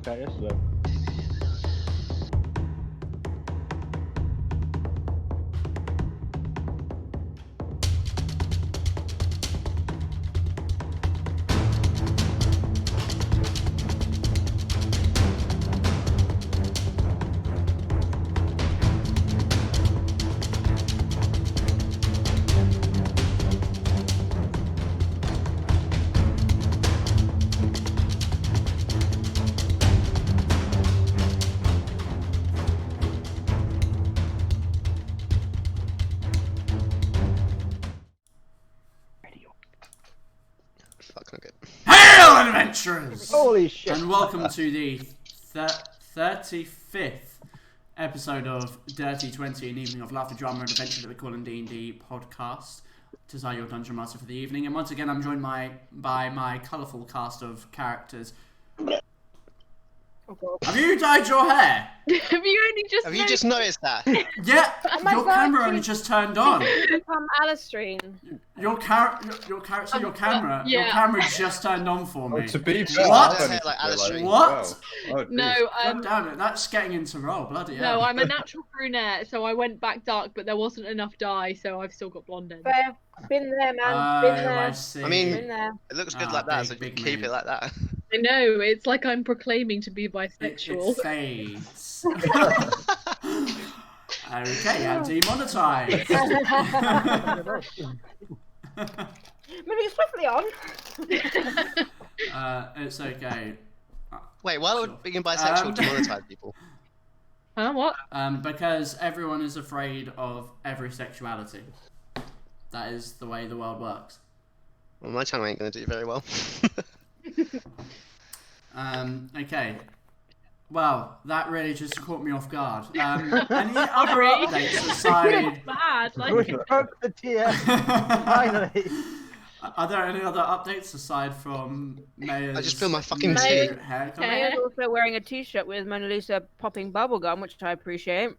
out yesterday. Adventurers! Holy shit! And welcome to the 35th episode of Dirty 20, an evening of laughter, drama, and adventure that we call in D&D Podcast. Tis I, your Dungeon Master for the evening, and once again I'm joined by my colourful cast of characters. Have you dyed your hair? Have you just noticed that? Yeah, your camera only just turned on. From Alistrine. Your camera just turned on for me. To be what? What? Oh, no, God damn it, that's getting into role, bloody hell. No, I'm a natural brunette, so I went back dark, but there wasn't enough dye, so I've still got blonde ends. Fair. Been there, man. Been there. I see. I mean, Been there. it looks good like that, so big keep it like that. I know, it's like I'm proclaiming to be bisexual. It fades. Okay, and demonetized. Moving swiftly on. It's okay. Wait, why would being bisexual demonetize people? Huh, what? Because everyone is afraid of every sexuality. That is the way the world works. Well, my channel ain't going to do very well. Okay. Well, that really just caught me off guard. Any other updates aside? Bad, We broke the TS, finally. Are there any other updates aside from Maya's? I just feel my fucking new teeth. hair color? Maya's also wearing a t-shirt with Mona Lisa popping bubblegum, which I appreciate.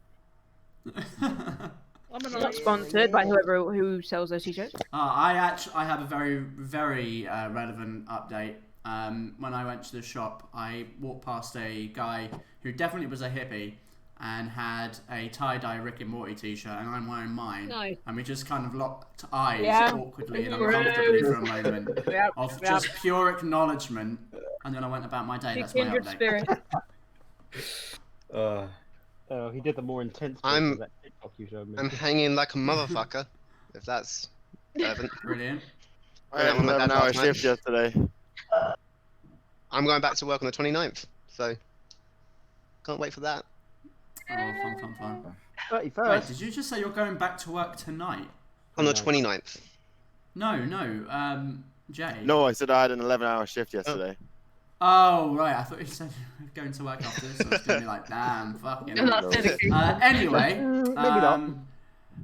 Not sponsored by whoever who sells those t-shirts. I have a very, very relevant update. When I went to the shop, I walked past a guy who definitely was a hippie and had a tie-dye Rick and Morty t-shirt, and I'm wearing mine. Nice. And we just kind of locked eyes awkwardly and Gross. uncomfortably for a moment of Yep. just pure acknowledgement, and then I went about my day. That's my Kindred update. spirit. Oh, he did the more intense. I'm- of that TikTok you showed me. I'm hanging like a motherfucker, if that's relevant. Brilliant. I had an 11-hour shift yesterday. I'm going back to work on the 29th, so can't wait for that. Oh, fun. 31st. Wait, did you just say you're going back to work tonight? On the 29th. No, Jay. No, I said I had an 11-hour shift yesterday. Oh, right, I thought you said you were going to work after this, so I was going to be like, damn, fucking No, that's dedication. anyway, Maybe not.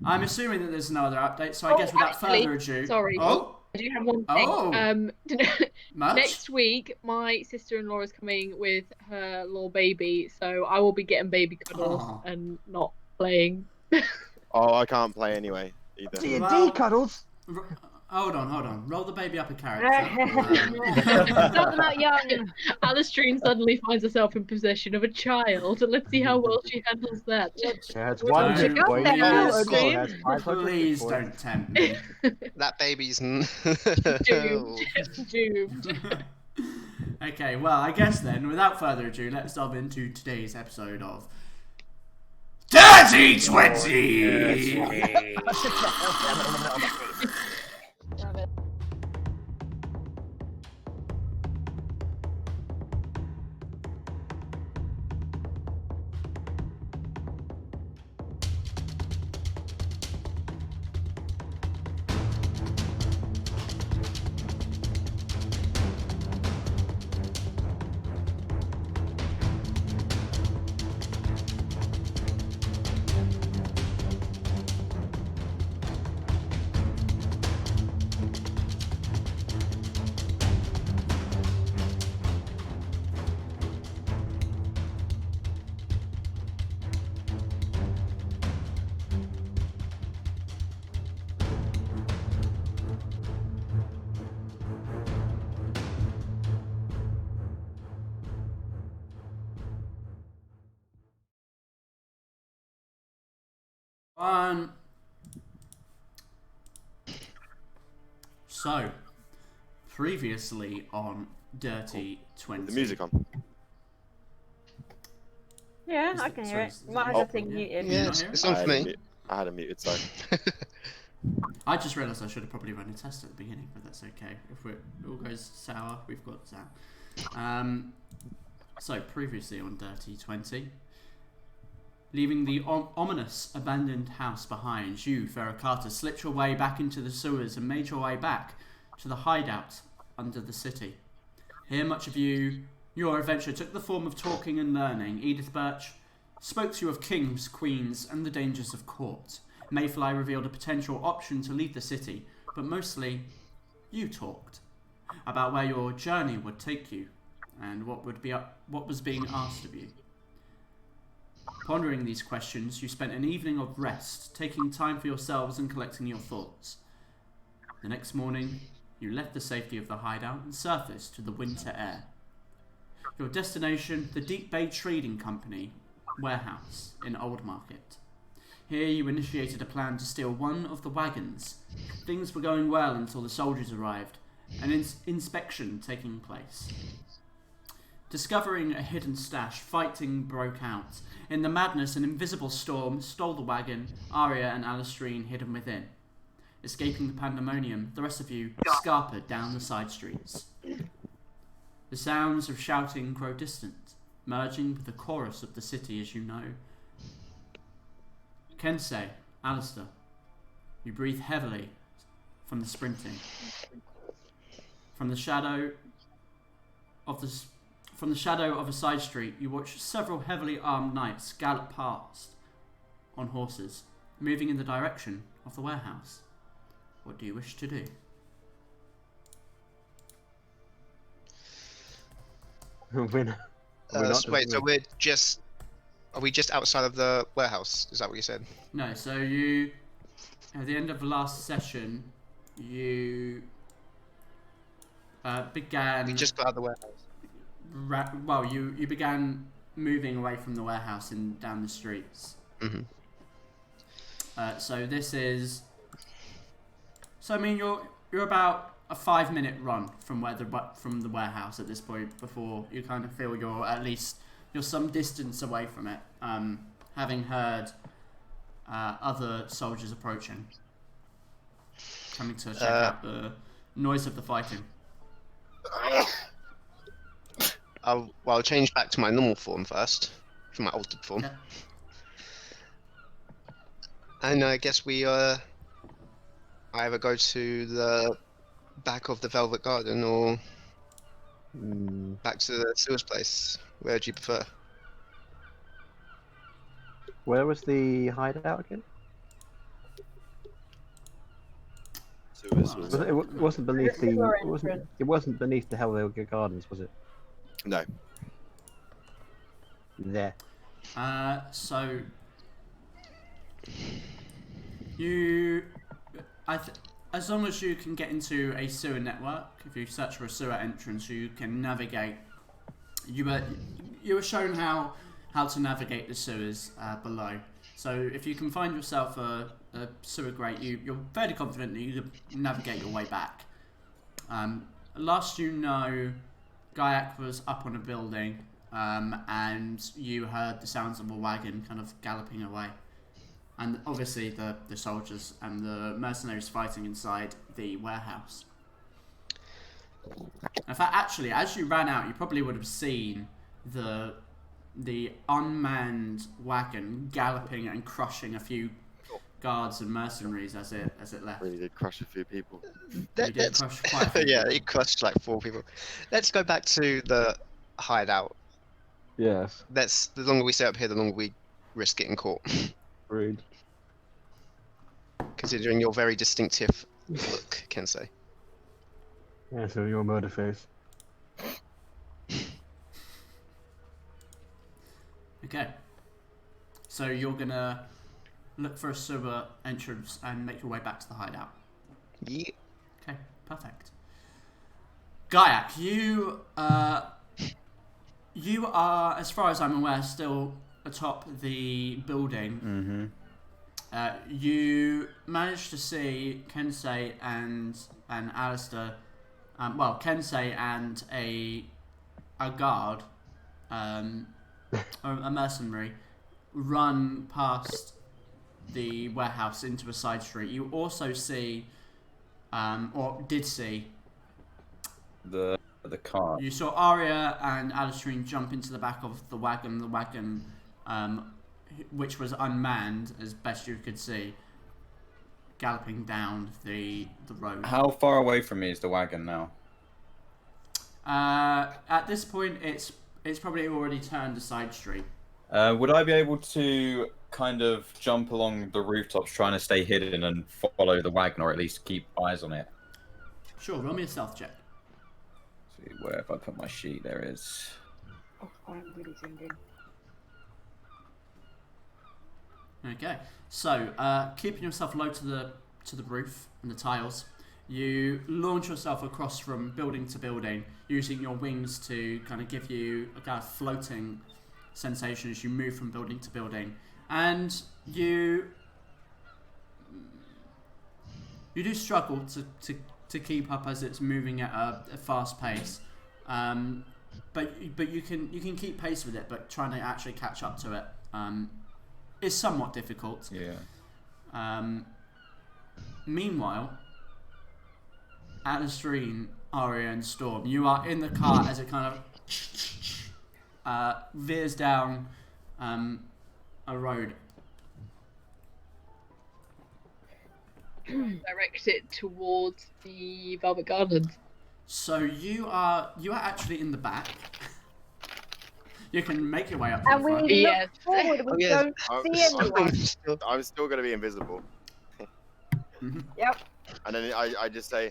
I'm assuming that there's no other update, so I guess without actually, further ado... sorry. Oh, I do have one thing. Oh. much? Next week, my sister-in-law is coming with her little baby, so I will be getting baby cuddles Oh. and not playing. Oh, I can't play anyway, either. D&D Well- cuddles. Hold on. Roll the baby up a carrot. Not that young. Alistrine suddenly finds herself in possession of a child. Let's see how well she handles that. Yeah, it's Don't one big boy. please- It has 500 Please boys. don't tempt me. That baby's... Doomed. Doomed. Okay, well, I guess then, without further ado, let's delve into today's episode of Dirty 20! So, previously on Dirty 20. The music on. Yeah, Is I it- can hear sorry, it. is You might have it- the thing yeah. muted. Yeah, not hear it's it? on for me. I had a muted, sorry. I just realised I should have probably run a test at the beginning, but that's okay. If it all goes sour, we've got Sam. So, previously on Dirty 20, leaving the ominous abandoned house behind, you, Fera Carta, slipped your way back into the sewers and made your way back to the hideout under the city. Here, much of your adventure took the form of talking and learning. Edith Birch spoke to you of kings, queens, and the dangers of court. Mayfly revealed a potential option to leave the city, but mostly you talked about where your journey would take you and what was being asked of you. Pondering these questions, you spent an evening of rest, taking time for yourselves and collecting your thoughts. The next morning, you left the safety of the hideout and surfaced to the winter air. Your destination, the Deep Bay Trading Company warehouse in Old Market. Here you initiated a plan to steal one of the wagons. Things were going well until the soldiers arrived, an inspection taking place. Discovering a hidden stash, fighting broke out. In the madness, an invisible storm stole the wagon, Aria and Alistrine hidden within. Escaping the pandemonium, the rest of you scarpered down the side streets. The sounds of shouting grow distant, merging with the chorus of the city as you know. Kensei, Alistair, you breathe heavily from the sprinting. From the shadow of a side street, you watch several heavily armed knights gallop past on horses, moving in the direction of the warehouse. What do you wish to do? We're not Wait, so are we just outside of the warehouse? Is that what you said? No, so you, at the end of the last session, you began... We just got out of the warehouse. Well, you began moving away from the warehouse and down the streets. Mm-hmm. So this is... So I mean, you're about a 5-minute run from the warehouse at this point before you kind of feel you're some distance away from it, having heard other soldiers approaching, coming to check out the noise of the fighting. I'll change back to my normal form first, from my altered form. Okay. And I guess we either go to the back of the Velvet Garden or back to the sewers place. Where do you prefer? Where was the hideout again? It wasn't beneath it wasn't beneath the Hellvale Gardens, was it? No. There. So as long as you can get into a sewer network, if you search for a sewer entrance, you can navigate. You were shown how to navigate the sewers below. So if you can find yourself a sewer grate, you're fairly confident that you can navigate your way back. Last you know, Gaiak was up on a building, and you heard the sounds of a wagon kind of galloping away. And obviously the soldiers and the mercenaries fighting inside the warehouse. In fact, actually, as you ran out, you probably would have seen the unmanned wagon galloping and crushing a few guards and mercenaries as it left. Really did crush a few people. You did crush quite a few Yeah, people. it crushed like 4 people. Let's go back to the hideout. Yes. The longer we stay up here, the longer we risk getting caught. Rude. Considering your very distinctive look, Kensei. Yeah, so your murder face. Okay. So you're gonna look for a sewer entrance and make your way back to the hideout. Yeah. Okay, perfect. Gaiak, you are, as far as I'm aware, still atop the building. Mm-hmm. You managed to see Kensei and Alistair. Kensei and a guard, or a mercenary, run past the warehouse into a side street. You also see, or did see, The car. you saw Arya and Alistair jump into the back of the wagon, which was unmanned as best you could see, galloping down the road. How far away from me is the wagon now? At this point, it's probably already turned a side street. Would I be able to kind of jump along the rooftops trying to stay hidden and follow the wagon, or at least keep eyes on it? Sure, roll me a stealth check. See, where if I put my sheet, there it is. Oh, I'm really thinking. Okay, so keeping yourself low to the roof and the tiles, you launch yourself across from building to building, using your wings to kind of give you a kind of floating sensation as you move from building to building, and you do struggle to keep up as it's moving at a fast pace, but you can keep pace with it, but trying to actually catch up to it is somewhat difficult. Yeah. Meanwhile, Alistair, Arya, and Storm, you are in the car as it kind of veers down a road. Direct it towards the Velvet Gardens. So you are actually in the back. You can make your way up to And the we front. look Yes. forward, Oh, we yes. don't see anyone. I'm still gonna be invisible. Yep. And then I just say,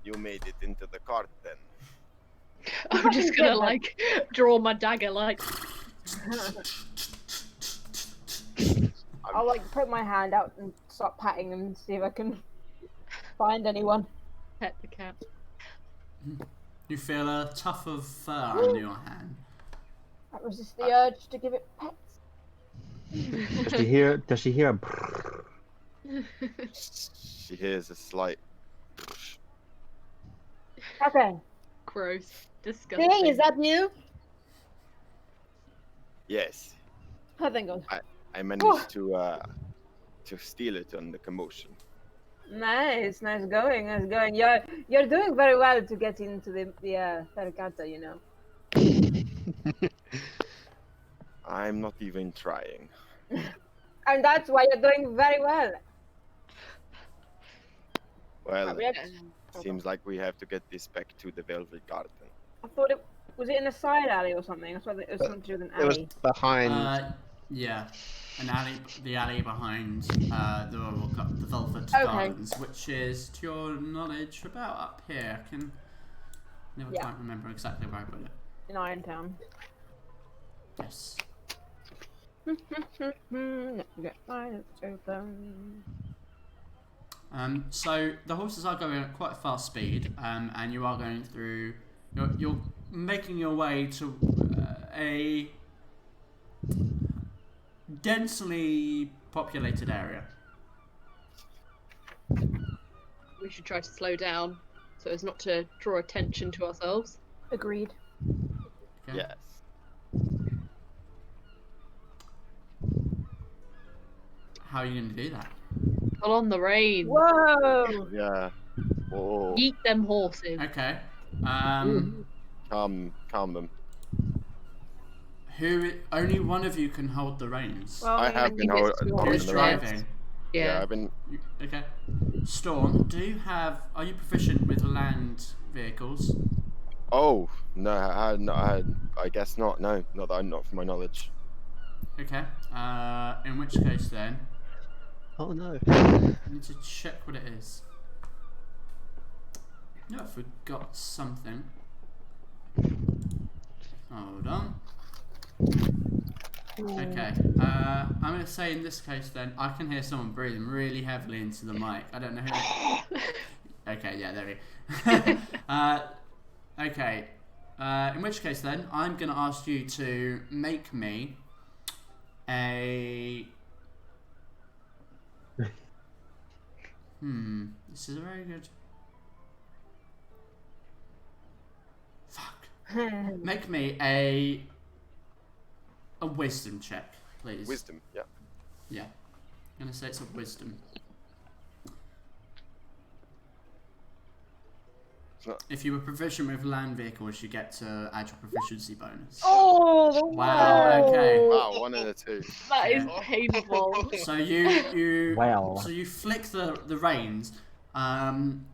you made it into the cart then. I'm just gonna like draw my dagger like. I'll like put my hand out and start patting and see if I can find anyone. Pet the cat. You feel a tuft of fur under your hand. I resist the urge to give it pets. Does she hear a She hears a slight. Okay. Gross. Disgusting. Hey, is that new? Yes, How then goes? I managed to steal it on the commotion. Nice going, nice going. You're doing very well to get into the Fera Carta, you know. I'm not even trying. And that's why you're doing very well. Well, Yep. seems like we have to get this back to the Velvet Garden. I thought it was in a side alley or something. I thought it was something to do with an It was alley. behind. Yeah, the alley behind the Velvet Okay. Gardens, which is, to your knowledge, about up here. I can never Yeah. quite remember exactly where I put it. In Irontown. Yes. Get mine open. So the horses are going at quite a fast speed, and you are going through. You're making your way to a densely populated area. We should try to slow down so as not to draw attention to ourselves. Agreed. Okay? Yes. How are you going to do that? Pull on the reins. Whoa! Yeah. Oh, Yeet them horses. Okay. calm them. Only one of you can hold the reins. Well, I have been holding Who's the reins. driving? Yeah, Yeah. I've been. Okay. Storm, are you proficient with land vehicles? Oh no, I guess not. No, not from my knowledge. Okay. In which case then, Oh no. I need to check what it is. No, I forgot something. Hold on. Okay. I'm going to say in this case then, I can hear someone breathing really heavily into the mic. I don't know who. Okay, yeah, there we go. Okay. In which case then, I'm going to ask you to make me a This is a very good. Fuck. Make me a wisdom check, please. Wisdom, yeah. Yeah. I'm gonna say it's a wisdom. If you were proficient with land vehicles, you get to add your proficiency bonus. Oh, Wow, okay. Wow, 1 and a 2. That is painful. So you Wow. so you flick the reins, in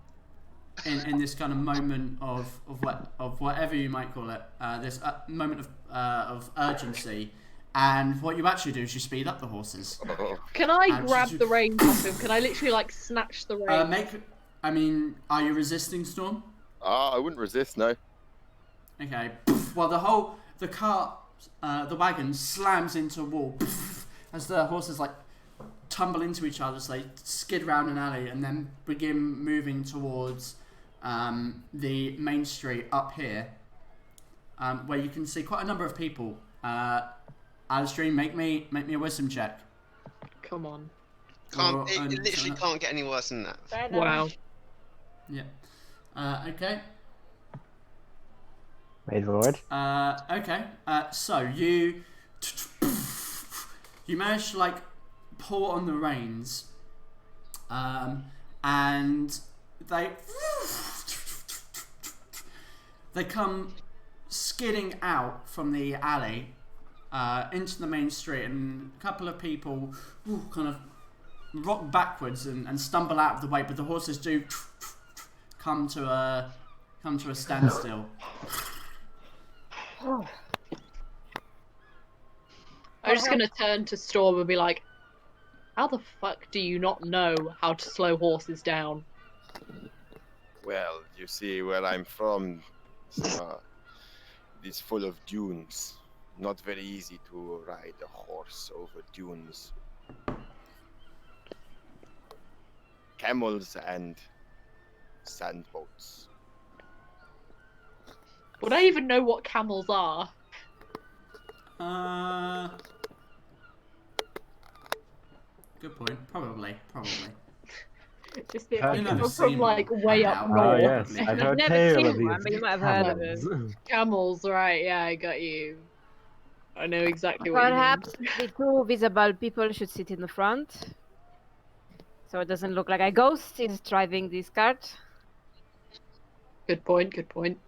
this kind of moment of whatever you might call it, this moment of urgency, and what you actually do is you speed up the horses. Can I And grab you- the reins off him? Can I literally like snatch the reins? Are you resisting Storm? I wouldn't resist, no. Okay. Well, the cart, the wagon slams into a wall as the horses like tumble into each other, so they skid round an alley and then begin moving towards the main street up here, where you can see quite a number of people. Alistair, make me a wisdom check. Come on. It literally can't get any worse than that. Wow. Yeah. Okay. Made forward. Okay. So you manage to like pull on the reins, and they come skidding out from the alley into the main street, and a couple of people kind of rock backwards and stumble out of the way, but the horses do come to a standstill. I'm just gonna turn to Storm and be like, how the fuck do you not know how to slow horses down? Well, you see, where I'm from, it's full of dunes. Not very easy to ride a horse over dunes. Camels and sandboats. Would I even know what camels are? Good point. Probably. Just the Have you people never from seen like one? way I up doubt. Oh north. yes, I've heard never tale seen of these one, but you might have heard of camels. Camels, right? Yeah, I got you. I know exactly what Perhaps the two visible people should sit in the front, so it doesn't look like a ghost is driving this cart. you mean. Good point.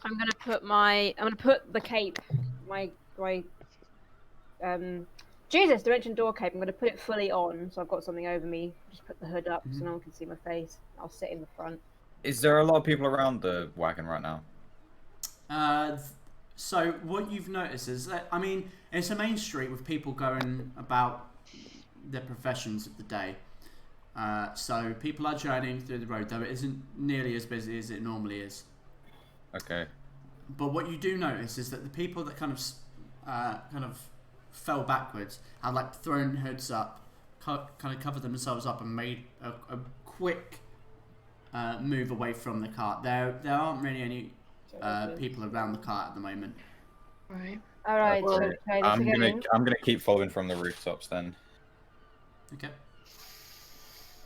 I'm gonna put the cape, my Jesus, dimension door cape. I'm gonna put it fully on, so I've got something over me. Just put the hood up so no one can see my face. I'll sit in the front. Is there a lot of people around the wagon right now? So what you've noticed is that, I mean, it's a main street with people going about their professions of the day. So people are journeying through the road, though it isn't nearly as busy as it normally is. Okay. But what you do notice is that the people that kind of fell backwards had like thrown hoods up, kind of covered themselves up, and made a quick move away from the cart. There aren't really any people around the cart at the moment. Right. All right, so Okay. try this I'm again. gonna keep following from the rooftops then. Okay.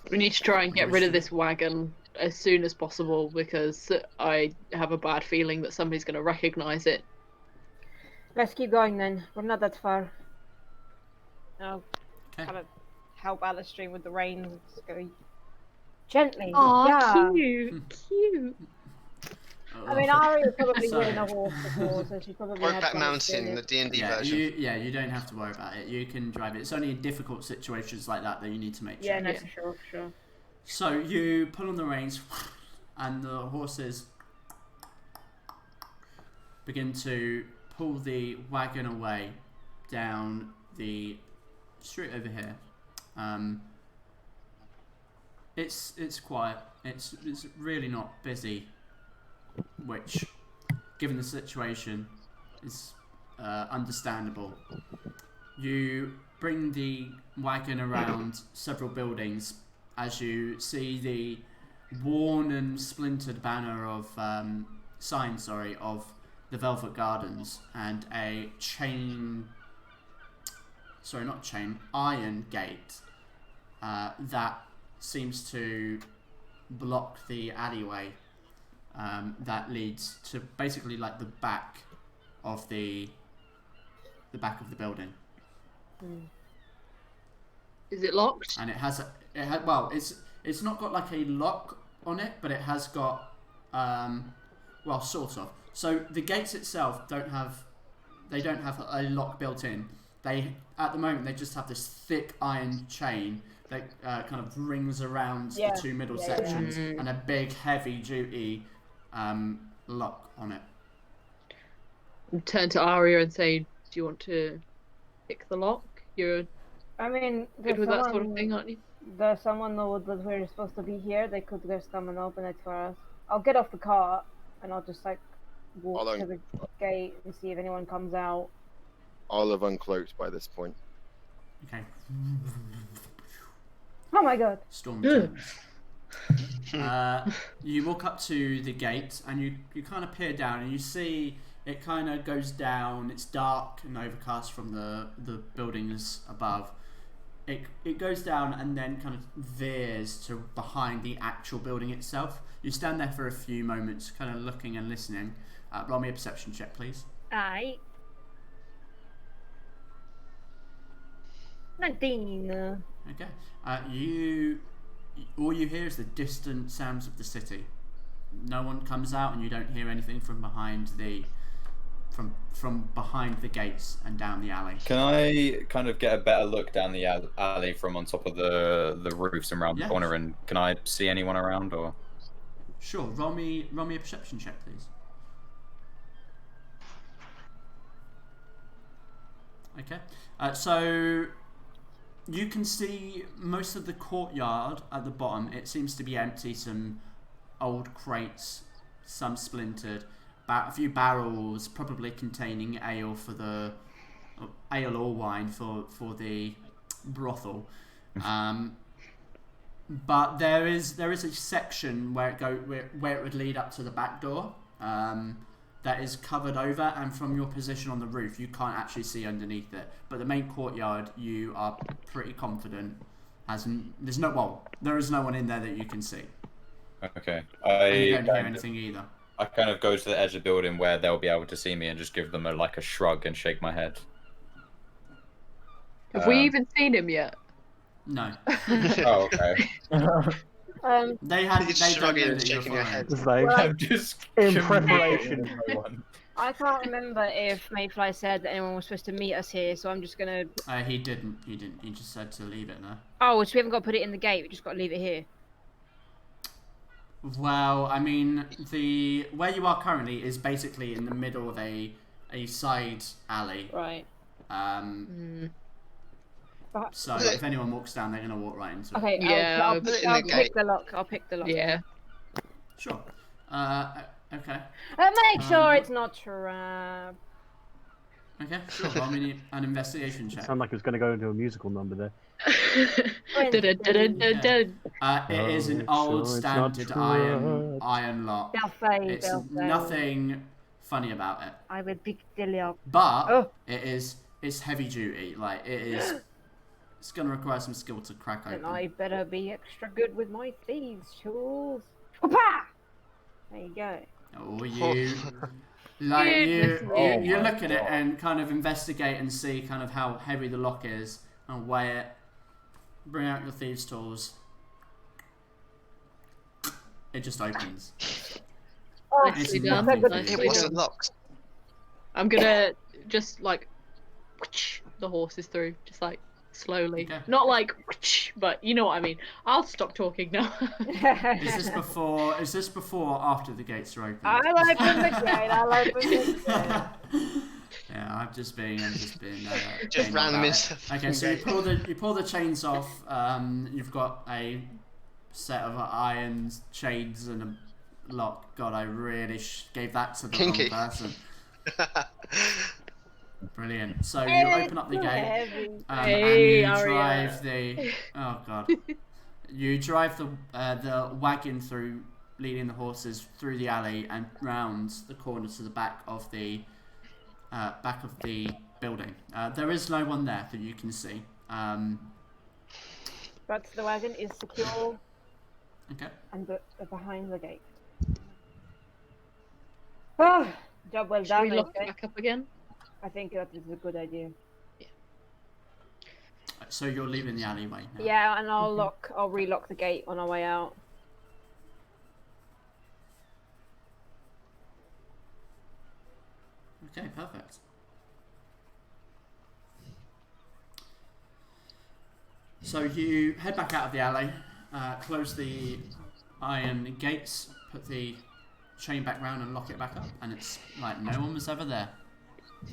We need to try and get rid of this wagon as soon as possible because I have a bad feeling that somebody's going to recognise it. Let's keep going then. We're not that far. I'll Okay. kind of help Alistair with the reins. Go gently. Aw, yeah. cute. I mean, Aria's probably Sorry. ridden a horse before, so she probably had Brokeback some Mountain, experience. the D&D Yeah, version. you don't have to worry about it. You can drive it. It's only in difficult situations like that you need to make Yeah, changes. no, for sure. So you pull on the reins, and the horses begin to pull the wagon away down the street over here. It's quiet. It's really not busy, which, given the situation, is understandable. You bring the wagon around several buildings as you see the worn and splintered banner of of the Velvet Gardens and a iron gate that seems to block the alleyway that leads to basically like the back of the building. Is it locked? And it's not got like a lock on it, but it has got sort of. So the gates itself don't have a lock built in. At the moment they just have this thick iron chain that kind of rings around the two middle sections and a big heavy duty lock on it. Turn to Aria and say, "Do you want to pick the lock? You're I mean, good with that sort of thing, aren't you?" There's someone knows that we're supposed to be here. They could just come and open it for us. I'll get off the car and I'll just like walk to the gate and see if anyone comes out. All have uncloaked by this point. Okay. Oh my god. Storm returns. You walk up to the gate and you kind of peer down and you see it kind of goes down. It's dark and overcast from the buildings above. It goes down and then kind of veers to behind the actual building itself. You stand there for a few moments, kind of looking and listening. Roll me a perception check, please. Aye. 19. Okay. All you hear is the distant sounds of the city. No one comes out, and you don't hear anything from behind the gates and down the alley. Can I kind of get a better look down the alley from on top of the roofs and around the corner? And can I see anyone around or? Sure. Roll me a perception check, please. Okay. So you can see most of the courtyard at the bottom. It seems to be empty. Some old crates, some splintered. A few barrels, probably containing ale or wine for the brothel. But there is a section where it would lead up to the back door. That is covered over, and from your position on the roof, you can't actually see underneath it. But the main courtyard, you are pretty confident there is no one in there that you can see. Okay. And you don't hear anything either. I kind of go to the edge of the building where they'll be able to see me and just give them a shrug and shake my head. Have we even seen him yet? No. Oh, okay. They don't know that you're following. I'm just in preparation. I can't remember if Mayfly said that anyone was supposed to meet us here, so I'm just gonna. He didn't. He just said to leave it there. Oh, so we haven't got to put it in the gate. We just got to leave it here. Well, I mean, where you are currently is basically in the middle of a side alley. Right. So if anyone walks down, they're gonna walk right into it. Okay. Yeah, I'll pick the lock. I'll pick the lock. Yeah. Sure. Okay. Make sure it's not trapped. Okay. Sure. Roll me an investigation check. Sound like it was going to go into a musical number there. Dun-dun-dun-dun-dun. It is an old standard iron lock. It's nothing funny about it. I will pick the lock. But it's heavy duty. Like it's gonna require some skill to crack open. Then I better be extra good with my thieves' tools. There you go. Oh, you look at it and kind of investigate and see kind of how heavy the lock is and weigh it. Bring out your thieves' tools. It just opens. Nicely done. It wasn't locked. I'm gonna just like the horses through, just like slowly. Okay. Not like, but you know what I mean. I'll stop talking now. Is this before or after the gates are open? I'll open the gate. Yeah, I've just been Just random stuff. Okay, so you pull the chains off. You've got a set of iron chains and a lock. God, I really gave that to the Kinky. wrong person. Brilliant. So you open up the gate and you drive the. Oh god. You drive the wagon through, leading the horses through the alley and round the corner to the back of the building. There is no one there that you can see. But the wagon is secure Okay. and behind the gate. Oh, job well Should done. we I lock it think. back up again? I think that is a good idea. So you're leaving the alleyway now. Yeah, and I'll relock the gate on our way out. Okay, perfect. So you head back out of the alley, close the iron gates, put the chain back round and lock it back up, and it's like no one was ever there.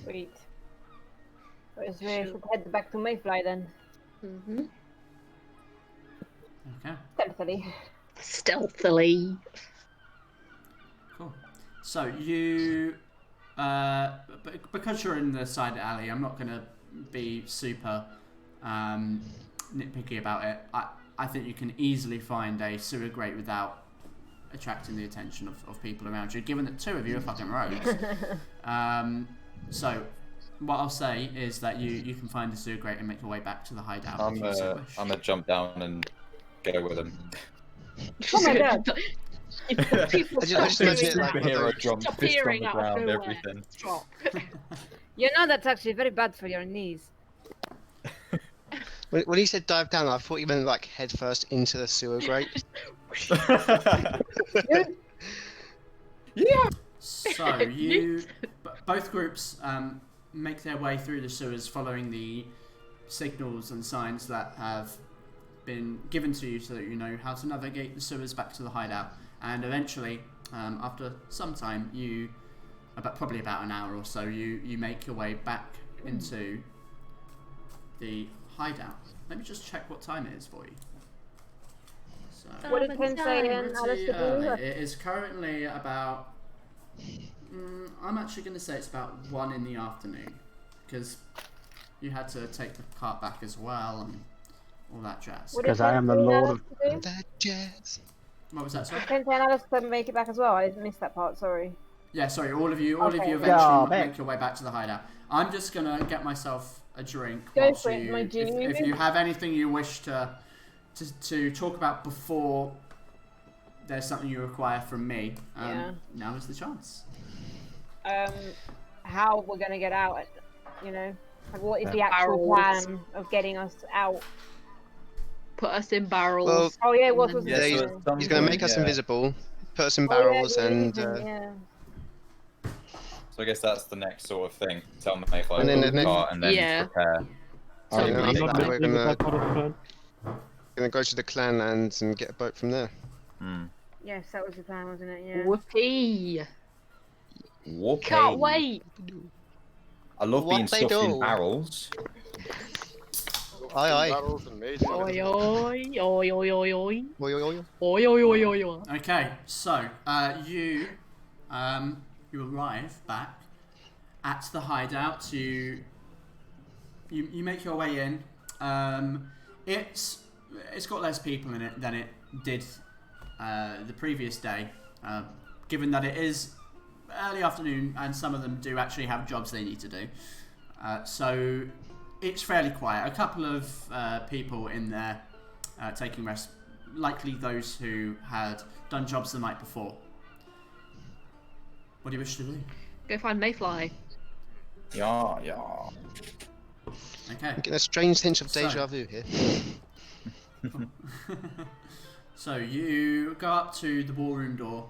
Sweet. So we should head back to Mayfly then. Mm-hmm. Okay, Stealthily. cool. So you, because you're in the side alley, I'm not going to be super nitpicky about it. I think you can easily find a sewer grate without attracting the attention of people around you, given that two of you are fucking rogues. So what I'll say is that you can find the sewer grate and make your way back to the hideout. I'm if you so wish. gonna jump down and go with him. Oh my god! People I just imagine it stop like Superhero one of jump, fist on appearing the out of ground, nowhere. everything. Stop. You know that's actually very bad for your knees. When he said dive down, I thought he meant like head first into the sewer grate. So you, both groups make their way through the sewers, following the signals and signs that have been given to you, so that you know how to navigate the sewers back to the hideout. And eventually, after some time, probably about an hour or so, you make your way back into the hideout. Let me just check what time it is for you. So, What did Ken say in Alice to do? it is currently about. I'm actually going to say it's about 1 in the afternoon, because you had to take the cart back as well and all that jazz. What did Because I am the Ken say Lord Alice of. to do? That jazz. What was that? Sorry. Ken say Alice to make it back as well. I missed that part. Sorry. Yeah, sorry. All of you Okay. eventually Yeah, make your way back to the hideout. I'm just gonna get myself a drink. Go whilst for it, you, my if dude. you have anything you wish to talk about before there's something you require from me, Yeah. now is the chance. How we're gonna get out? You know, like what is the Yeah. actual Barrels. plan of getting us out? Put us in barrels. Well, Oh yeah, what was Yeah, it? so he's at some He's going to point, make us yeah. invisible, put us in Oh, yeah, barrels, the and evening, yeah. So I guess that's the next sort of thing. Tell Mayfly And then to the next- cart and then Yeah. prepare. So you know, I'm after not that, we're Is gonna that part of the plan? go to the clan lands and get a boat from there. Yes, that was the plan, wasn't it? Yeah. Whoopee! Whoopee. Can't wait. I love What being they stuffed in do. barrels. Aye, aye. Barrels and maids and Oi everything. oi oi oi oi oi Oi, oi, oi. oi oi oi oi oi. Okay, so you arrive back at the hideout. You make your way in. It's got less people in it than it did the previous day, given that it is early afternoon and some of them do actually have jobs they need to do. So it's fairly quiet. A couple of people in there taking rest, likely those who had done jobs the night before. What do you wish to do? Go find Mayfly. Yeah. Okay. I'm getting a strange hint of So- deja vu here. So you go up to the ballroom door.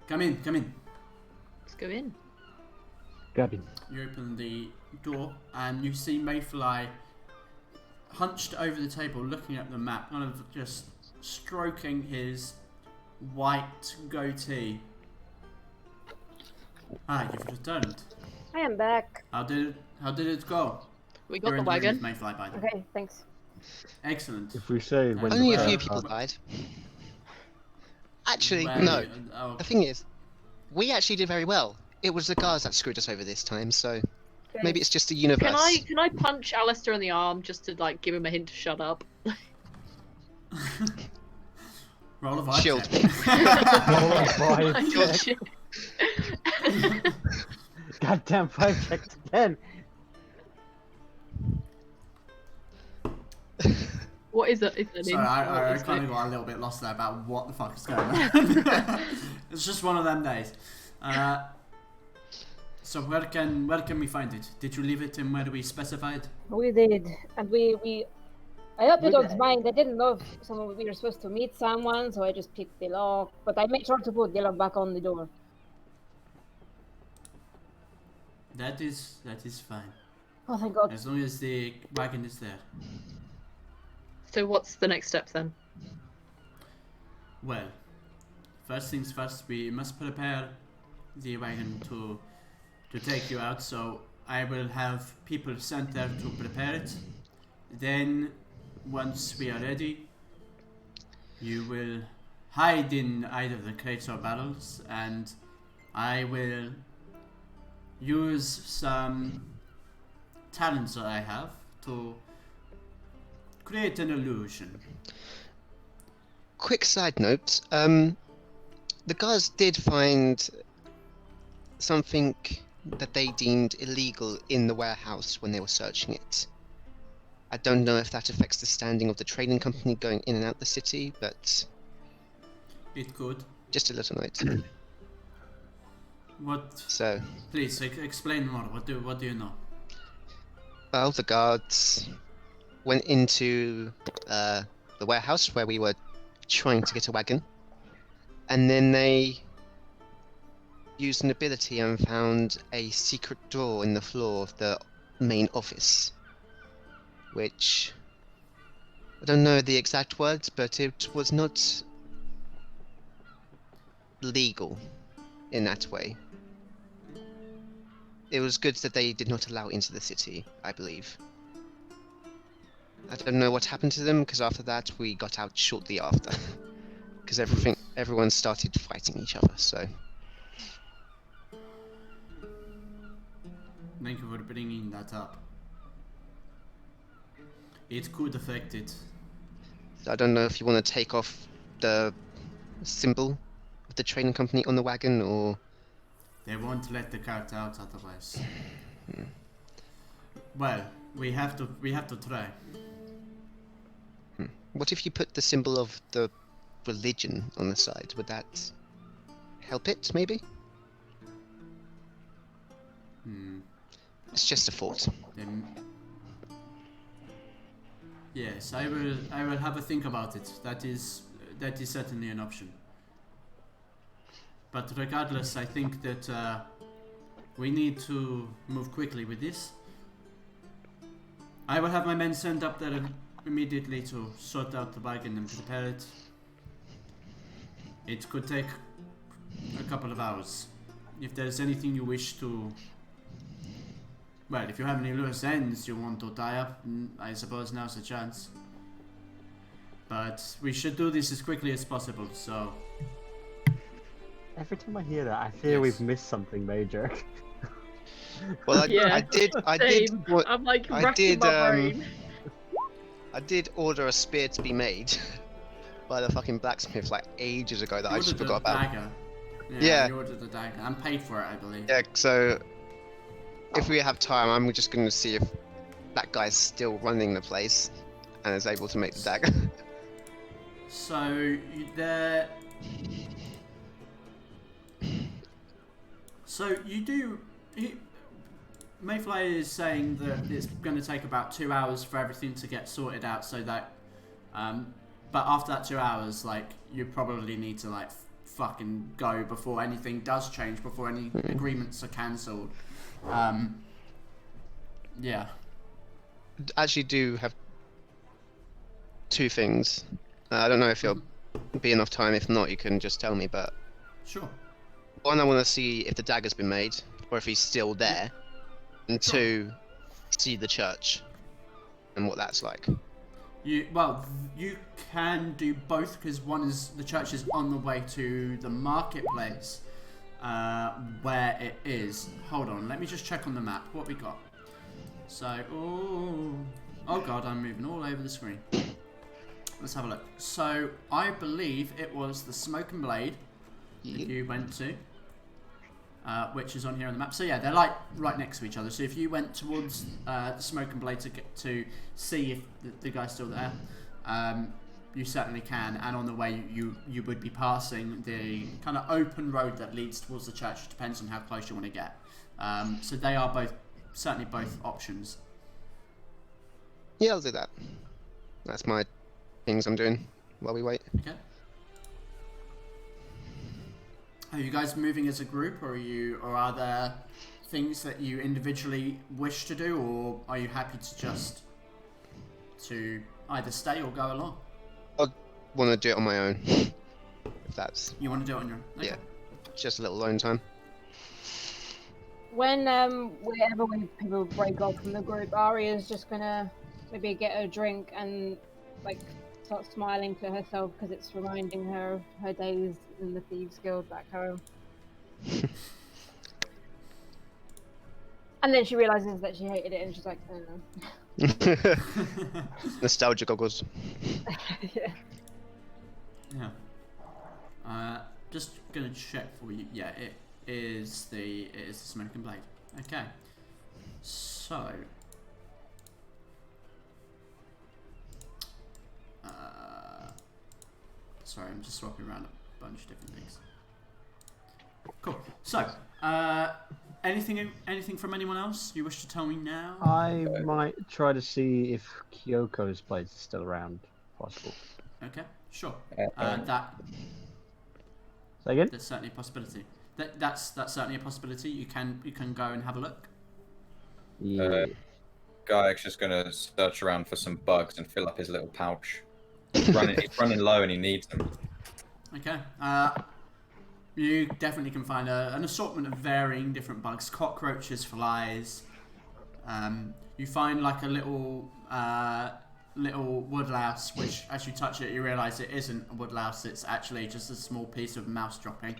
Come in. Let's go in. Gavin. You open the door and you see Mayfly hunched over the table, looking at the map, kind of just stroking his white goatee. You've returned. I am back. How did it go? We got You're the in the room wagon. with Mayfly, by the way. Okay, thanks. Excellent. If we say when Only a the few first people time- died. Actually, Where- no. oh, The thing is, we actually did very well. It was the guards that screwed us over this time, so Okay. maybe it's just the universe. Can I punch Alistair in the arm just to like give him a hint to shut up? roll a vibe Shield. check. Roll a five check. Goddamn 5 checks again. What is it? Sorry, I kind of got a little bit lost there about what the fuck is going on. It's just one of them days. So where can we find it? Did you leave it in where we specified? We did, and I hope you don't mind. I didn't know if we were supposed to meet someone, so I just picked the lock. But I made sure to put the lock back on the door. That is fine. Oh, thank God. As long as the wagon is there. So what's the next step then? Well, first things first, we must prepare the wagon to take you out. So I will have people sent there to prepare it. Then, once we are ready, you will hide in either the crates or barrels, and I will use some talents that I have to create an illusion. Quick side note, the guards did find something that they deemed illegal in the warehouse when they were searching it. I don't know if that affects the standing of the trading company going in and out the city, but It could. just a little note. What? So, Please explain more. What do you know? well, the guards went into the warehouse where we were trying to get a wagon, and then they used an ability and found a secret door in the floor of the main office, which I don't know the exact words, but it was not legal in that way. It was goods that they did not allow into the city, I believe. I don't know what happened to them, because after that we got out shortly after. Because everyone started fighting each other, so... Thank you for bringing that up. It could affect it. I don't know if you want to take off the symbol of the trading company on the wagon, or... They won't let the cart out otherwise. Well, we have to try. What if you put the symbol of the religion on the side? Would that help it, maybe? It's just a thought. Then yes, I will have a think about it. That is certainly an option. But regardless, I think that we need to move quickly with this. I will have my men send up there immediately to sort out the wagon and prepare it. It could take a couple of hours. If there's anything you wish to... Well, if you have any loose ends you want to tie up, I suppose now's the chance. But we should do this as quickly as possible, so... Every time I hear that, I fear we've missed something major. Well, Yeah, I did. Same. I'm like I racking did, my brain. I did order a spear to be made by the fucking blacksmith like ages ago that I just forgot about. Dagger. Yeah. You ordered the dagger and paid for it, I believe. Yeah, so if we have time, I'm just going to see if that guy's still running the place and is able to make the dagger. So there. So you do. Mayfly is saying that it's going to take about 2 hours for everything to get sorted out, so that. But after that 2 hours, like you probably need to like fucking go before anything does change, before any agreements are cancelled. Yeah. Actually, do have two things. I don't know if it'll be enough time. If not, you can just tell me. But Sure. one, I want to see if the dagger's been made or if he's still there, and Sure. two, see the church and what that's like. You can do both, because one is the church is on the way to the marketplace, where it is. Hold on, let me just check on the map what we got. So, oh god, I'm moving all over the screen. Let's have a look. So I believe it was the Smoke and Blade that you went to. which is on here on the map. So yeah, they're like right next to each other. So if you went towards the Smoke and Blade to see if the guy's still there, you certainly can. And on the way, you would be passing the kind of open road that leads towards the church. It depends on how close you want to get. So they are certainly both options. Yeah, I'll do that. That's my things I'm doing while we wait. Okay. Are you guys moving as a group, or are there things that you individually wish to do, or are you happy to either stay or go along? I want to do it on my own. If that's... You want to do it on your own? Okay. Yeah. Just a little alone time. When whenever people break off from the group, Aria's just gonna maybe get a drink and like start smiling to herself because it's reminding her of her days in the Thieves Guild back home. And then she realizes that she hated it and she's like, oh no. Nostalgia goggles. Yeah. Yeah. Just gonna check for you. Yeah, it is the Smoke and Blade. Okay. So. Sorry, I'm just swapping around a bunch of different things. Cool. So, anything from anyone else you wish to tell me now? I might try to see if Kyoko's place is still around, if possible. Okay, sure. That. Say again? That's certainly a possibility. That's certainly a possibility. You can go and have a look. Yeah. Guy's just gonna search around for some bugs and fill up his little pouch. He's running low and he needs them. Okay. You definitely can find an assortment of varying different bugs: cockroaches, flies. You find like a little woodlouse, which as you touch it, you realise it isn't a woodlouse. It's actually just a small piece of mouse dropping.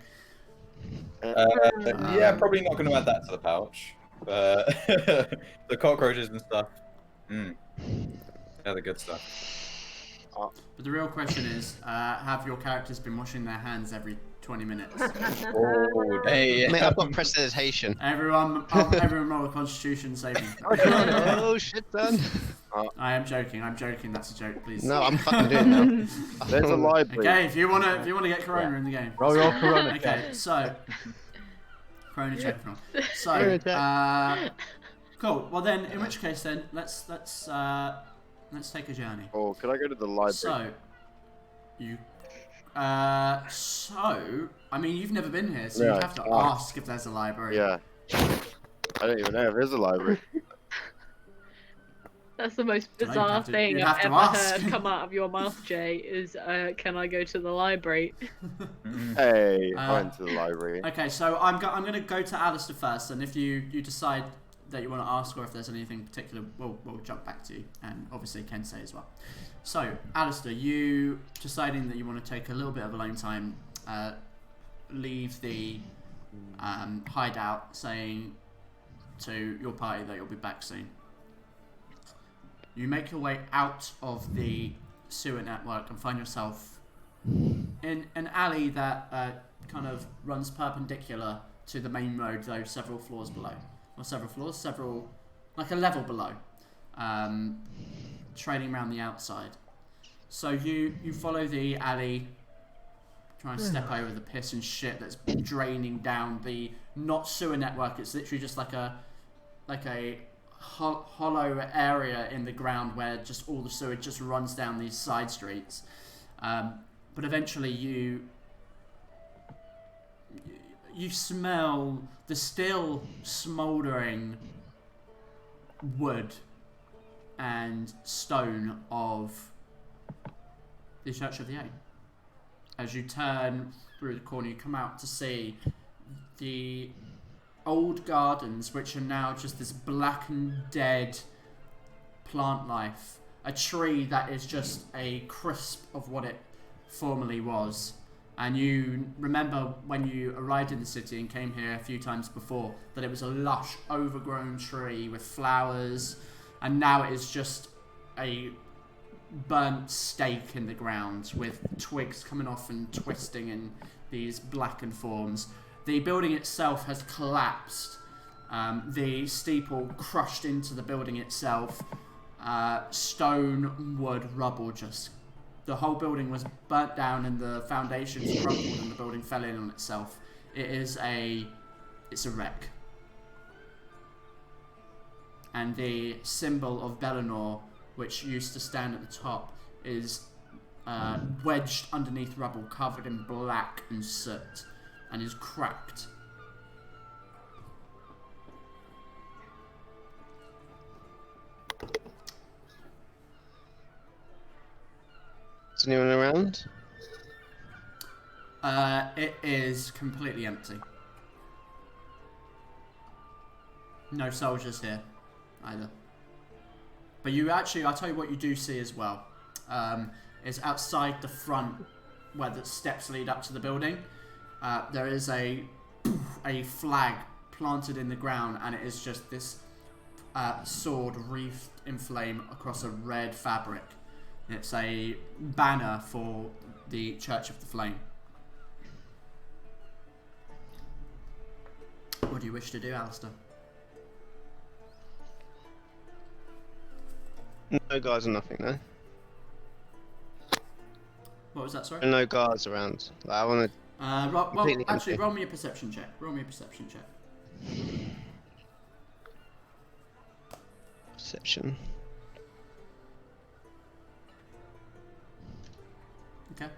Yeah, probably not going to add that to the pouch. The cockroaches and stuff. They're the good stuff. But the real question is, have your characters been washing their hands every 20 minutes? Oh, Hey, mate, I've got prestidigitation. Everyone roll a Constitution saving. Oh shit, son. I am joking. I'm joking. That's a joke, please. No, I'm fucking doing it now. There's a library. Okay, if you wanna get Corona in the game. Roll your Corona. Okay, so Corona check from. So cool. Well then, in which case then, let's take a journey. Oh, can I go to the library? So you. I mean, you've never been here, so Yeah. you'd have to ask if there's a library. Yeah. I don't even know if there's a library. That's the most You'd bizarre have to- thing you'd I've have to ever ask. heard come out of your mouth, Jay, is can I go to the library? Hey, I went to the library. Okay, so I'm going to go to Alistair first, and if you decide that you want to ask or if there's anything particular, we'll jump back to you, and obviously Kensei as well. So, Alistair, you deciding that you want to take a little bit of alone time, leave the hideout, saying to your party that you'll be back soon. You make your way out of the sewer network and find yourself in an alley that kind of runs perpendicular to the main road, though several floors below. Or like a level below. Trading around the outside. So you follow the alley, try and step over the piss and shit that's draining down the not sewer network. It's literally just like a hollow area in the ground where just all the sewage just runs down these side streets. But eventually you smell the still smouldering wood and stone of the Church of the Aid. As you turn through the corner, you come out to see the old gardens, which are now just this black and dead plant life. A tree that is just a crisp of what it formerly was. And you remember when you arrived in the city and came here a few times before, that it was a lush, overgrown tree with flowers, and now it is just a burnt stake in the ground with twigs coming off and twisting in these blackened forms. The building itself has collapsed. The steeple crushed into the building itself. Stone, wood, rubble, just the whole building was burnt down and the foundations crumbled and the building fell in on itself. It's a wreck. And the symbol of Bellinor, which used to stand at the top, is wedged underneath rubble, covered in black and soot, and is cracked. Is anyone around? It is completely empty. No soldiers here, either. But you actually, I'll tell you what you do see as well. Is outside the front, where the steps lead up to the building, there is a flag planted in the ground, and it is just this sword wreathed in flame across a red fabric. It's a banner for the Church of the Flame. What do you wish to do, Alistair? No guards or nothing, no? What was that, sorry? No guards around. Like, I want to... actually, roll me a perception check. Roll me a perception check. Perception. Okay.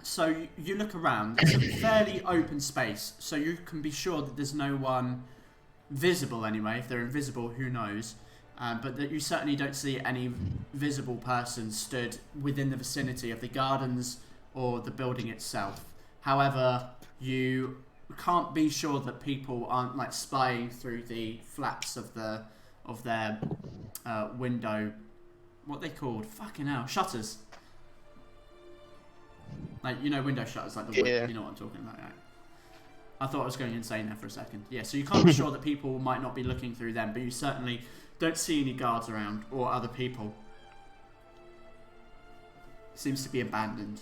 So you look around. It's a fairly open space, so you can be sure that there's no one visible anyway. If they're invisible, who knows? But that you certainly don't see any visible person stood within the vicinity of the gardens or the building itself. However, you can't be sure that people aren't like spying through the flaps of their window. What are they called? Fucking hell, shutters. Like, you know, window shutters, like the wood, you know what I'm talking about, right? I thought I was going insane there for a second. Yeah, so you can't be sure that people might not be looking through them, but you certainly don't see any guards around or other people. Seems to be abandoned.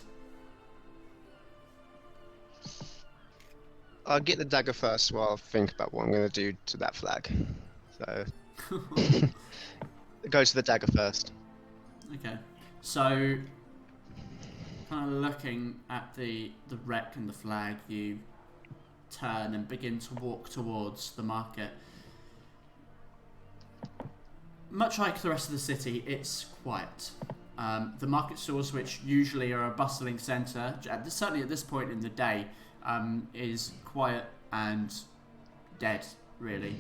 I'll get the dagger first while I think about what I'm going to do to that flag. So, go to the dagger first. Okay, so kind of looking at the wreck and the flag, you turn and begin to walk towards the market. Much like the rest of the city, it's quiet. The market stalls, which usually are a bustling centre, certainly at this point in the day, is quiet and dead, really.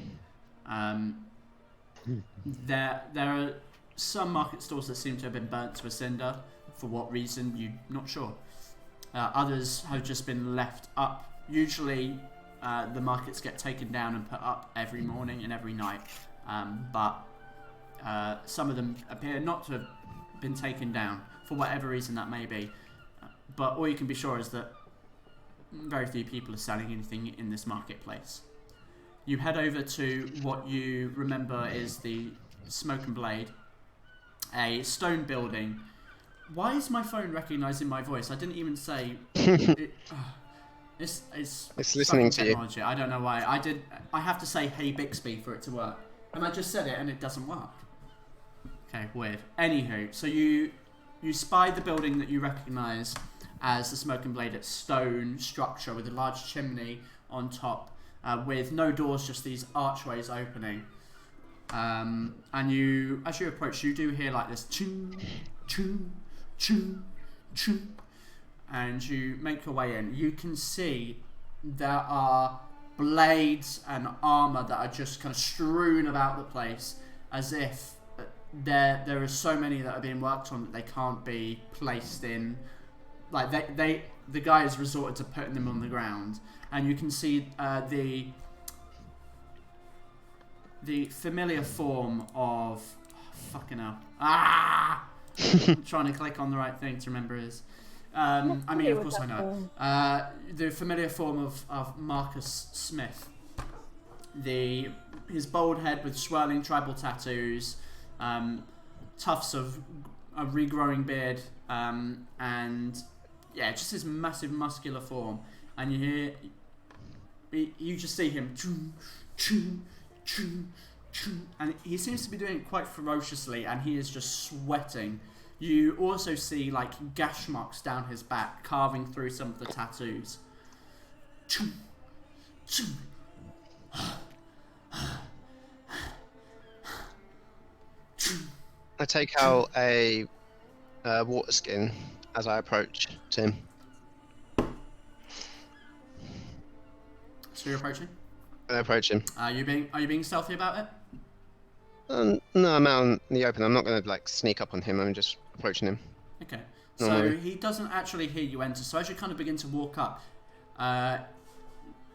There are some market stalls that seem to have been burnt to a cinder. For what reason, you're not sure. Others have just been left up. Usually, the markets get taken down and put up every morning and every night. But some of them appear not to have been taken down, for whatever reason that may be. But all you can be sure is that very few people are selling anything in this marketplace. You head over to what you remember is the Smoke and Blade, a stone building. Why is my phone recognising my voice? I didn't even say. It's listening to you. I don't know why. I have to say "Hey Bixby" for it to work, and I just said it and it doesn't work. Okay, weird. Anywho, so you spy the building that you recognise as the Smoke and Blade. It's stone structure with a large chimney on top, with no doors, just these archways opening. And as you approach, you do hear like this ching, ching, ching, ching, and you make your way in. You can see there are blades and armor that are just kind of strewn about the place, as if there are so many that are being worked on that they can't be placed in. Like the guy has resorted to putting them on the ground, and you can see the familiar form of fucking hell. I'm trying to click on the right thing to remember his. I mean, of course I know. The familiar form of Marcus Smith. His bald head with swirling tribal tattoos, tufts of a regrowing beard, and yeah, just his massive muscular form. And you hear you just see him, and he seems to be doing it quite ferociously, and he is just sweating. You also see like gash marks down his back, carving through some of the tattoos. I take out a water skin as I approach Tim. So you're approaching? I approach him. Are you being stealthy about it? No, I'm out in the open. I'm not going to like sneak up on him. I'm just approaching him. Okay. So Normally. he doesn't actually hear you enter. So as you kind of begin to walk up,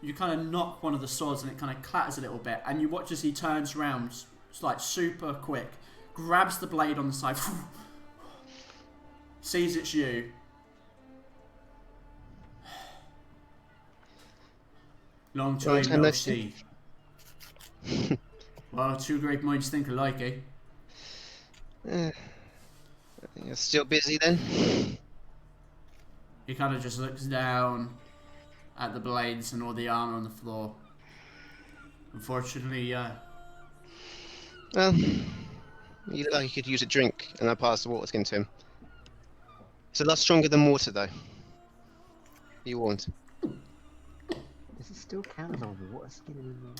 you kind of knock one of the swords and it kind of clatters a little bit, and you watch as he turns around, like super quick, grabs the blade on the side, sees it's you. Long time no see. Well, two great minds think alike, eh? You're still busy then? He kind of just looks down at the blades and all the armor on the floor. Unfortunately, Well, you look like you could use a drink, and I pass the water skin to him. It's a lot stronger than water, though. You warned. Does it still count as a water skin anymore?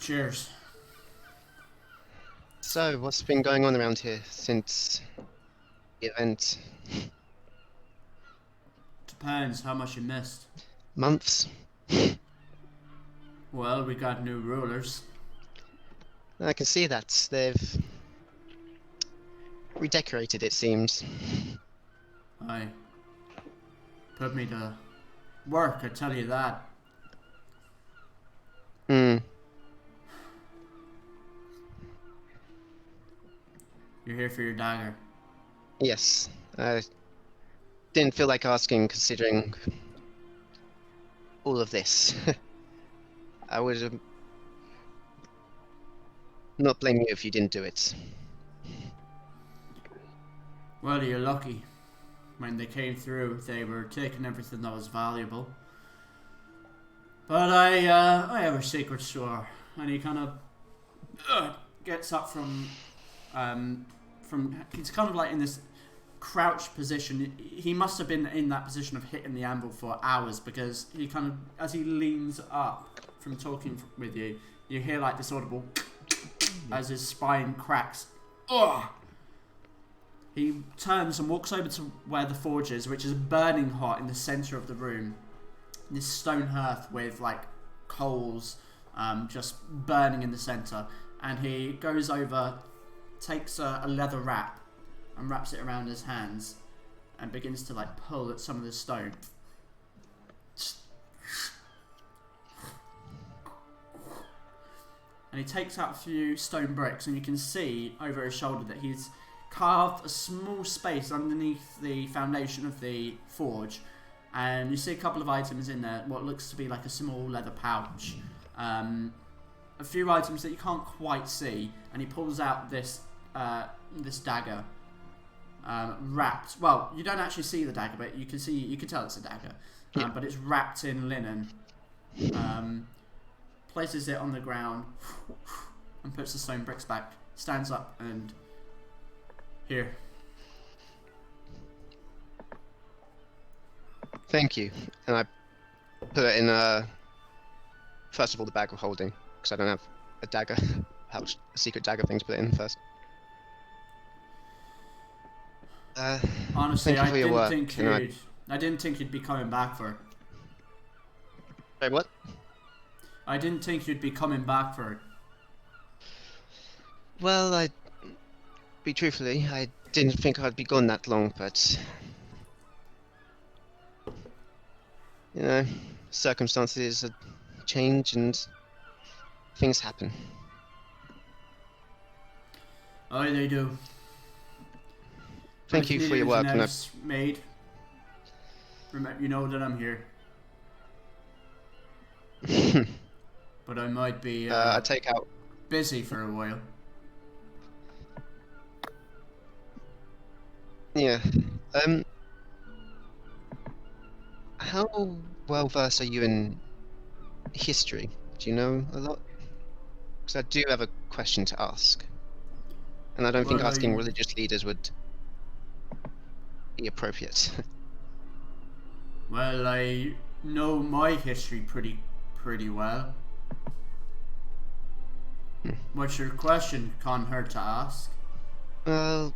cheers. So, what's been going on around here since the event? Depends how much you missed. Months? Well, we got new rulers. I can see that. They've redecorated, it seems. Aye. Put me to work, I tell you that. Hmm. You're here for your dagger. Yes. I didn't feel like asking, considering all of this. I would not blame you if you didn't do it. Well, you're lucky. When they came through, they were taking everything that was valuable. But I have a secret store, and he kind of gets up from he's kind of like in this crouched position. He must have been in that position of hitting the anvil for hours, because he kind of, as he leans up from talking with you, you hear like this audible as his spine cracks. Ugh! He turns and walks over to where the forge is, which is burning hot in the center of the room. This stone hearth with like coals just burning in the center. And he goes over, takes a leather wrap and wraps it around his hands and begins to like pull at some of the stone. And he takes out a few stone bricks, and you can see over his shoulder that he's carved a small space underneath the foundation of the forge, and you see a couple of items in there, what looks to be like a small leather pouch, a few items that you can't quite see, and he pulls out this this dagger, wrapped. Well, you don't actually see the dagger, but you can tell it's a dagger, but it's wrapped in linen. Places it on the ground and puts the stone bricks back. Stands up and here. Thank you. And I put it in, first of all, the bag of holding, because I don't have a dagger, a secret dagger thing to put it in first. Honestly, thank you for your work, I didn't think you'd be coming back for it. Wait, what? I didn't think you'd be coming back for it. Well, be truthfully, I didn't think I'd be gone that long, but you know, circumstances change and things happen. Aye, they do. Thank you for your work, and made. Remember, you know that I'm here. But I might be I take out. busy for a while. Yeah. How well versed are you in history? Do you know a lot? Because I do have a question to ask. And I don't think Well, asking religious leaders would be appropriate. Well, I know my history pretty well. What's your question? Can't hurt to ask. Well,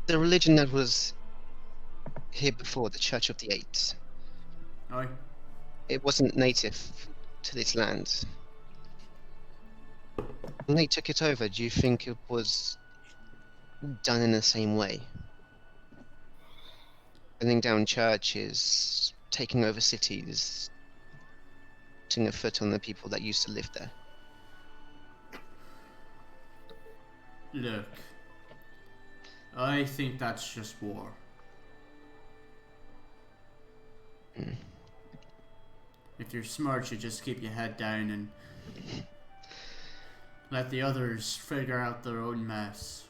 the religion that was here before, the Church of the Eight, Aye. it wasn't native to this land. When they took it over, do you think it was done in the same way? Burning down churches, taking over cities, putting a foot on the people that used to live there. Look, I think that's just war. If you're smart, you just keep your head down and let the others figure out their own mess.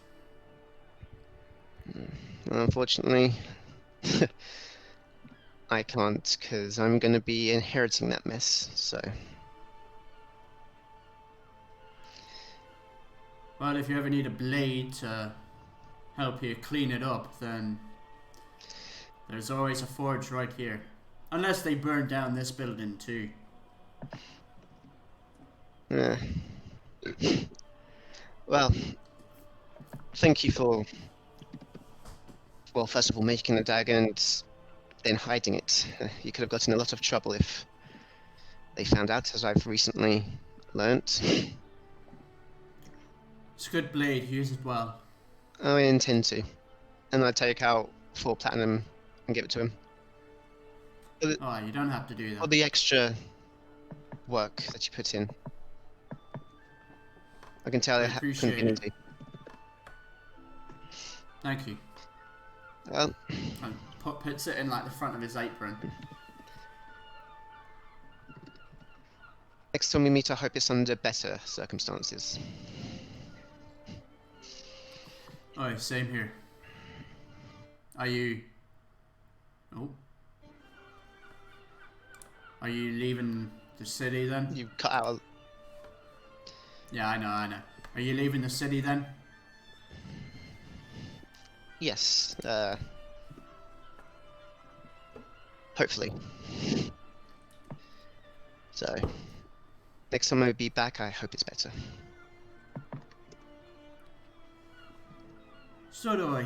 Well, unfortunately, I can't, because I'm going to be inheriting that mess, so... Well, if you ever need a blade to help you clean it up, then there's always a forge right here. Unless they burn down this building too. Yeah. Well, thank you for, well, first of all, making a dagger and then hiding it. You could have gotten in a lot of trouble if they found out, as I've recently learnt. It's a good blade, use it well. I intend to. And I take out 4 platinum and give it to him. Oh, you don't have to do For that. the extra work that you put in. I can tell I it appreciate couldn't be it. easy. Thank you. Well, And puts it in like the front of his apron. next time we meet, I hope it's under better circumstances. Oh, same here. Are you... Oh. Are you leaving the city then? You cut out. Yeah, I know. Are you leaving the city then? Yes. Hopefully. So, next time I'll be back, I hope it's better. So do I.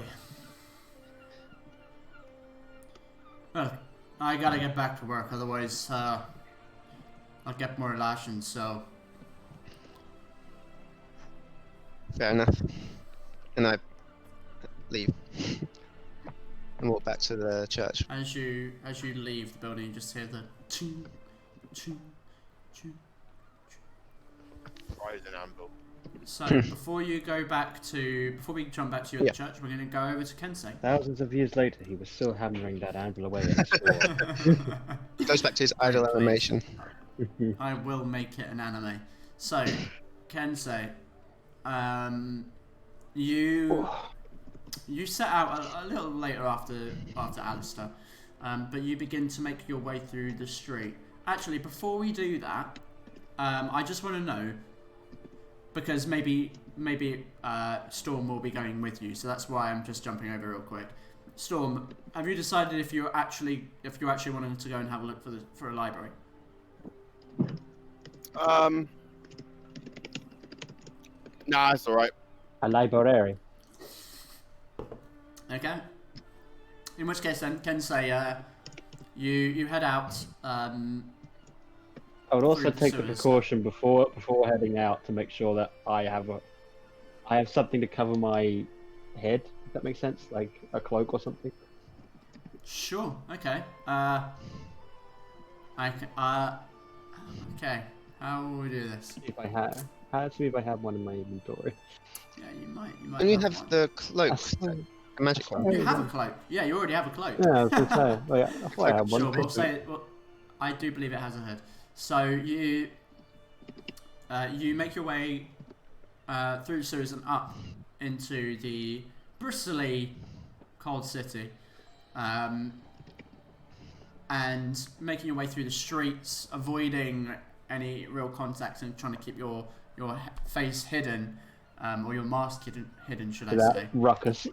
Well, I gotta get back to work, otherwise I'll get more lashings, so... Fair enough. And I leave. And walk back to the church. As you leave the building, you just hear the ching, ching, ching. Rise and amble. So before we jump back to you at the church, we're gonna go over to Kensei. Thousands of years later, he was still hammering that anvil away at his sword. He goes back to his idle Please. animation. I will make it an anime. So, Kensei, you set out a little later after Alistair, but you begin to make your way through the street. Actually, before we do that, I just want to know, because maybe Storm will be going with you, so that's why I'm just jumping over real quick. Storm, have you decided if you're actually wanting to go and have a look for a library? Nah, it's alright. A library. Okay. In which case, then, Kensei, you head out. I would also through the take the sewers. precaution before heading out to make sure that I have something to cover my head. If that makes sense, like a cloak or something. Sure. Okay. Okay. How will we do this? If I have, see if I have one in my inventory. Yeah, you might. And you have one. the cloak, That's the magic fine. cloak. You have a cloak. Yeah, you already have a cloak. Yeah, I was gonna say. Well, yeah, I thought I had one. Sure. We'll say. Well, I do believe it has a hood. So you make your way through sewers and up into the bristly cold city. and making your way through the streets, avoiding any real contact and trying to keep your face hidden, or your mask hidden, should I say? Ruckus.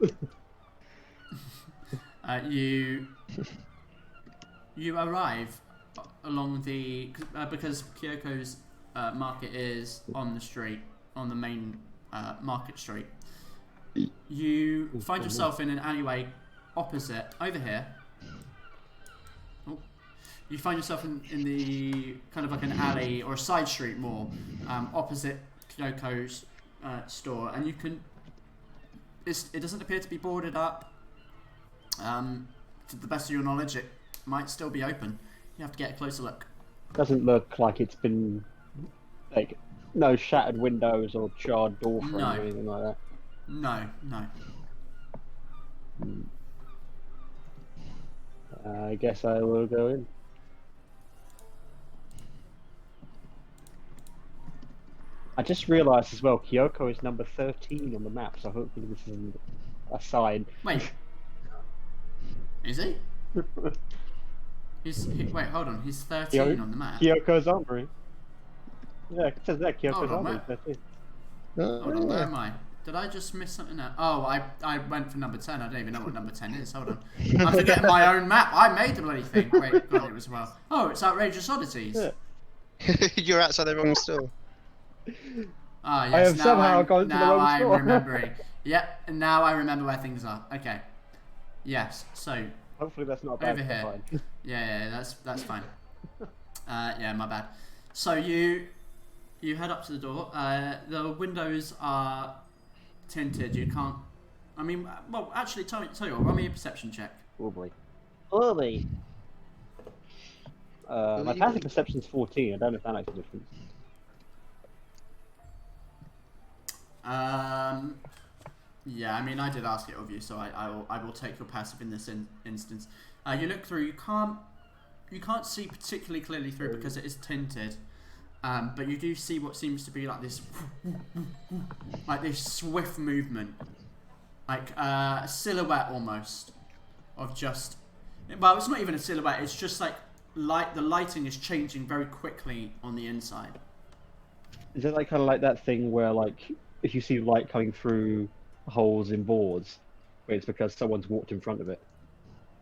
You arrive along the because Kyoko's market is on the street, on the main market street. You find yourself in an alleyway opposite over here. Oh. You find yourself in the kind of like an alley or a side street more, opposite Kyoko's store, and you can. It doesn't appear to be boarded up. To the best of your knowledge, it might still be open. You have to get a closer look. Doesn't look like it's been like no shattered windows or charred door frame or anything like that. No. I guess I will go in. I just realised as well, Kyoko is number 13 on the map, so hopefully this isn't a sign. Wait. Is he? Wait, hold on. He's 13 on the map. Kyoko's Armory. Yeah, it says that, Kyoko's Armory. Hold on, where am I? Did I just miss something out? Oh, I went for number 10. I don't even know what number 10 is. Hold on. I'm forgetting my own map. I made the bloody thing. Wait, got it as well. Oh, it's Outrageous Oddities. Yeah. You're outside the wrong store. Ah, yes. I have somehow gone to the wrong store. Now I'm remembering. Yep, and now I remember where things are. Okay. Yes, so... Hopefully that's not bad. Over here. Yeah, that's fine. Yeah, my bad. So you head up to the door. The windows are tinted. You can't... I mean, well, actually, tell you what, roll me a perception check. Oh boy. My passive perception's 14. I don't know if that makes a difference. Yeah, I mean, I did ask it of you, so I will take your passive in this instance. You look through. You can't see particularly clearly through because it is tinted, but you do see what seems to be like this swift movement, like a silhouette almost of just. Well, it's not even a silhouette. It's just like the lighting is changing very quickly on the inside. Is it like kind of like that thing where like if you see light coming through holes in boards, where it's because someone's walked in front of it?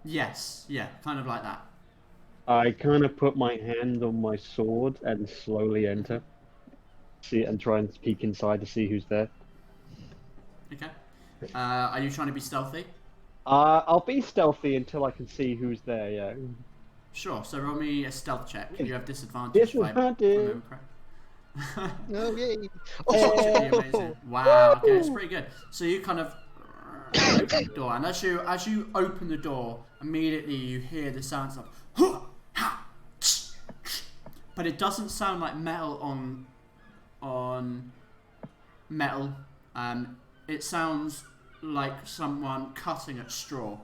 Yes, yeah, kind of like that. I kind of put my hand on my sword and slowly enter, and try and peek inside to see who's there. Okay. Are you trying to be stealthy? I'll be stealthy until I can see who's there. Yeah. Sure. So roll me a stealth check. You have disadvantage. Disadvantage. Oh yay! Oh, amazing! Wow. Okay, it's pretty good. So you kind of open the door, and as you open the door, immediately you hear the sounds of, but it doesn't sound like metal on metal. It sounds like someone cutting at straw.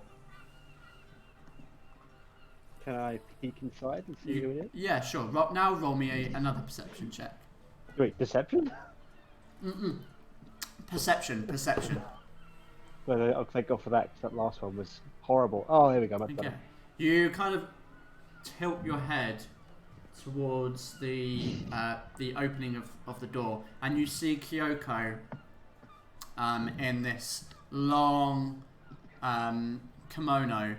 Can I peek inside and see who it is? Yeah, sure. Now roll me another perception check. Wait, deception? Perception. Well, I'll thank God for that, because that last one was horrible. Oh, here we go. Much better. You kind of tilt your head towards the opening of the door, and you see Kyoko in this long kimono. I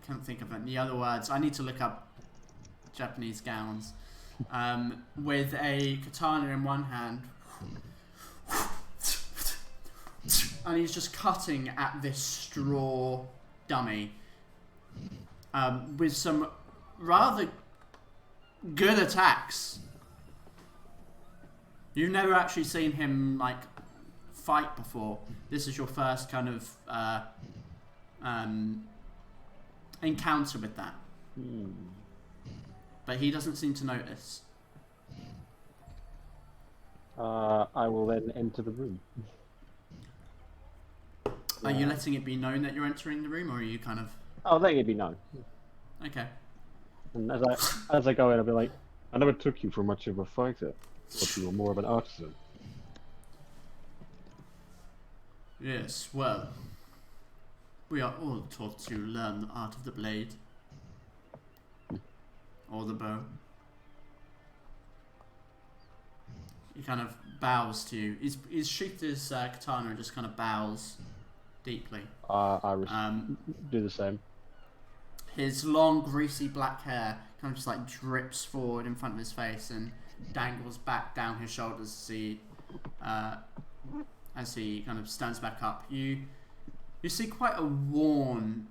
can't think of any other words. I need to look up Japanese gowns. With a katana in one hand, and he's just cutting at this straw dummy with some rather good attacks. You've never actually seen him like fight before. This is your first kind of encounter with that. But he doesn't seem to notice. I will then enter the room. Are you letting it be known that you're entering the room, or are you kind of... Oh, letting it be known. Okay. And as I go in, I'll be like, I never took you for much of a fighter. But you were more of an artisan. Yes, well, we are all taught to learn the art of the blade. or the bow. He kind of bows to you. He's sheathed his katana and just kind of bows deeply. Do the same. His long, greasy black hair kind of just like drips forward in front of his face and dangles back down his shoulders as he kind of stands back up. You see quite a worn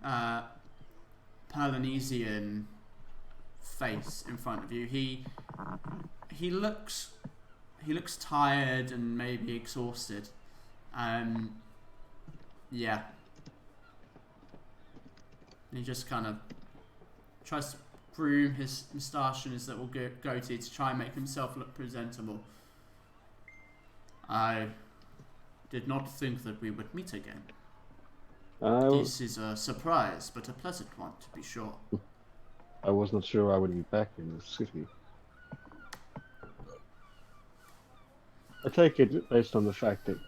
Polynesian face in front of you. He looks tired and maybe exhausted. Yeah. And he just kind of tries to groom his moustache and his little goatee to try and make himself look presentable. I did not think that we would meet again. This is a surprise, but a pleasant one, to be sure. I was not sure I would be back in the city. I take it based on the fact that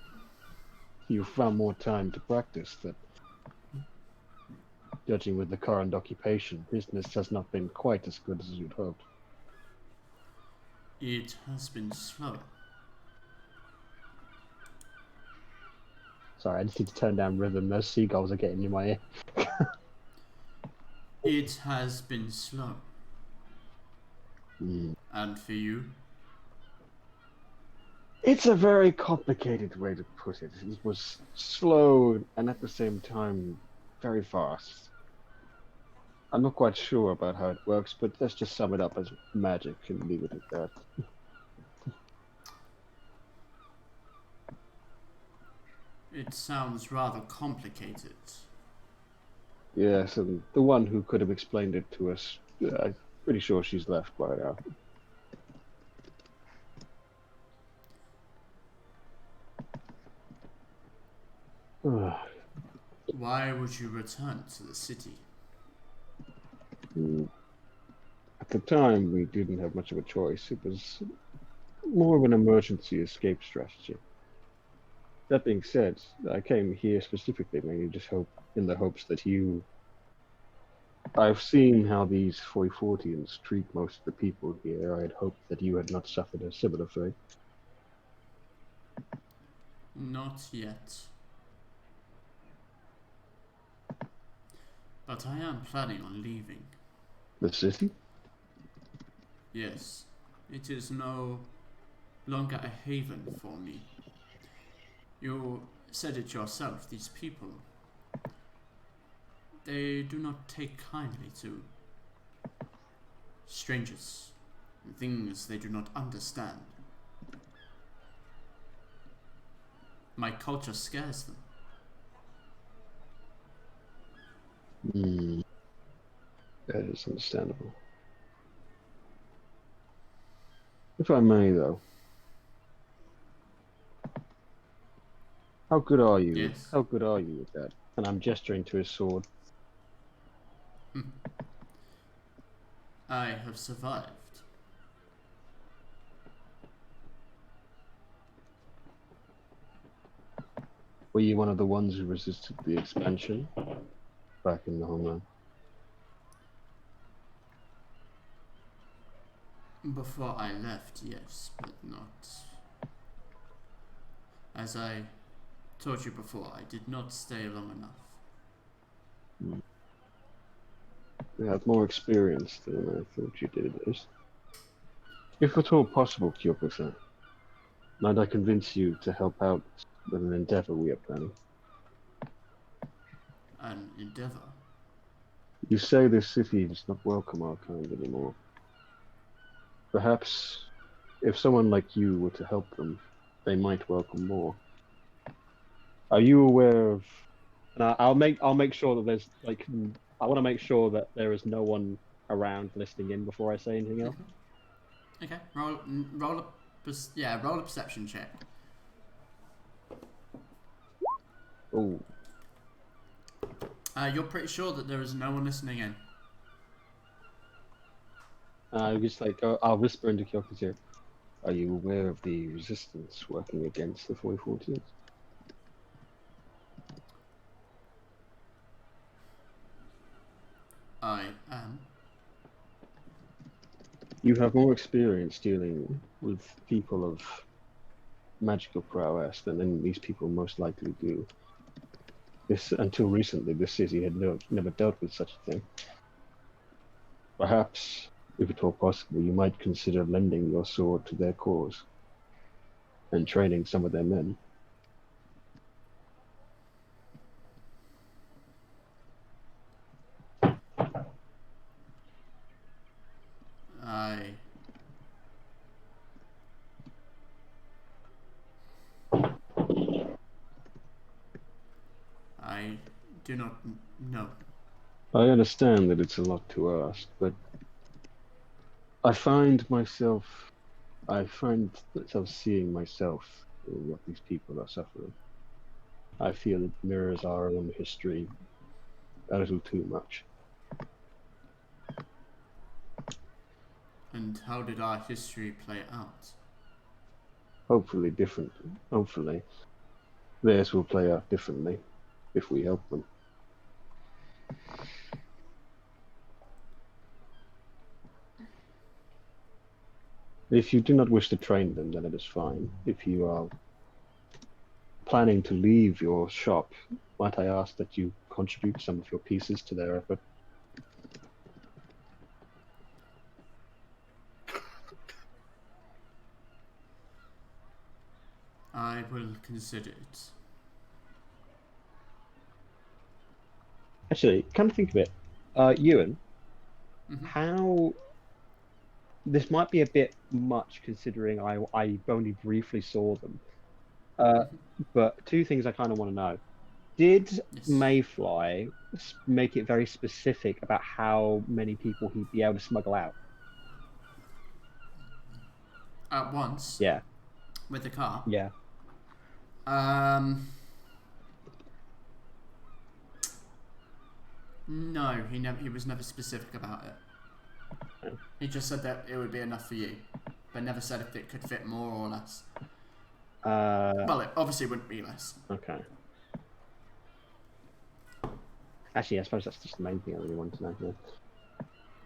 you found more time to practice that, judging with the current occupation, business has not been quite as good as you'd hoped. It has been slow. Sorry, I just need to turn down rhythm. Those seagulls are getting in my ear. It has been slow. And for you? It's a very complicated way to put it. It was slow and at the same time very fast. I'm not quite sure about how it works, but let's just sum it up as magic and leave it at that. It sounds rather complicated. Yes, and the one who could have explained it to us, I'm pretty sure she's left by now. Why would you return to the city? At the time, we didn't have much of a choice. It was more of an emergency escape strategy. That being said, I came here specifically mainly just in the hopes that you... I've seen how these Foifortians treat most of the people here. I had hoped that you had not suffered a similar fate. Not yet. But I am planning on leaving. The city? Yes. It is no longer a haven for me. You said it yourself, these people. They do not take kindly to strangers and things they do not understand. My culture scares them. That is understandable. If I may, though, how good are you? Yes. How good are you with that? And I'm gesturing to his sword. I have survived. Were you one of the ones who resisted the expansion back in the homeland? Before I left, yes, but not. As I told you before, I did not stay long enough. You have more experience than I thought you did, at least. If at all possible, Kyoko-san, might I convince you to help out with an endeavor we are planning? An endeavor? You say this city does not welcome our kind anymore. Perhaps, if someone like you were to help them, they might welcome more. Are you aware of... And I'll make sure that there's, like... I want to make sure that there is no one around listening in before I say anything else. Okay, roll a perception check. Oh. You're pretty sure that there is no one listening in. I'll whisper into Kyoko's ear. Are you aware of the resistance working against the Foifortians? I am. You have more experience dealing with people of magical prowess than any of these people most likely do. Until recently, this city had never dealt with such a thing. Perhaps, if at all possible, you might consider lending your sword to their cause and training some of their men. I do not know. I understand that it's a lot to ask, but I find myself seeing myself in what these people are suffering. I feel it mirrors our own history a little too much. And how did our history play out? Hopefully differently. Hopefully theirs will play out differently if we help them. If you do not wish to train them, then it is fine. If you are planning to leave your shop, might I ask that you contribute some of your pieces to their effort? I will consider it. Actually, come to think of it, Ewan, Mhm. how... This might be a bit much considering I only briefly saw them. But two things I kind of want to know. Did Yes. Mayfly make it very specific about how many people he'd be able to smuggle out? At once? Yeah. With the car? Yeah. No, he was never specific about it. He just said that it would be enough for you, but never said if it could fit more or less. Well, it obviously wouldn't be less. Okay. Actually, I suppose that's just the main thing I really want to know. Yeah.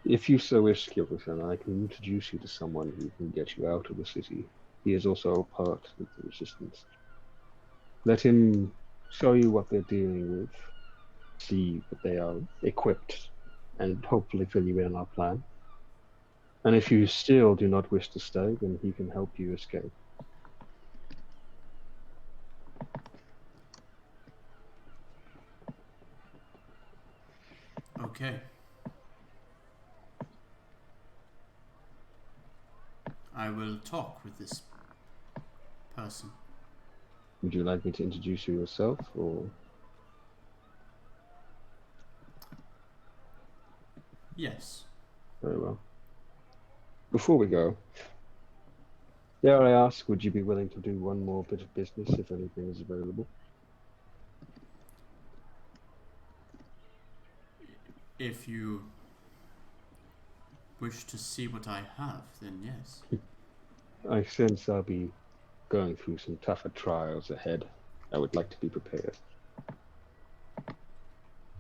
If you so wish, Kilberson, I can introduce you to someone who can get you out of the city. He is also a part of the resistance. Let him show you what they're dealing with, see that they are equipped, and hopefully fill you in on our plan. And if you still do not wish to stay, then he can help you escape. Okay. I will talk with this person. Would you like me to introduce you yourself, or...? Yes. Very well. Before we go, dare I ask, would you be willing to do one more bit of business if anything is available? If you wish to see what I have, then yes. I sense I'll be going through some tougher trials ahead. I would like to be prepared.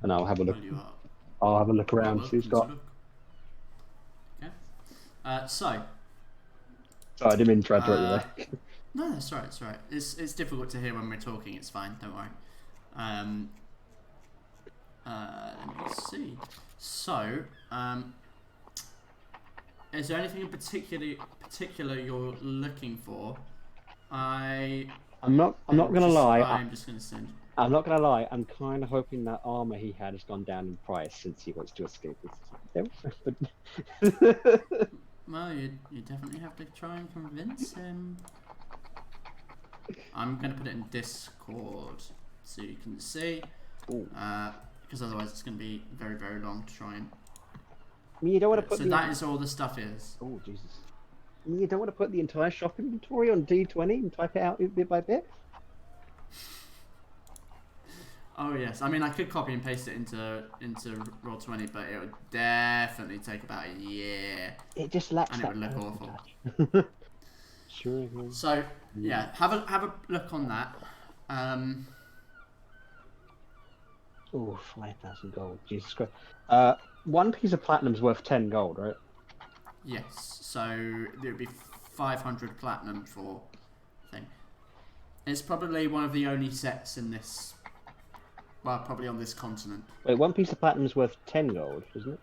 And I'll have a look. Well, you are. I'll have a look around, Well, see who's welcome got... to look. Okay. So. Sorry, I didn't mean to interrupt you there. No, that's right. It's right. It's difficult to hear when we're talking. It's fine. Don't worry. Let me see. So, is there anything in particular you're looking for? I'm not gonna lie. I'm just gonna send. I'm not gonna lie. I'm kind of hoping that armor he had has gone down in price since he wants to escape this. Well, you definitely have to try and convince him. I'm gonna put it in Discord so you can see. Because otherwise it's gonna be very, very long to try and. I mean, you don't want to put. So that is all the stuff is. Oh Jesus! I mean, you don't want to put the entire shop inventory on D20 and type it out bit by bit. Oh yes, I mean I could copy and paste it into Roll20, but it would definitely take about a year. It just lacks and that. And it would look awful. Sure. So yeah, have a look on that. Oh, 5,000 gold. Jesus Christ. One piece of platinum's worth 10 gold, right? Yes, so it would be 500 platinum for thing. It's probably one of the only sets in this. Well, probably on this continent. Wait, one piece of platinum is worth 10 gold, isn't it?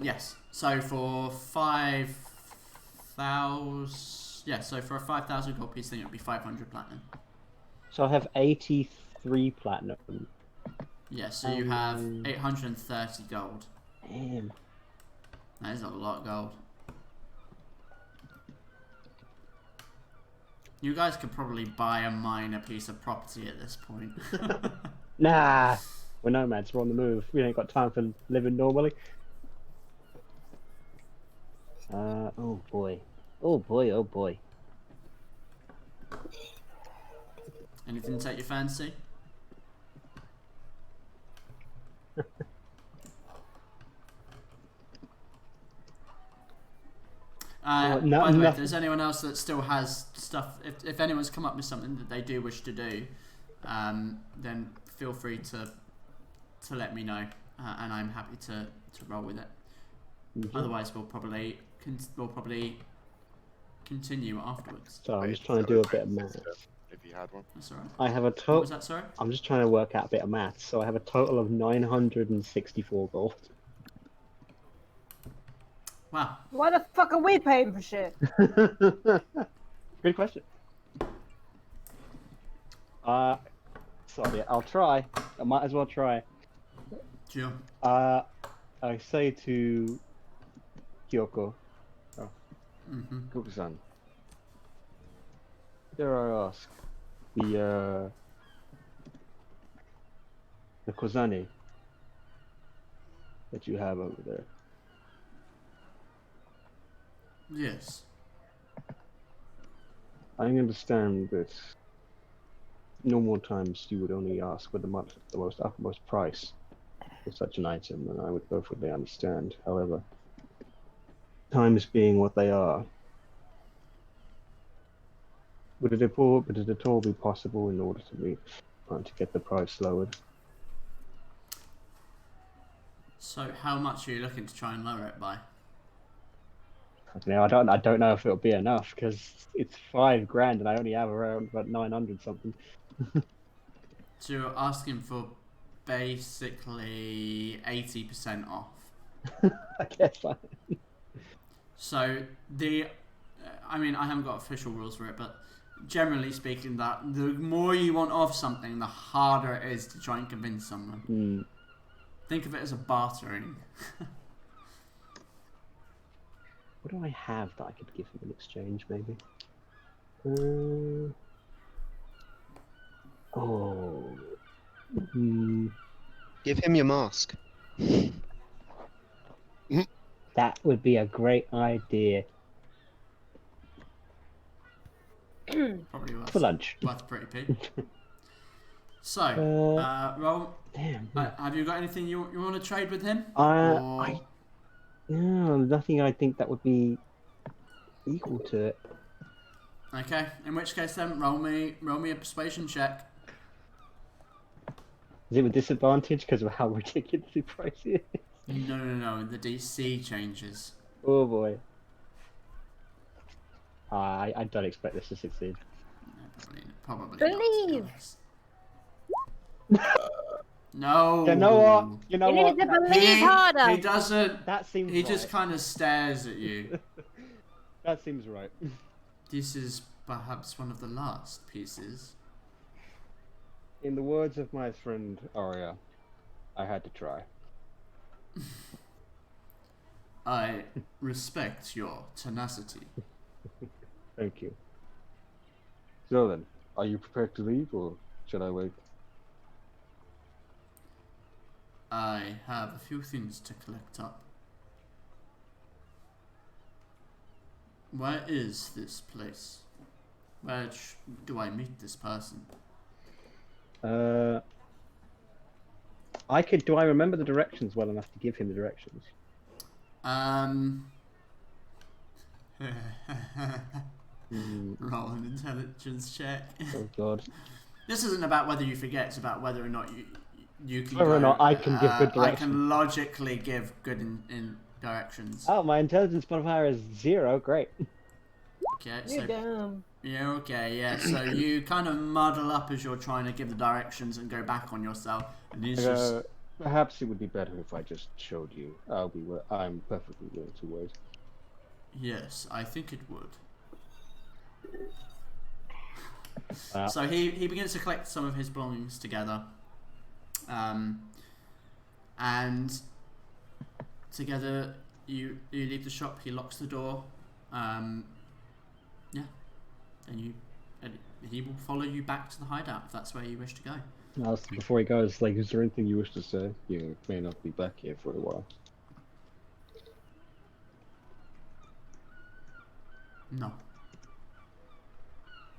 Yes. So for 5,000. Yeah. So for a 5,000 gold piece thing, it would be 500 platinum. So I have 83 platinum. Yeah. So you have 830 gold. Damn. That is a lot of gold. You guys could probably buy a minor piece of property at this point. Nah, we're nomads. We're on the move. We ain't got time for living normally. Oh boy. Oh boy, oh boy. Anything take your fancy? By the way, if there's anyone else that still has stuff, if anyone's come up with something that they do wish to do, then feel free to let me know, and I'm happy to roll with it. Mm-hmm. Otherwise, we'll probably continue afterwards. So I'm just trying to do a bit of maths. If you had one. That's alright. I have a What total. was that, sorry? I'm just trying to work out a bit of maths. So I have a total of 964 gold. Wow. Why the fuck are we paying for shit? Good question. Sorry, I'll try. I might as well try. Sure. I say to Kyoko, Kyoko-san, dare I ask, the Kozani that you have over there, Yes. I understand that normal times you would only ask for the most uppermost price for such an item, and I would perfectly understand. However, times being what they are, would it at all be possible in order to get the price lowered? So, how much are you looking to try and lower it by? You know, I don't know if it'll be enough because it's $5,000 and I only have around about 900 something. So you're asking for basically 80% off. I guess. So I mean, I haven't got official rules for it, but generally speaking, that the more you want off something, the harder it is to try and convince someone. Mm. Think of it as a bartering. What do I have that I could give him in exchange, maybe? Give him your mask. That would be a great idea. Probably worth, For lunch. worth a pretty pig. So, roll. Damn. Have you got anything you want to trade with him? No, nothing I think that would be equal to it. Okay, in which case then roll me a persuasion check. Is it with disadvantage because of how ridiculously pricey it is? No, the DC changes. Oh boy. I don't expect this to succeed. No, probably Believe! No. You know what? You know You what? need to believe harder. He doesn't. That seems He right. just kind of stares at you. That seems right. This is perhaps one of the last pieces. In the words of my friend Aria, I had to try. I respect your tenacity. Thank you. So then, are you prepared to leave, or should I wait? I have a few things to collect up. Where is this place? Where do I meet this person? Do I remember the directions well enough to give him the directions? Roll an intelligence check. Oh god. This isn't about whether you forget, it's about whether or not you can Whether or not I can give good I directions. can logically give good directions. Oh, my intelligence modifier is 0. Great. Okay, You're so dumb. yeah, okay, yeah. So you kind of muddle up as you're trying to give the directions and go back on yourself, and he's just Perhaps it would be better if I just showed you. I'm perfectly willing to wait. yes, I think it would. Wow. So he begins to collect some of his belongings together, and together you leave the shop. He locks the door. Yeah, and he will follow you back to the hideout if that's where you wish to go. Before he goes, like, is there anything you wish to say? You may not be back here for a while. No.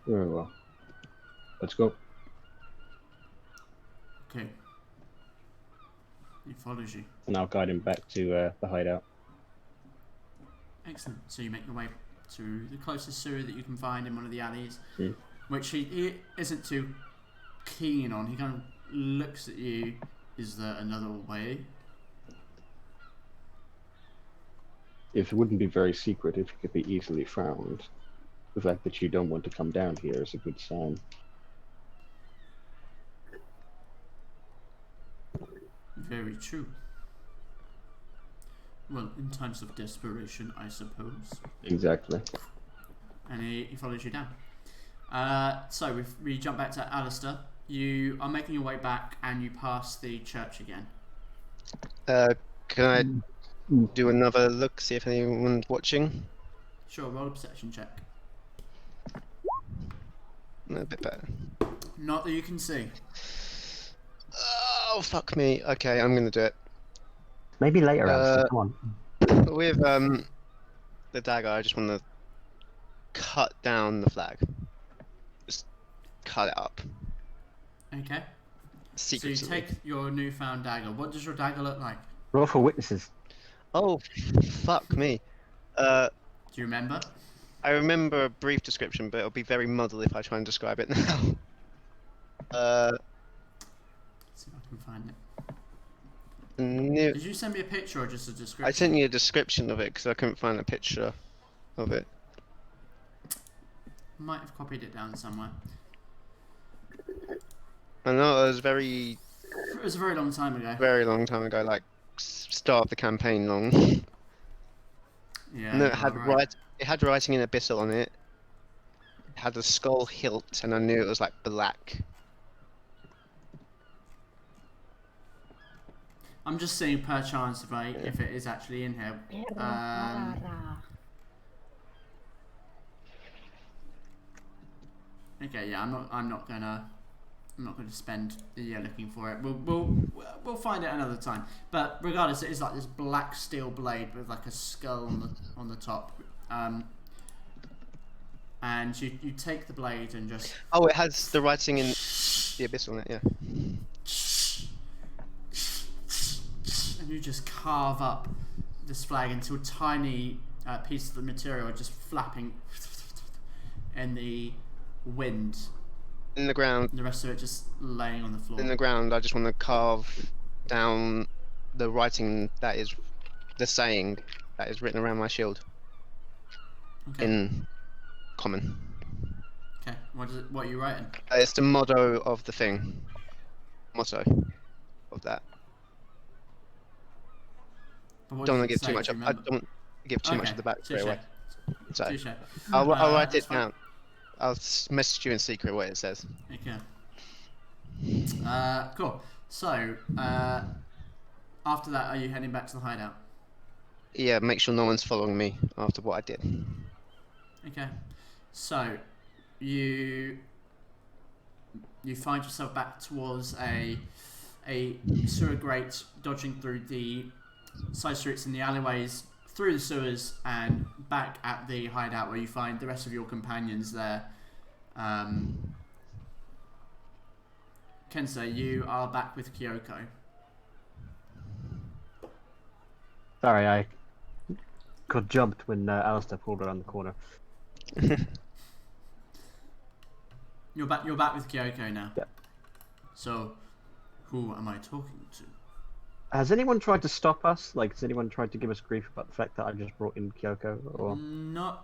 Very well. Let's go. Okay. He follows you. And I'll guide him back to the hideout. Excellent. So you make your way to the closest sewer that you can find in one of the alleys, Hmm. which he isn't too keen on. He kind of looks at you. Is there another way? It wouldn't be very secret if it could be easily found. The fact that you don't want to come down here is a good sign. Very true. Well, in times of desperation, I suppose. Exactly. And he follows you down. So we jump back to Alistair. You are making your way back, and you pass the church again. Can I do another look, see if anyone's watching? Sure, roll a perception check. A bit better. Not that you can see. Oh, fuck me. Okay, I'm gonna do it. Maybe later, Alistair. Come on. With the dagger, I just want to cut down the flag. Just cut it up. Okay. Secretly. So you take your newfound dagger. What does your dagger look like? Roll for witnesses. Oh, fuck me. Do you remember? I remember a brief description, but it'll be very muddled if I try and describe it now. Let's see if I can find it. Did you send me a picture or just a description? I sent you a description of it because I couldn't find a picture of it. Might have copied it down somewhere. I know it was very It was a very long time ago. long time ago, like start of the campaign long. Yeah. And it you're had right. it had writing in abyssal on it. It had a skull hilt, and I knew it was like black. I'm just seeing per chance if it is actually in here. Okay, yeah, I'm not gonna spend the year looking for it. We'll find it another time. But regardless, it is like this black steel blade with like a skull on the top. And you take the blade and just. Oh, it has the writing in the abyssal on it, yeah. And you just carve up this flag into tiny pieces of the material just flapping in the wind. In the ground. And the rest of it just laying on the floor. In the ground, I just want to carve down the writing that is the saying that is written around my shield. Okay. In common. Okay. What are you writing? It's the motto of the thing. Motto of that. But what Don't does want to it give too say? much. Do you I remember? don't give too much Okay, of the backstory touche. away. So Touche. I'll write That's it fine. down. I'll message you in secret what it says. Okay. Cool. So, after that, are you heading back to the hideout? Yeah, make sure no one's following me after what I did. Okay. So, you find yourself back towards a sewer grate, dodging through the side streets and the alleyways, through the sewers, and back at the hideout where you find the rest of your companions there. Kensa, you are back with Kyoko. Sorry, I got jumped when Alistair pulled around the corner. You're back with Kyoko now. Yep. So, who am I talking to? Has anyone tried to stop us? Like, has anyone tried to give us grief about the fact that I just brought in Kyoko? Or No.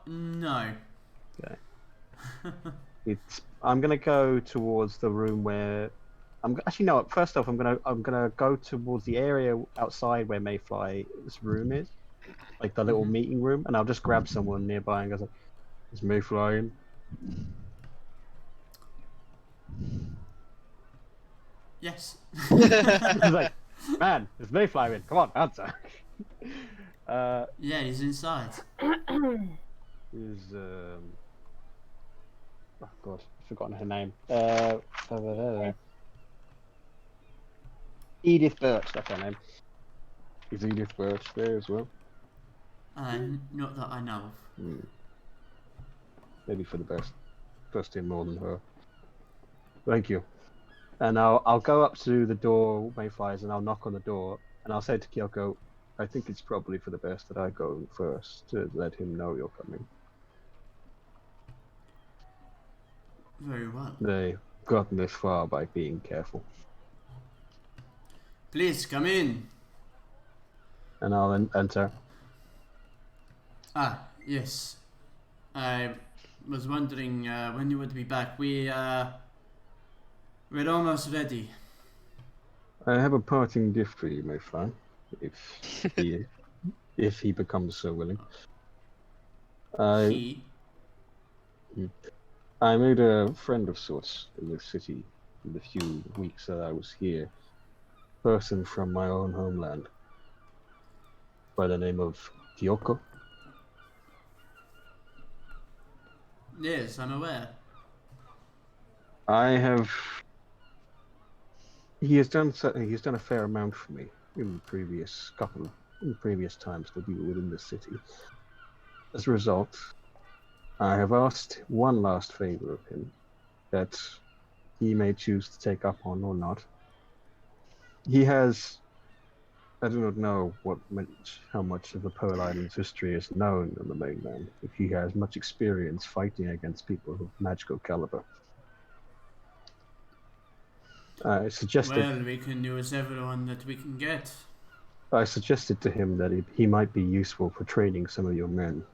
okay, I'm gonna go towards the room where actually no. First off, I'm gonna go towards the area outside where Mayfly's room is, like the little meeting room, and I'll just grab someone nearby and go like, "Is Mayfly in?" Yes. He's like, "Man, is Mayfly in? Come on, answer." Yeah, he's inside. Is oh god, I've forgotten her name. Edith Birch, that's her name. Is Edith Birch there as well? Not that I know of. Maybe for the best. Trust him more than her. Thank you. And I'll go up to the door, Mayflies, and I'll knock on the door, and I'll say to Kyoko, I think it's probably for the best that I go first to let him know you're coming. Very well. They've gotten this far by being careful. Please come in. And I'll enter. Ah, yes. I was wondering when you would be back. We're almost ready. I have a parting gift for you, Mayfly, if he becomes so willing. I made a friend of sorts in this city in the few weeks that I was here. Person from my own homeland, by the name of Kyoko. Yes, I'm aware. He has done a fair amount for me in previous times that we were within the city. As a result, I have asked one last favor of him that he may choose to take up on or not. He has, I do not know how much of the Pearl Islands history is known on the mainland, if he has much experience fighting against people of magical caliber. I suggested... Well, we can use everyone that we can get. I suggested to him that he might be useful for training some of your men.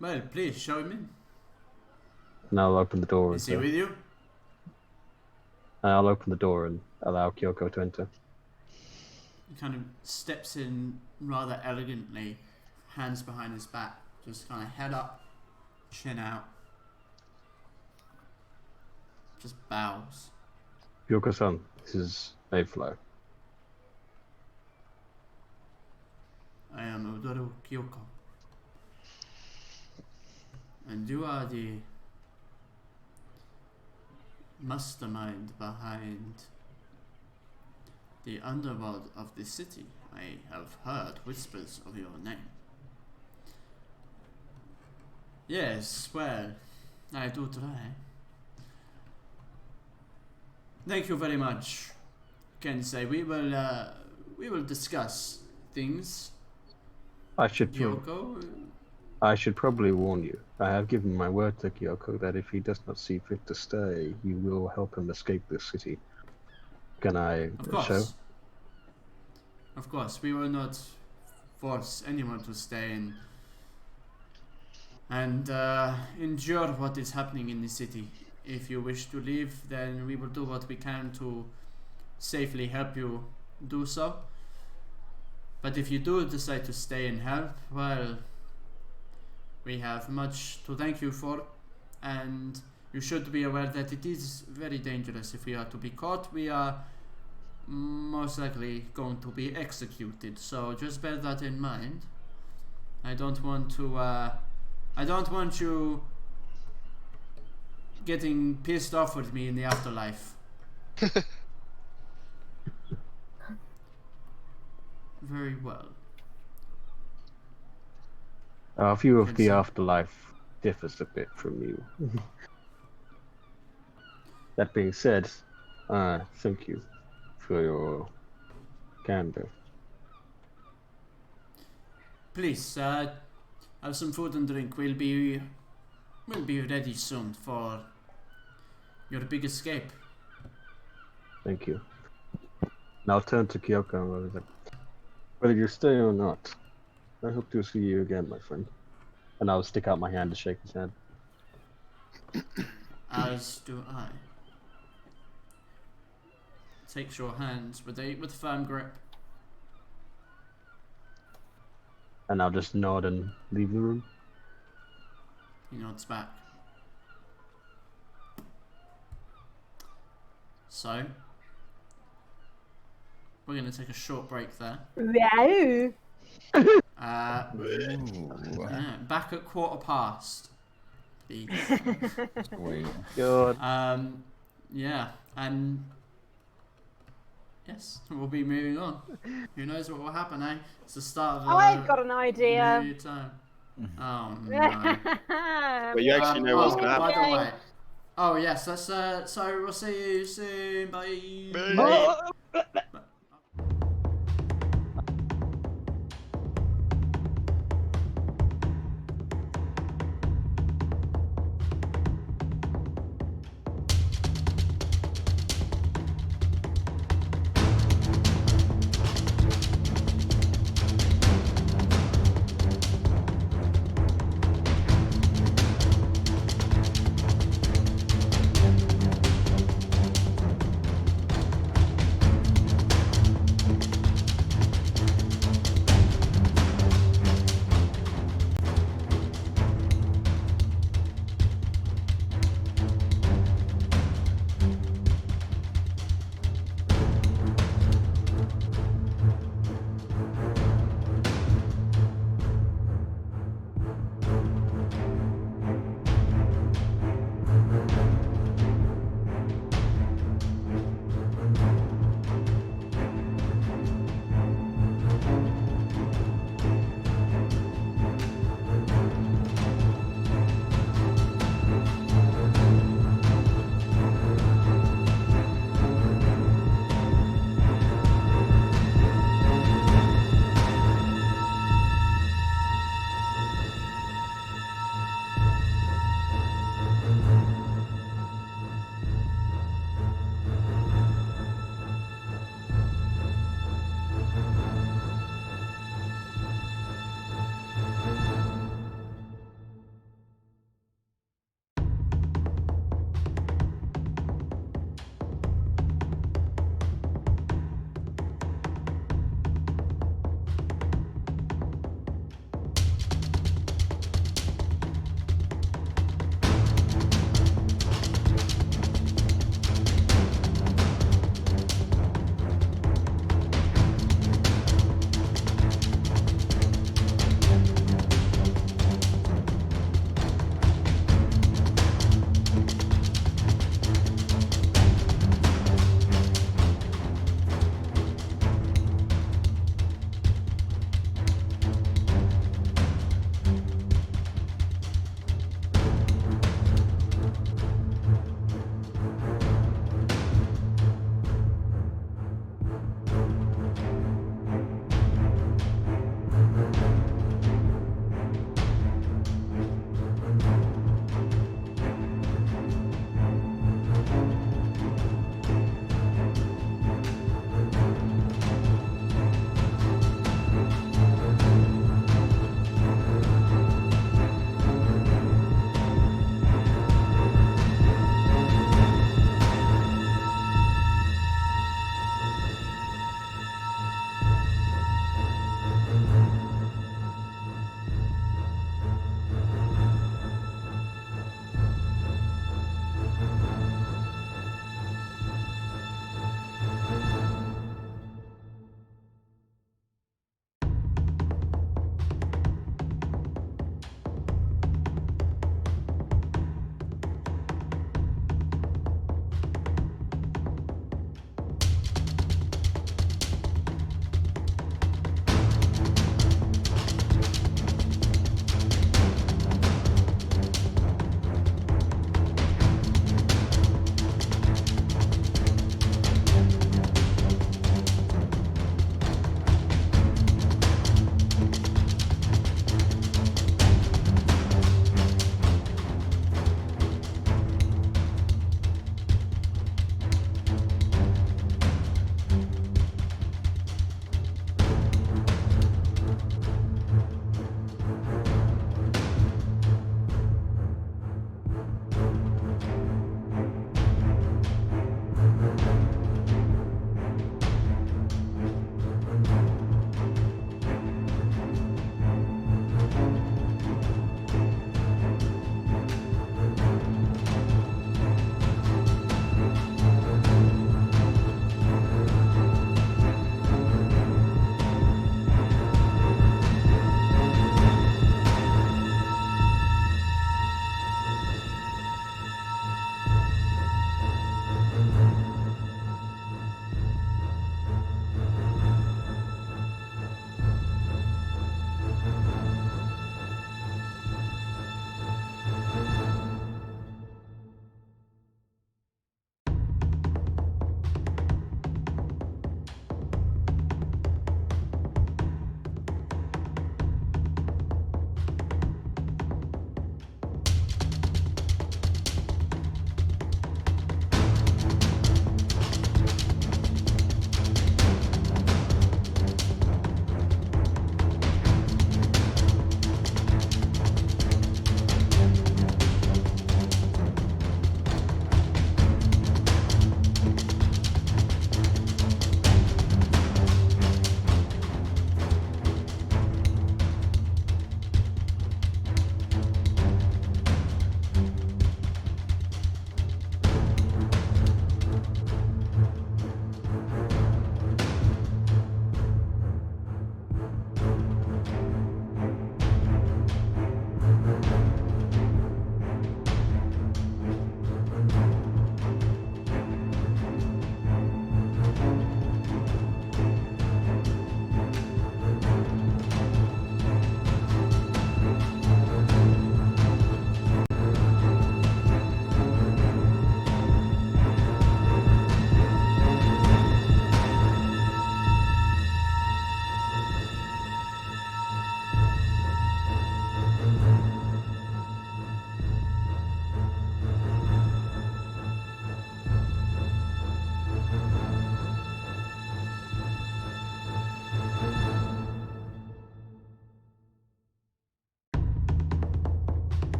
Well, please, show him in. And I'll open the door. Is he with you? I'll open the door and allow Kyoko to enter. He kind of steps in rather elegantly, hands behind his back, just kind of head up, chin out. Just bows. Kyoko-san, this is Mayfly. I am Odoru Kyoko. And you are the mastermind behind the underworld of the city. I have heard whispers of your name. Yes, well, I do try. Thank you very much, Kensei. We will discuss things. I should Kyoko? I should probably warn you. I have given my word to Kyoko that if he does not see fit to stay, you will help him escape this city. Can I show? Of course, we will not force anyone to stay and endure what is happening in the city. If you wish to leave, then we will do what we can to safely help you do so. But if you do decide to stay and help, well, we have much to thank you for, and you should be aware that it is very dangerous. If we are to be caught, we are most likely going to be executed, so just bear that in mind. I don't want you getting pissed off with me in the afterlife. Very well. Our view of the afterlife differs a bit from you. That being said, thank you for your candor. Please, have some food and drink. We'll be ready soon for You're the big escape. Thank you. Now I'll turn to Kyoko and I'll be like, whether you stay or not, I hope to see you again, my friend. And I'll stick out my hand to shake his hand. As do I. Takes your hands with firm grip. And I'll just nod and leave the room. He nods back. So, we're going to take a short break there. Wow. Yeah, back at 1:15. Please. Wait. God. Yeah, and yes, we'll be moving on. Who knows what will happen, eh? It's the start of I've got an idea. new time. Oh no. But you actually know what's going to happen. By the way, oh yes, that's so we'll see you soon. Bye. Bye.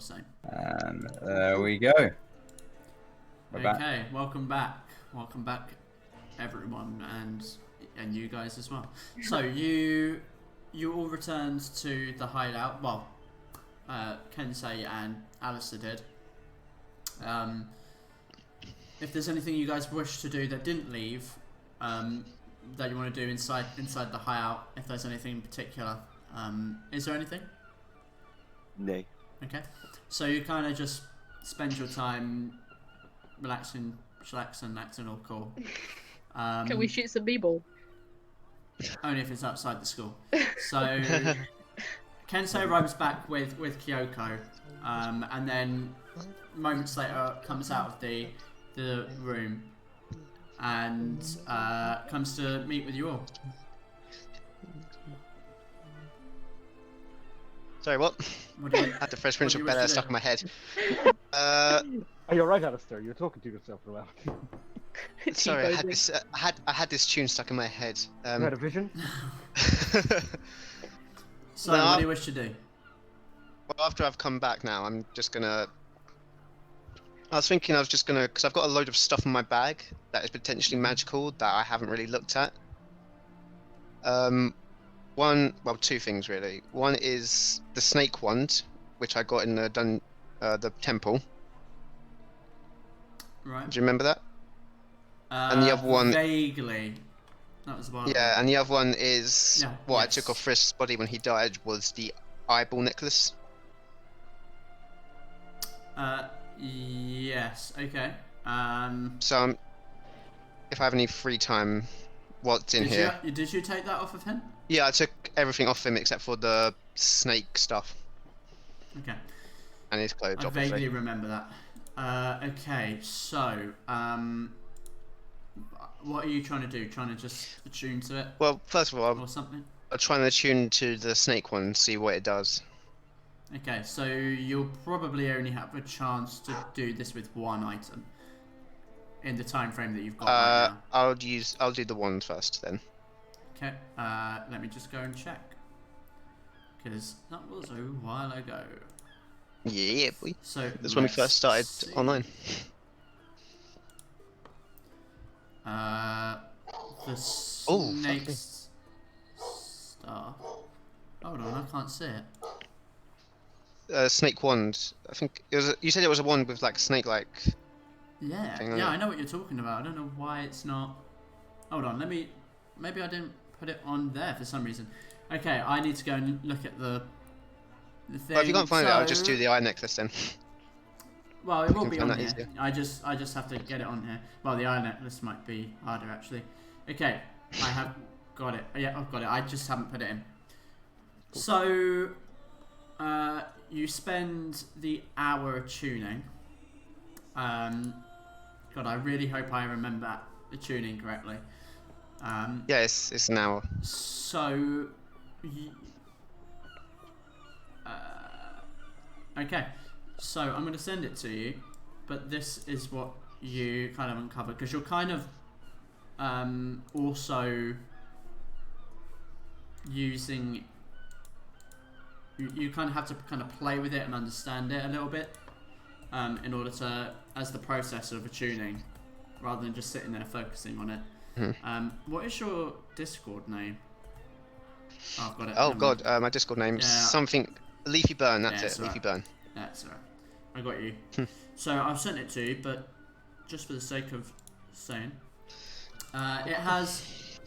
same. And there we go. We're back. Okay, welcome back, everyone, and you guys as well. So you all returned to the hideout. Well, Kensei and Alistair did. If there's anything you guys wish to do that didn't leave, that you want to do inside the hideout, if there's anything in particular, is there anything? Nay. Okay, so you kind of just spend your time relaxing, acting all cool. Can we shoot some b-ball? Only if it's outside the school. So Kensei arrives back with Kyoko, and then moments later comes out of the room and comes to meet with you all. Sorry, what? What do you, I had the Fresh Prince what of do you Bel-Air wish to stuck do? in my head. Oh, you're right, Alistair. You're talking to yourself for a while. Sorry, I had this tune stuck in my head. You had a vision? So No. what do you wish to do? Well, after I've come back now, I'm just gonna. I was thinking I was just gonna, because I've got a load of stuff in my bag that is potentially magical that I haven't really looked at. Two things really. One is the snake wand, which I got in the temple. Right. Do you remember that? And the other one. Vaguely. That was one. Yeah, and the other one is Yeah, what I yes. took off Frisk's body when he died was the eyeball necklace. Yes. Okay. So if I have any free time, what's in here? Did you take that off of him? Yeah, I took everything off him except for the snake stuff Okay. and his clothes, I obviously. vaguely remember that. Okay, so what are you trying to do? Trying to just attune to it Well, first of all, or something? I'm trying to tune to the snake one and see what it does. Okay, so you'll probably only have a chance to do this with one item in the time frame that you've got right now. I'll do the wand first then. Okay, let me just go and check because that was a while ago. Yeah, boy. So That's when we let's first started see. online. The Oh, fuck snake me. star. Hold on, I can't see it. Snake wand. I think it was. You said it was a wand with like snake-like. Yeah, Thing on yeah, it. I know what you're talking about. I don't know why it's not. Hold on, maybe I didn't put it on there for some reason. Okay, I need to go and look at the thing. Well, if you can't find it, I'll just So- do the eye necklace then. Well, it will can be find on that here. easier. I just have to get it on here. Well, the eye necklace might be harder actually. Okay, I have got it. Yeah, I've got it. I just haven't put it in. So, you spend the hour tuning. God, I really hope I remember the tuning correctly. Yeah, it's an hour. So, okay. So I'm going to send it to you, but this is what you kind of uncover because you're kind of also using. You kind of have to kind of play with it and understand it a little bit in order to, as the process of attuning, rather than just sitting there focusing on it. What is your Discord name? Oh, I've got it. Oh Never god, mind. my Discord name Yeah. something Leafy Burn. That's Yeah, it, it's Leafy alright. Burn. That's alright. I got you. So I've sent it to you, but just for the sake of saying, it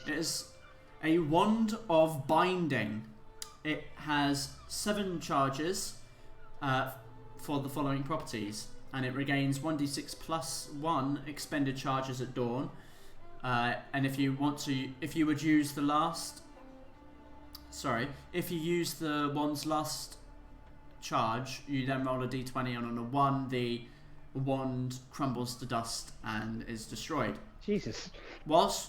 is a wand of binding. It has 7 charges for the following properties, and it regains 1d6 plus 1 expended charges at dawn. And if you would use the last, if you use the wand's last charge, you then roll a d20, and on a 1 the wand crumbles to dust and is destroyed. Jesus. With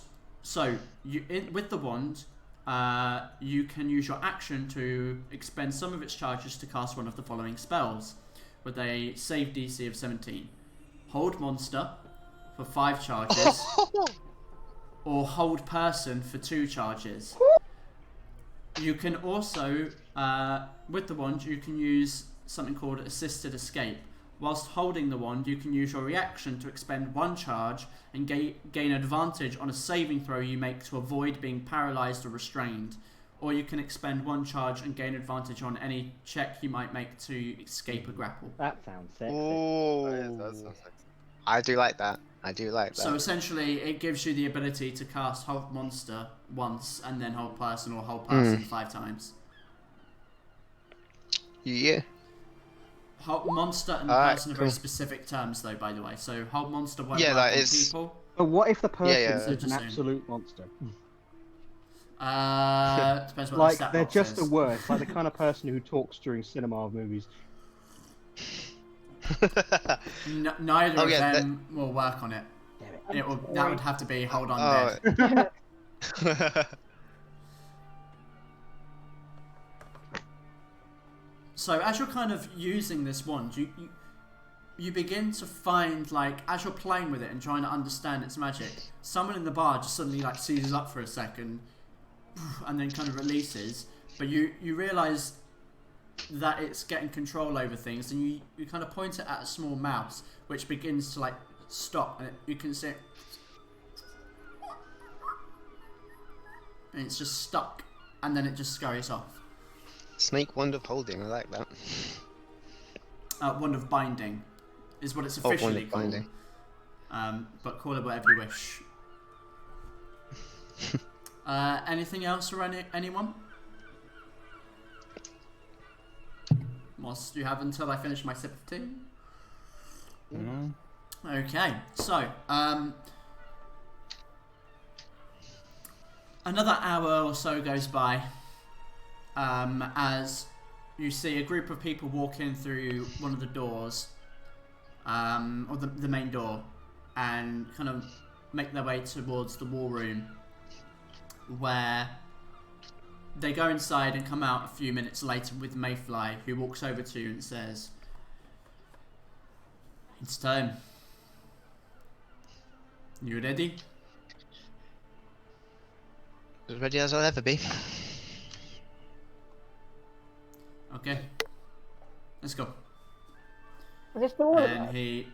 the wand, you can use your action to expend some of its charges to cast one of the following spells with a save DC of 17. Hold monster for 5 charges, or hold person for 2 charges. You can also, with the wand, you can use something called assisted escape. Whilst holding the wand, you can use your reaction to expend 1 charge and gain advantage on a saving throw you make to avoid being paralysed or restrained. Or you can expend 1 charge and gain advantage on any check you might make to escape a grapple. That sounds sexy. Oh, That sounds like I do like that. I do like that. So essentially, it gives you the ability to cast Hold Monster once and then Hold Person or Hold Person 5 times. Yeah. Hold Monster and Alright, Person are very cool. specific terms, though, by the way. So Hold Monster won't Yeah, work that on is- people. But what if the person yeah. is an Just saying. absolute monster? Depends what the Like, stat they're box just is. the worst. Like the kind of person who talks during cinema movies. Neither Oh, of yeah, them will work on it. Damn it. That would have to be Hold On Oh. Dead. So as you're kind of using this wand, you begin to find, like, as you're playing with it and trying to understand its magic, someone in the bar just suddenly like seizes up for a second and then kind of releases, but you realise that it's getting control over things, and you kind of point it at a small mouse which begins to like stop, and you can see it, and it's just stuck, and then it just scurries off. Snake wand of holding. I like that. Wand of Binding is what it's Oh, wand officially of called. binding. But call it whatever you wish. Anything else for anyone? Moss, do you have until I finish my sip of tea? Mm. Okay, so another hour or so goes by as you see a group of people walk in through one of the doors, or the main door, and kind of make their way towards the war room, where they go inside and come out a few minutes later with Mayfly, who walks over to you and says, "It's time. You ready?" As ready as I'll ever be. Okay. Let's go. Is this for all of And us? he...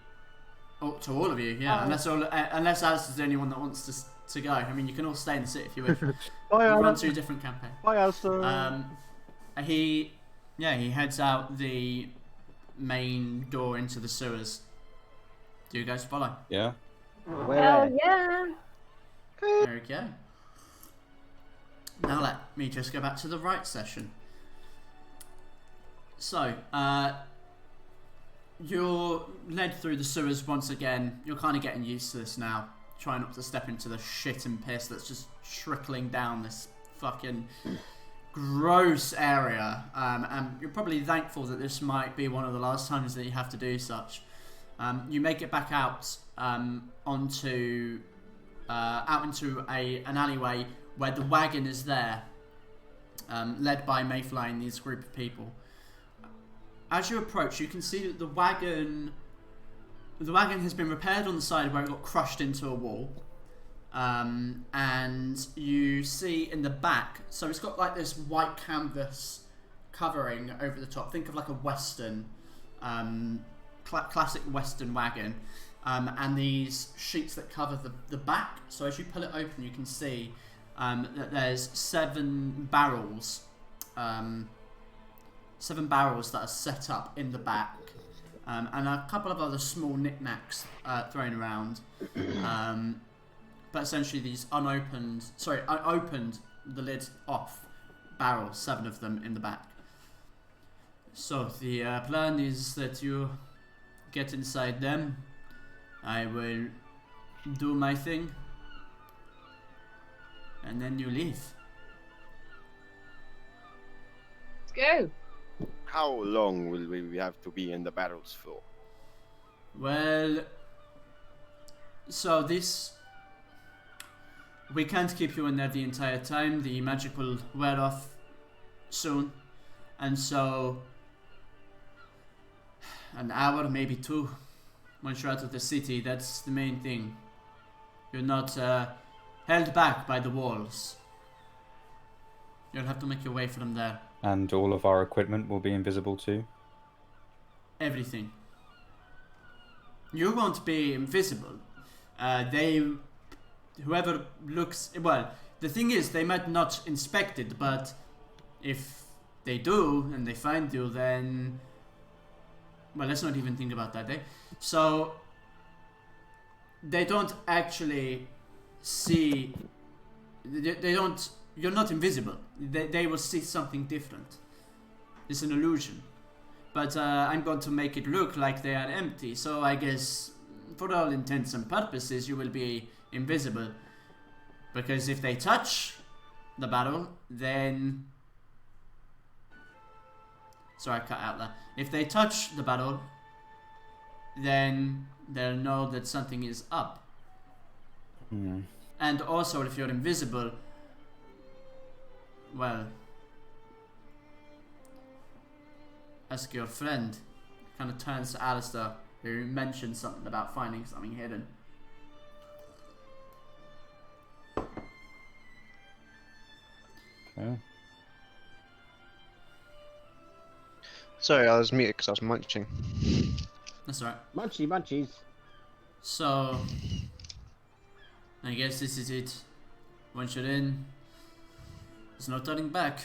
Oh, to all of you, yeah. Unless Alice is the only one that wants to go. I mean, you can all stay in the city if you wish. Bye, We'll run Alice. 2 different campaigns. Bye, Alistair. He heads out the main door into the sewers. Do you guys follow? Yeah. Hell yeah! Okay. Now let me just go back to the right session. So, you're led through the sewers once again. You're kind of getting used to this now. Try not to step into the shit and piss that's just trickling down this fucking gross area. And you're probably thankful that this might be one of the last times that you have to do such. You make it back out into an alleyway where the wagon is there, led by Mayfly and this group of people. As you approach, you can see that the wagon has been repaired on the side where it got crushed into a wall, and you see in the back, so it's got like this white canvas covering over the top. Think of like a western, classic western wagon, and these sheets that cover the back. So as you pull it open, you can see that there's 7 barrels. 7 barrels that are set up in the back, and a couple of other small knickknacks thrown around. But essentially, these I opened the lid off barrels, 7 of them in the back. So the plan is that you get inside them. I will do my thing, and then you leave. Let's go. How long will we have to be in the barrels for? Well, so we can't keep you in there the entire time. The magic will wear off soon, and so an hour, maybe 2, once you're out of the city. That's the main thing. You're not held back by the walls. You'll have to make your way from there. And all of our equipment will be invisible too. everything. You won't be invisible. Whoever looks, well, the thing is, they might not inspect it, but if they do and they find you, then, well, let's not even think about that, eh? So they don't actually see. They don't. You're not invisible. They will see something different. It's an illusion. But I'm going to make it look like they are empty. So I guess, for all intents and purposes, you will be invisible. Because if they touch the barrel, then... Sorry, I cut out that. If they touch the barrel, then they'll know that something is up. Hmm. And also, if you're invisible, well, ask your friend. Kind of turns to Alistair, who mentioned something about finding something hidden. Okay. Sorry, I was muted because I was munching. That's right. Munchy munchies. So, I guess this is it. Once you're in, there's no turning back.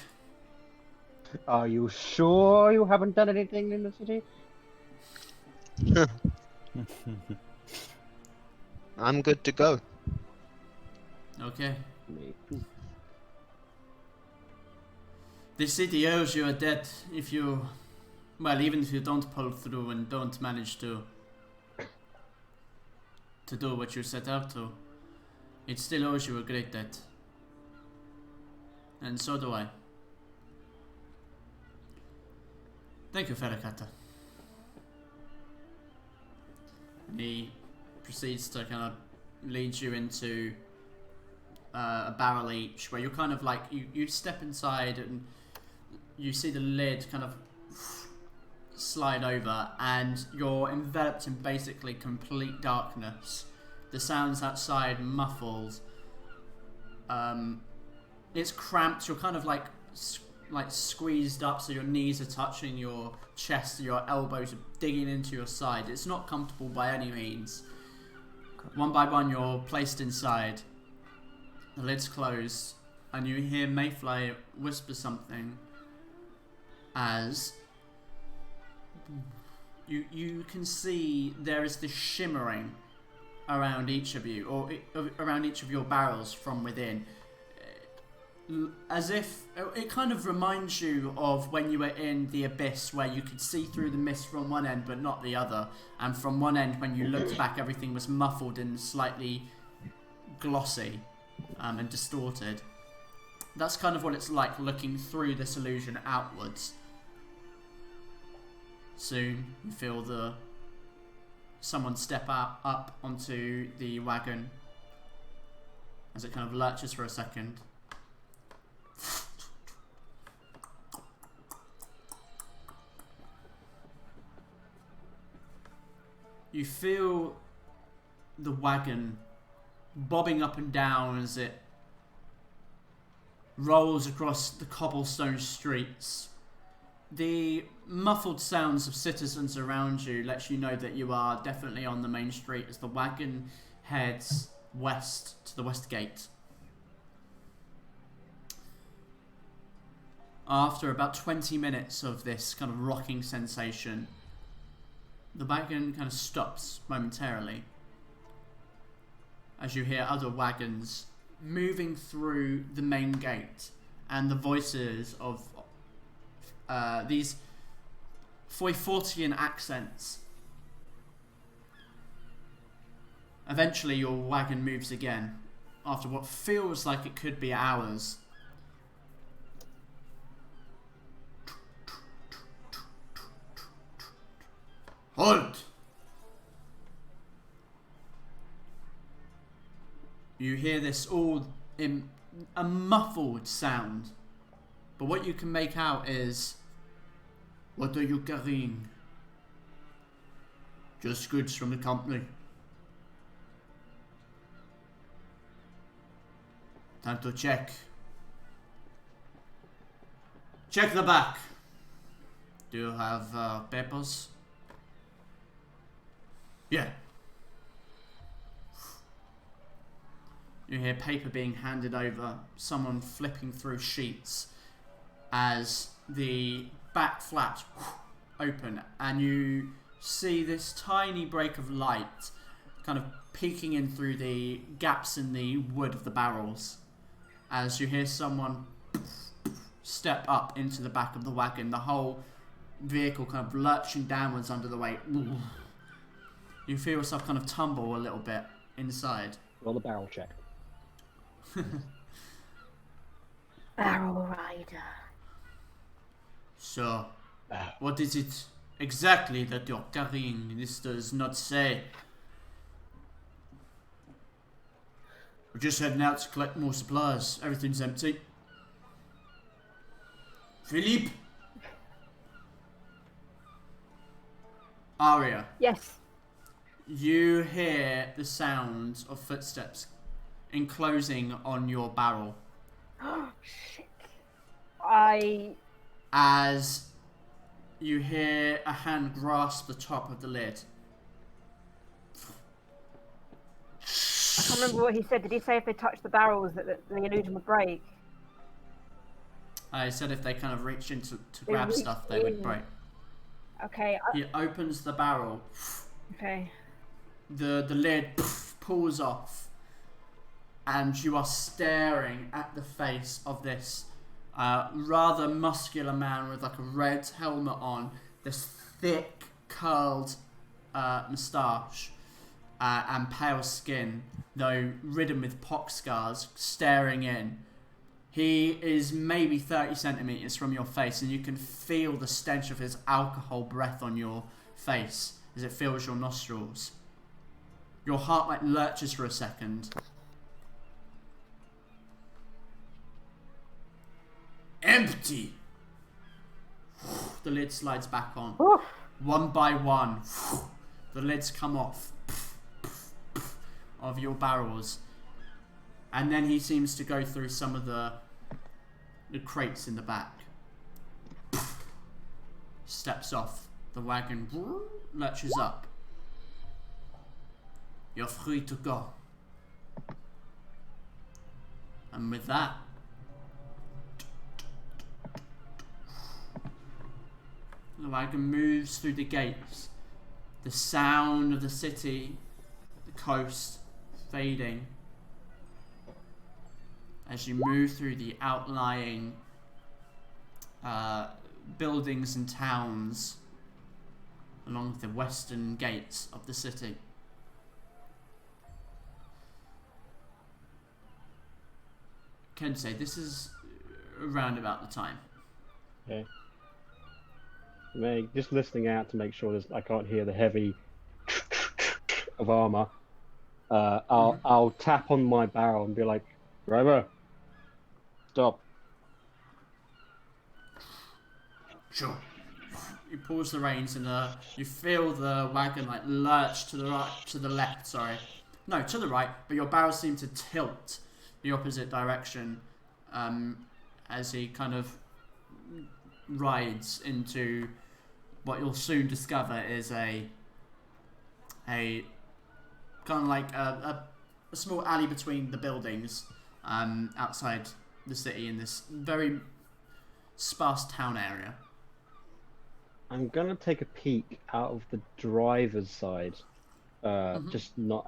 Are you sure you haven't done anything in the city? I'm good to go. Okay. Me too. The city owes you a debt if you... Well, even if you don't pull through and don't manage to do what you set out to, it still owes you a great debt. And so do I. Thank you, Fera Carta. And he proceeds to kind of lead you into a barrel each, where you're kind of like, you step inside and you see the lid kind of slide over, and you're enveloped in basically complete darkness. The sounds outside muffled. It's cramped. You're kind of like squeezed up, so your knees are touching your chest, your elbows are digging into your side. It's not comfortable by any means. One by one, you're placed inside. The lid's closed, and you hear Mayfly whisper something as you can see there is this shimmering around each of you, or around each of your barrels from within, as if it kind of reminds you of when you were in the abyss, where you could see through the mist from one end but not the other, and from one end when you looked back everything was muffled and slightly glossy and distorted. That's kind of what it's like looking through this illusion outwards. Soon you feel someone step up onto the wagon as it kind of lurches for a second. You feel the wagon bobbing up and down as it rolls across the cobblestone streets. The muffled sounds of citizens around you lets you know that you are definitely on the main street as the wagon heads west to the west gate. After about 20 minutes of this kind of rocking sensation, the wagon kind of stops momentarily as you hear other wagons moving through the main gate, and the voices of these Foyfortian accents. Eventually your wagon moves again, after what feels like it could be hours. Halt! You hear this all in a muffled sound, but what you can make out is, "What are you carrying?" "Just goods from the company." "Time to check." "Check the back." "Do you have papers?" Yeah. You hear paper being handed over, someone flipping through sheets as the back flaps open, and you see this tiny break of light kind of peeking in through the gaps in the wood of the barrels as you hear someone step up into the back of the wagon, the whole vehicle kind of lurching downwards under the weight. You feel yourself kind of tumble a little bit inside. Roll a barrel check. Barrel rider. So, what is it exactly that you're carrying? This does not say. We're just heading out to collect more supplies. Everything's empty. Philippe? Aria. Yes. You hear the sound of footsteps enclosing on your barrel. Oh, shit. As you hear a hand grasp the top of the lid. I can't remember what he said. Did he say if they touched the barrels that the illusion would break? I said if they kind of reached in to grab reached stuff, they would break. Okay. He opens the barrel. Okay. The lid pulls off, and you are staring at the face of this rather muscular man with like a red helmet on, this thick curled moustache and pale skin, though ridden with pox scars, staring in. He is maybe 30 centimeters from your face, and you can feel the stench of his alcohol breath on your face as it fills your nostrils. Your heart like lurches for a second. Empty! The lid slides back on. Oof. One by one, the lids come off of your barrels. And then he seems to go through some of the crates in the back. Steps off. The wagon lurches up. You're free to go. And with that, the wagon moves through the gates. The sound of the city, the coast, fading. As you move through the outlying buildings and towns along the western gates of the city. Kensei, this is around about the time. Okay. Just listening out to make sure I can't hear the heavy of armor. I'll tap on my barrel and be like, "Driver, stop." Sure. You pulls the reins and you feel the wagon like lurch to the right, to the left. Sorry, no, to the right. But your barrel seems to tilt the opposite direction as he kind of rides into what you'll soon discover is a kind of like a small alley between the buildings outside the city in this very sparse town area. I'm gonna take a peek out of the driver's side, just not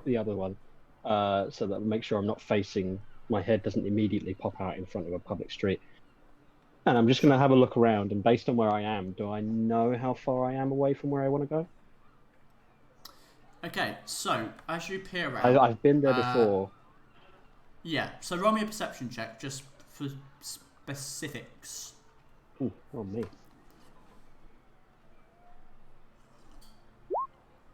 the other one, so that I make sure I'm not facing. My head doesn't immediately pop out in front of a public street. And I'm just gonna have a look around, and based on where I am, do I know how far I am away from where I want to go? Okay, so as you peer around, I've been there before. Yeah, so roll me a perception check just for specifics. Ooh, oh me.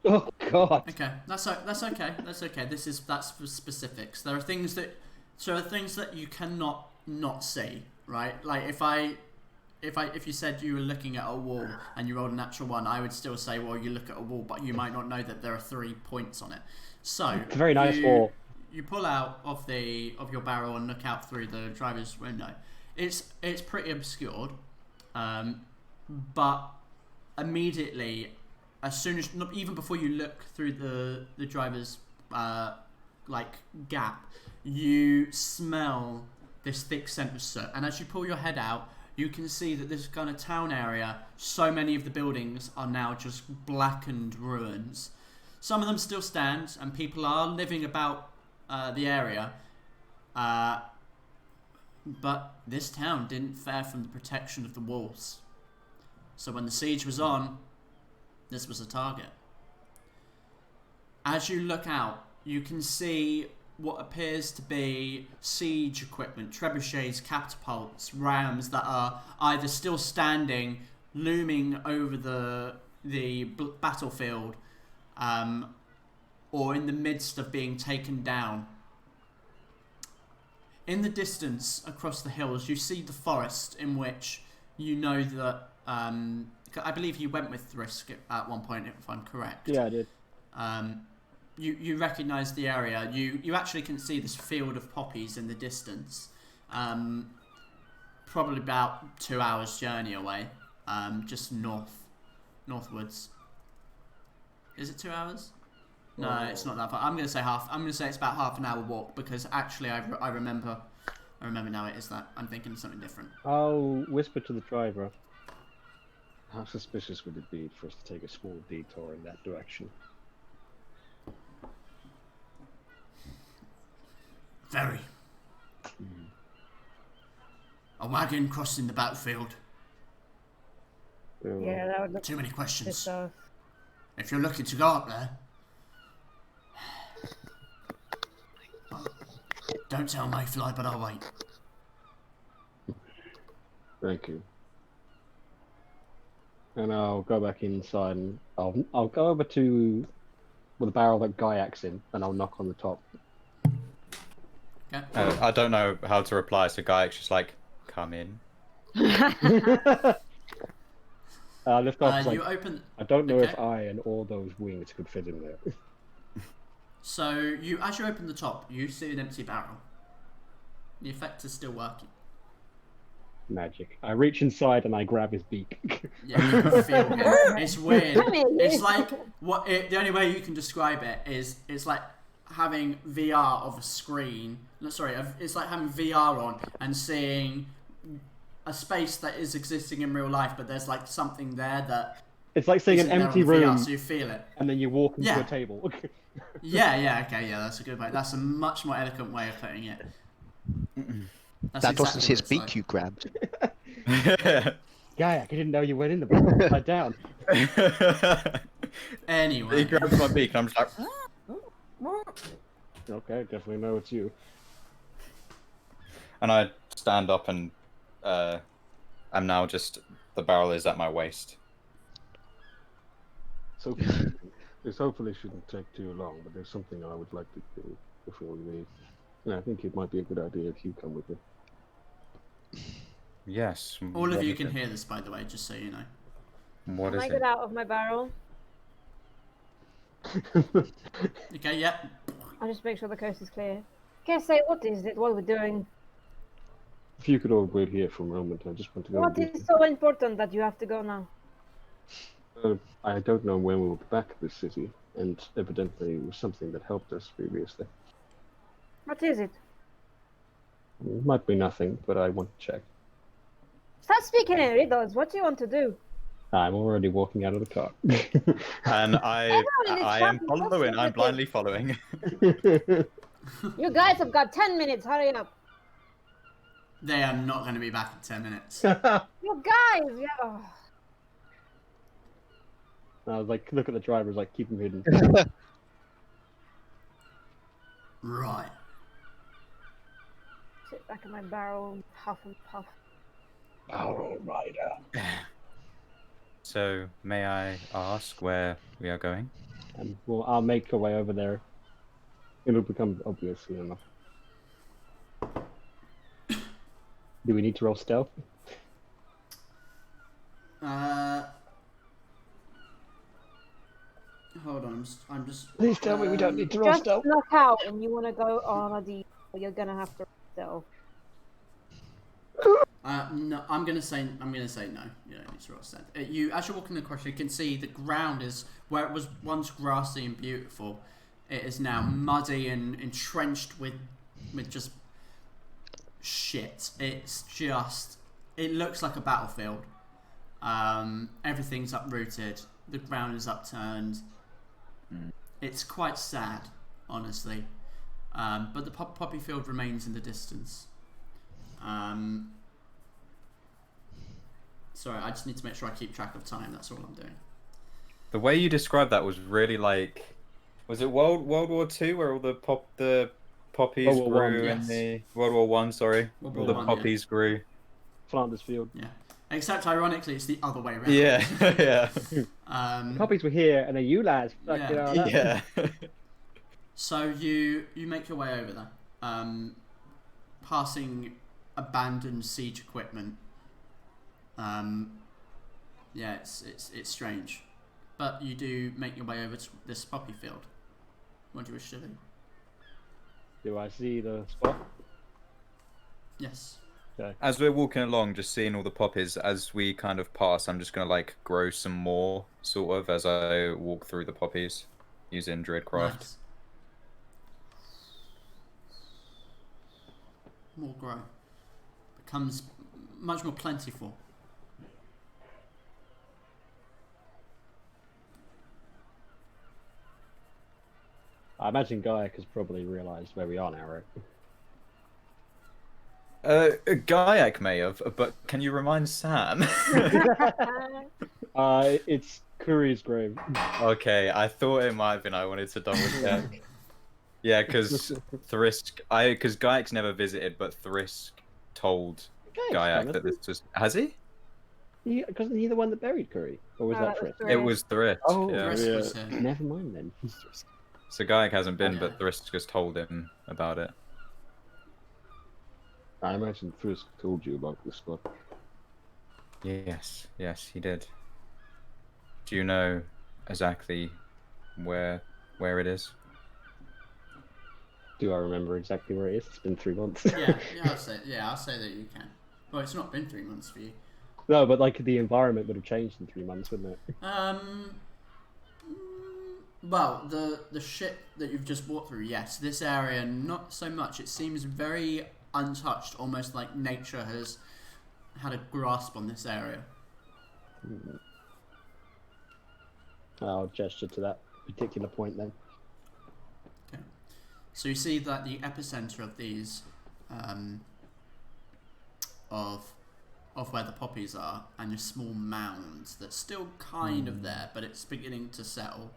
Oh God. Okay, that's okay. That's okay. That's for specifics. There are things that you cannot not see, right? Like if you said you were looking at a wall and you rolled a natural one, I would still say, well, you look at a wall, but you might not know that there are 3 points on it. So it's a very nice wall. You pull out of your barrel and look out through the driver's window. It's pretty obscured, but immediately as soon as, not even before you look through the driver's gap, you smell this thick scent of soot. And as you pull your head out, you can see that this kind of town area, so many of the buildings are now just blackened ruins. Some of them still stand, and people are living about the area. But this town didn't fare from the protection of the walls. So when the siege was on, this was a target. As you look out, you can see what appears to be siege equipment, trebuchets, catapults, rams that are either still standing, looming over the battlefield, or in the midst of being taken down. In the distance, across the hills, you see the forest in which you know that, I believe you went with Thrisk at one point, if I'm correct. Yeah, I did. You recognise the area. You actually can see this field of poppies in the distance, probably about 2 hours journey away, just northwards. Is it 2 hours? No, it's not that far. I'm going to say half. I'm going to say it's about half an hour walk, because actually I remember now it is that. I'm thinking of something different. I'll whisper to the driver. How suspicious would it be for us to take a small detour in that direction? Very. A wagon crossing the battlefield. Yeah, that would look Too many questions. off. If you're looking to go up there, don't tell Mayfly, but I'll wait. Thank you. And I'll go back inside and I'll go over to the barrel that Gaiac's in, and I'll knock on the top. Okay. I don't know how to reply, so Gaiac's just like, come in. Lift off. You open. I don't know okay. if I and all those wings could fit in there. So as you open the top, you see an empty barrel. The effect is still working. Magic. I reach inside and I grab his beak. Yeah, you can feel it. It's weird. It's like the only way you can describe it is it's like having VR of a screen. No, sorry, it's like having VR on and seeing a space that is existing in real life, but there's like something there that. It's like seeing an empty room, VR, so you feel it, and then you walk into a table. yeah, okay, yeah, that's a good way. That's a much more eloquent way of putting it. That wasn't his beak like. you grabbed. Gaiac, I didn't know you went in the barrel upside down. Anyway. He grabs my beak and I'm just like... Okay, definitely know it's you. And I stand up and I'm now just... The barrel is at my waist. So this hopefully shouldn't take too long, but there's something I would like to do before we leave. And I think it might be a good idea if you come with me. Yes. All of you can hear this, by the way, just so you know. What Can is I it? get out of my barrel? Okay, yeah. I'll just make sure the coast is clear. Can I say, what is it? What we're doing? If you could all wait here for a moment, I just want to go. What is so important that you have to go now? I don't know when we will be back at this city, and evidently it was something that helped us previously. What is it? It might be nothing, but I want to check. Stop speaking in riddles. What do you want to do? I'm already walking out of the car. And I am following. I'm blindly following. You guys have got 10 minutes. Hurry up. They are not going to be back in 10 minutes. You guys, yeah. Oh. I was like, look at the drivers, like, keep them hidden. Right. Sit back in my barrel, huff and puff. Barrel rider. So, may I ask where we are going? And well, I'll make our way over there. It'll become obvious soon enough. Do we need to roll stealth? Hold on, I'm just. Please tell me we don't need to roll Just stealth. knock out and you want to go on a D, you're gonna have to stealth. No, I'm gonna say no. You don't need to roll a scent. As you're walking across, you can see the ground is where it was once grassy and beautiful. It is now muddy and entrenched with just shit. It looks like a battlefield. Everything's uprooted. The ground is upturned. It's quite sad, honestly. But the poppy field remains in the distance. Sorry, I just need to make sure I keep track of time. That's all I'm doing. The way you described that was really like, was it World War II where all the poppies World War grew One, in yes. the World War One? Sorry, World all War the One, poppies grew. Flanders Field. Yeah. Except ironically, it's the other way around. Yeah, yeah, Poppies were here, and then you lads fucking all up. yeah. So you make your way over there, passing abandoned siege equipment. Yeah, it's strange, but you do make your way over to this poppy field. What do you wish to do? Do I see the spot? Yes. Okay. As we're walking along, just seeing all the poppies, as we kind of pass, I'm just gonna like grow some more, sort of, as I walk through the poppies, using Druidcraft. Nice. More grow. Becomes much more plentiful. I imagine Gaiac has probably realised where we are now, right? Gaiac may have, but can you remind Sam? It's Kuri's grave. Okay, I thought it might have been. I wanted to double check. Yeah, because because Gaiac's never visited, but Thrisk told Gaiac that this was. Has he? Wasn't he the one that buried Kuri? Or was that Thrisk? It was Thrisk. Oh, yeah. Thrisk was here. Never mind then. So Gaiac hasn't been, Yeah. but Thrisk just told him about it. I imagine Thrisk told you about this spot. Yes, he did. Do you know exactly where it is? Do I remember exactly where it is? It's been 3 months. I'll say that you can. Well, it's not been 3 months for you. No, but like the environment would have changed in 3 months, wouldn't it? Well, the shit that you've just walked through, yes. This area, not so much. It seems very untouched, almost like nature has had a grasp on this area. I'll gesture to that particular point then. Okay. So you see that the epicenter of these, of where the poppies are, and a small mound that's still kind of there, but it's beginning to settle.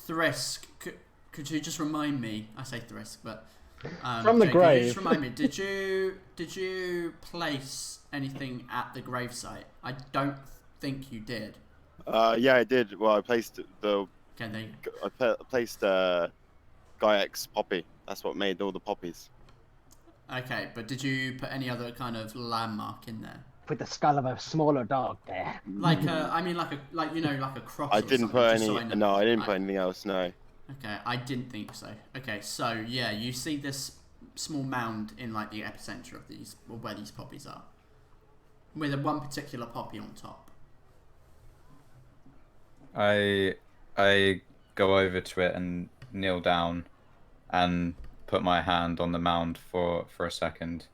Thrisk, could you just remind me? I say Thrisk, but from the Jake, grave. could you just remind me? Did you place anything at the gravesite? I don't think you did. Yeah, I did. Well, I placed Okay, there you go. I placed Gaiac's poppy. That's what made all the poppies. Okay, but did you put any other kind of landmark in there? Put the skull of a smaller dog there. Like like a cross. I or didn't something, put just any. so I know. No, I didn't Like- put anything else. No. Okay, I didn't think so. Okay, so yeah, you see this small mound in like the epicenter of these, or where these poppies are, with a one particular poppy on top. I go over to it and kneel down, and put my hand on the mound for a second,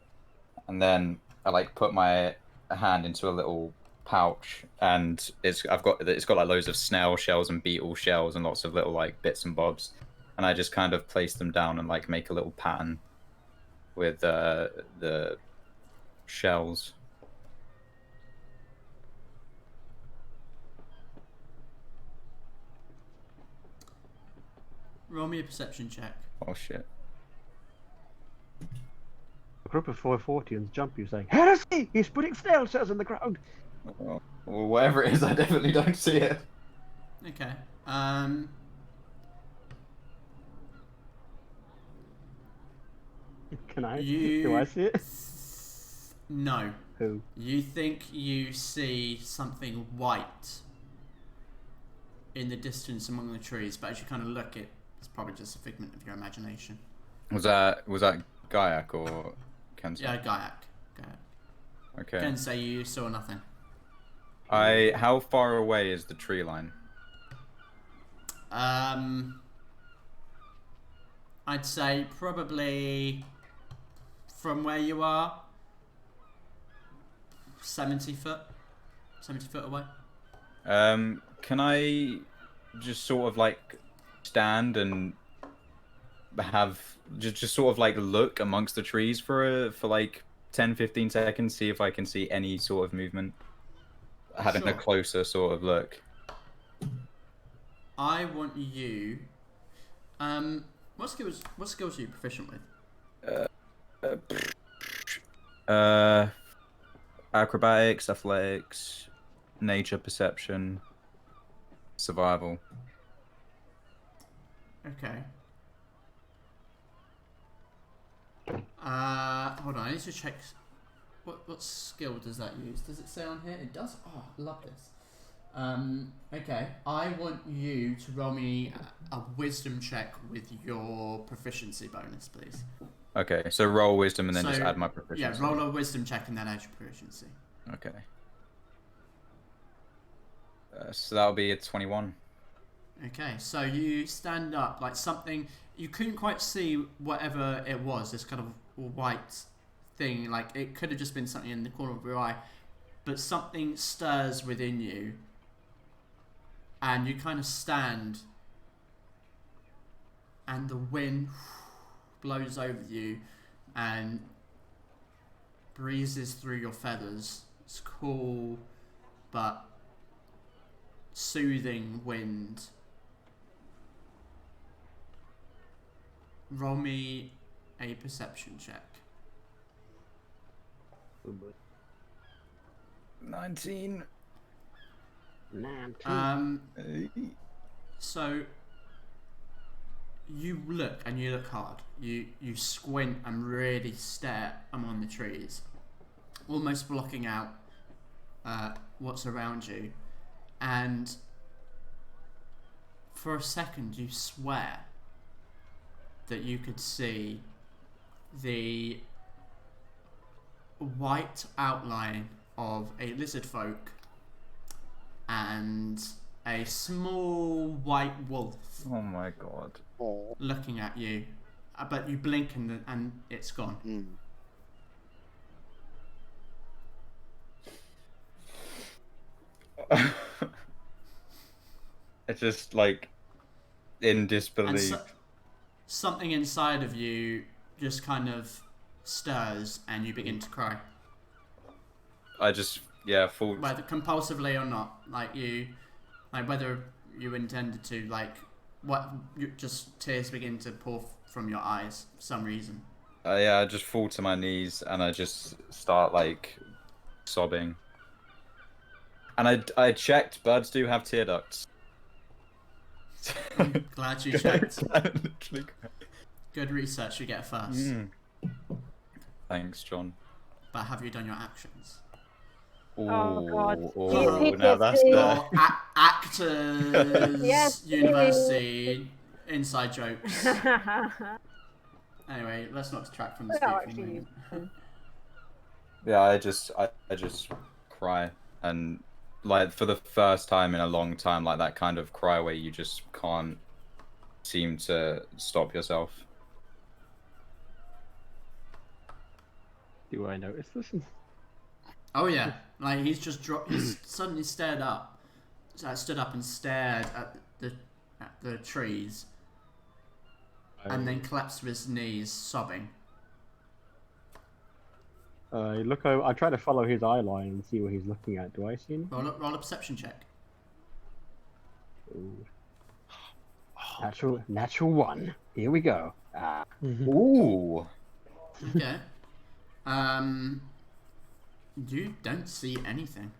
and then I like put my hand into a little pouch, and it's got like loads of snail shells and beetle shells and lots of little like bits and bobs, and I just kind of place them down and like make a little pattern with the shells. Roll me a perception check. Oh shit. A group of 440s jump you saying, "Heresy! He's putting snail shells in the ground!" Well, whatever it is, I definitely don't see it. Okay. Can I? You- Do I see it? No. Who? You think you see something white in the distance among the trees, but as you kind of look, it's probably just a figment of your imagination. Was that Gaiac or Kenzo? Yeah, Gaiac. Okay. Can say you saw nothing. How far away is the tree line? I'd say probably from where you are, 70 foot away. Can I just sort of like stand and have just sort of like look amongst the trees for like 10-15 seconds, see if I can see any sort of movement, having a Sure. closer sort of look? I want you. What skills are you proficient with? Acrobatics, athletics, nature perception, survival. Okay. Hold on, I need to check. What skill does that use? Does it say on here? It does. Oh, I love this. Okay, I want you to roll me a wisdom check with your proficiency bonus, please. Okay, so roll wisdom and then just So, add my proficiency. Yeah, roll a wisdom check and then add your proficiency. Okay. So that'll be a 21. Okay, so you stand up like something. You couldn't quite see whatever it was. This kind of white thing, like it could have just been something in the corner of your eye, but something stirs within you, and you kind of stand, and the wind blows over you, and breezes through your feathers. It's cool, but soothing wind. Roll me a perception check. 19. So you look and you look hard. You squint and really stare among the trees, almost blocking out what's around you. And for a second, you swear that you could see the white outline of a lizard folk and a small white wolf Oh my god. Oh. looking at you, but you blink and it's gone. It's just like in And disbelief. something inside of you just kind of stirs and you begin to cry, I just full. whether compulsively or not. Like whether you intended to, just tears begin to pour from your eyes for some reason. I just fall to my knees and I just start like sobbing. And I checked. Birds do have tear ducts. I'm glad you checked. Literally. Good research. You get a first. Thanks, John. But have you done your actions? Oh, God. Oh, now that's PTSD. the... Actors Yes, University inside jokes. Anyway, let's not detract from the Well, speaking. actually, Yeah, I just cry, and like for the first time in a long time, like that kind of cry where you just can't seem to stop yourself. Do I notice this? Oh yeah, like he's just dropped. He's suddenly stood up and stared at the trees, and then collapsed to his knees, sobbing. Look over. I try to follow his eye line and see what he's looking at. Do I see him? Roll a perception check. Ooh. Natural one. Here we go. Ooh. Okay. You don't see anything.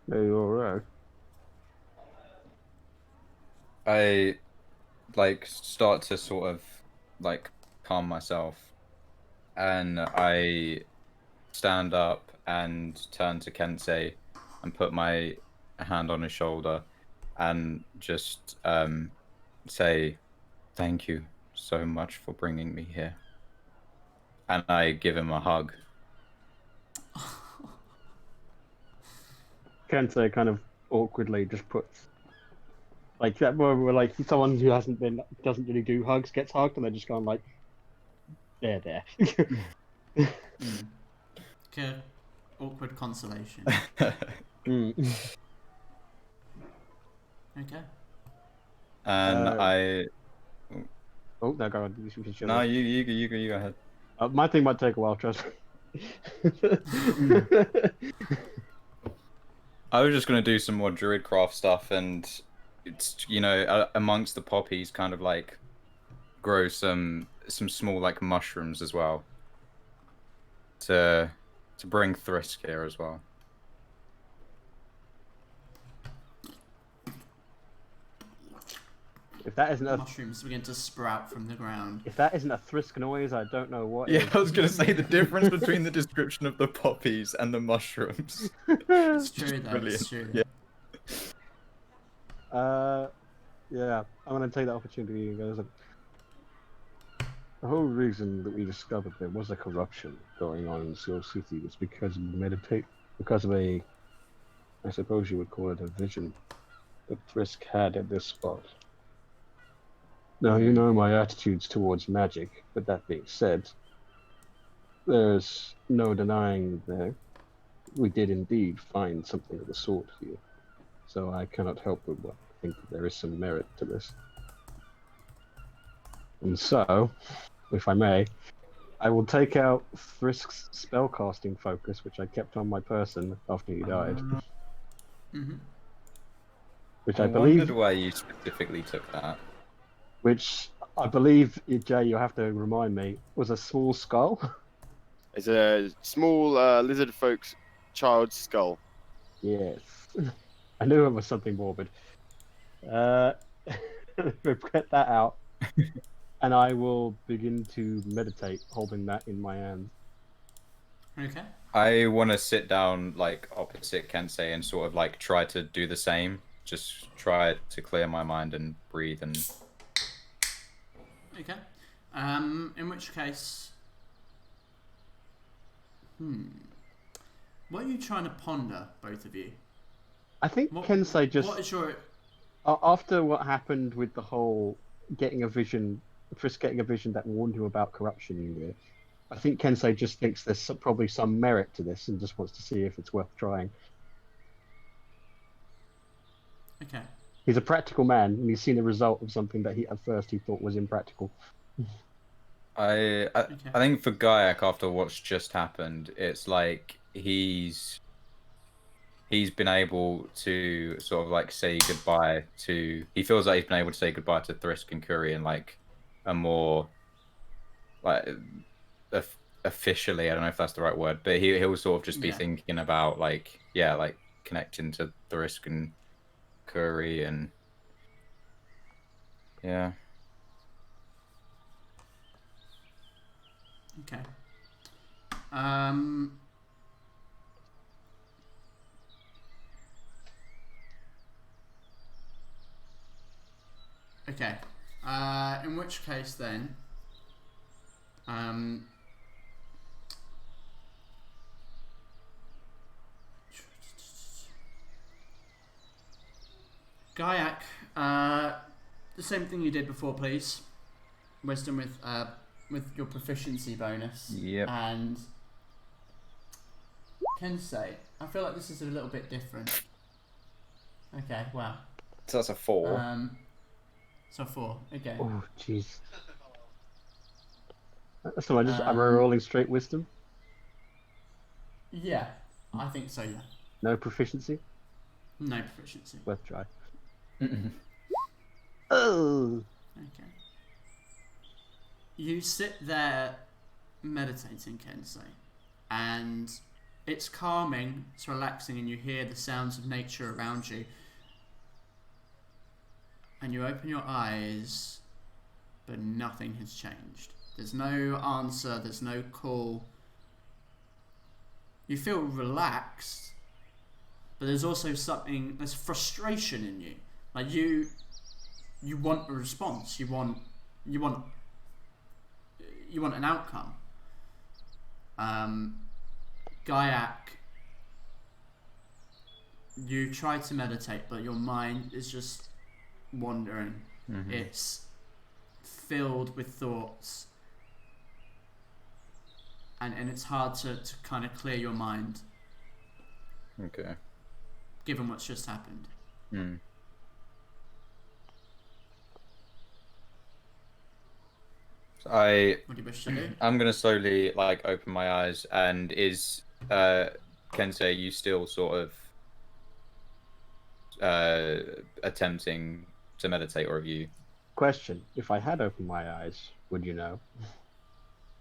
No, you're right. I like start to sort of like calm myself, and I stand up and turn to Kensei and put my hand on his shoulder and just say thank you so much for bringing me here, and I give him a hug Kensei kind of awkwardly just puts like that moment where like someone who doesn't really do hugs gets hugged and they're just going like there. Okay. Awkward consolation. Mm. Okay. And Oh, no, go on. You should no, you go ahead. my thing might take a while, trust me. I was just gonna do some more druidcraft stuff, and it's amongst the poppies, kind of like grow some small like mushrooms as well. To bring Thrisk here as well. If that isn't a Mushrooms begin to sprout from the ground. if that isn't a Thrisk noise, I don't know what. Yeah, is. I was gonna say the difference between the description of the poppies and the mushrooms. It's true though. Brilliant. It's true. Yeah. Yeah, I'm gonna take that opportunity and go. The whole reason that we discovered there was a corruption going on in Soule City was because of a, I suppose you would call it a vision that Thrisk had at this spot. Now, you know my attitudes towards magic, but that being said, there's no denying that we did indeed find something of the sort here. So I cannot help but think that there is some merit to this. And so, if I may, I will take out Thrisk's spellcasting focus, which I kept on my person after he died. Mm-hmm. Which I I believe... wondered why you specifically took that. Which I believe, Jay, you'll have to remind me, was a small skull. It's a small lizard folk's child's skull. Yes. I knew it was something morbid. Get that out. And I will begin to meditate, holding that in my hand. Okay. I want to sit down like opposite Kensei and sort of like try to do the same. Just try to clear my mind and breathe and... Okay. In which case... What are you trying to ponder, both of you? I think Kensei just... What is your... After what happened with the whole getting a vision that warned you about corruption, I think Kensei just thinks there's probably some merit to this and just wants to see if it's worth trying. Okay. He's a practical man, and he's seen the result of something that at first he thought was impractical. I think for Gaiak, after what's just happened, it's like he's been able to sort of like say goodbye to... He feels like he's been able to say goodbye to Thrisk and Curry in like a more like officially, I don't know if that's the right word, but he'll sort of just be thinking about like connecting to Thrisk and Curry and yeah. Okay. Okay. In which case then, Gaiak, the same thing you did before, please. Wisdom with your proficiency bonus. Yep. And Kensei, I feel like this is a little bit different. Okay, wow. So that's a 4. So 4, okay. Oh, jeez. So I'm rolling straight wisdom? Yeah, I think so, yeah. No proficiency? No proficiency. Worth a try. Oh! Okay. You sit there meditating, Kensei, and it's calming, it's relaxing, and you hear the sounds of nature around you. And you open your eyes, but nothing has changed. There's no answer, there's no call. You feel relaxed, but there's also there's frustration in you. Like you want a response, you want an outcome. Gaiak, you try to meditate, but your mind is just wandering. Mhm. It's filled with thoughts, and it's hard to kind of clear your mind Okay. given what's just happened. Hmm. What do you wish to do? I'm gonna slowly like open my eyes, and is Kensei, you still sort of attempting to meditate, or have you? Question: if I had opened my eyes, would you know?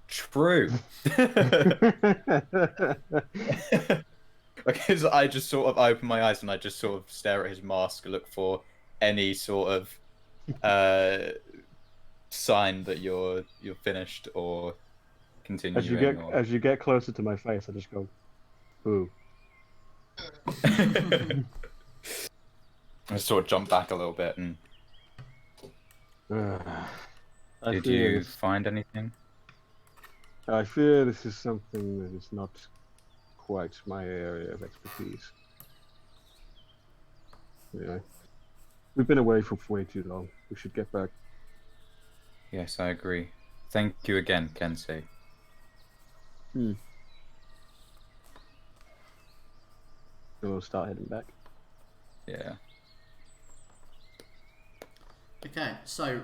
True. Because I just sort of open my eyes and I just sort of stare at his mask, look for any sort of sign that you're finished or continuing. As you get closer to my face, I just go, "Ooh." I sort of jump back a little bit. And did you find anything? I fear this is something that is not quite my area of expertise. Yeah, we've been away for way too long. We should get back. Yes, I agree. Thank you again, Kensei. So we'll start heading back. Yeah. Okay, so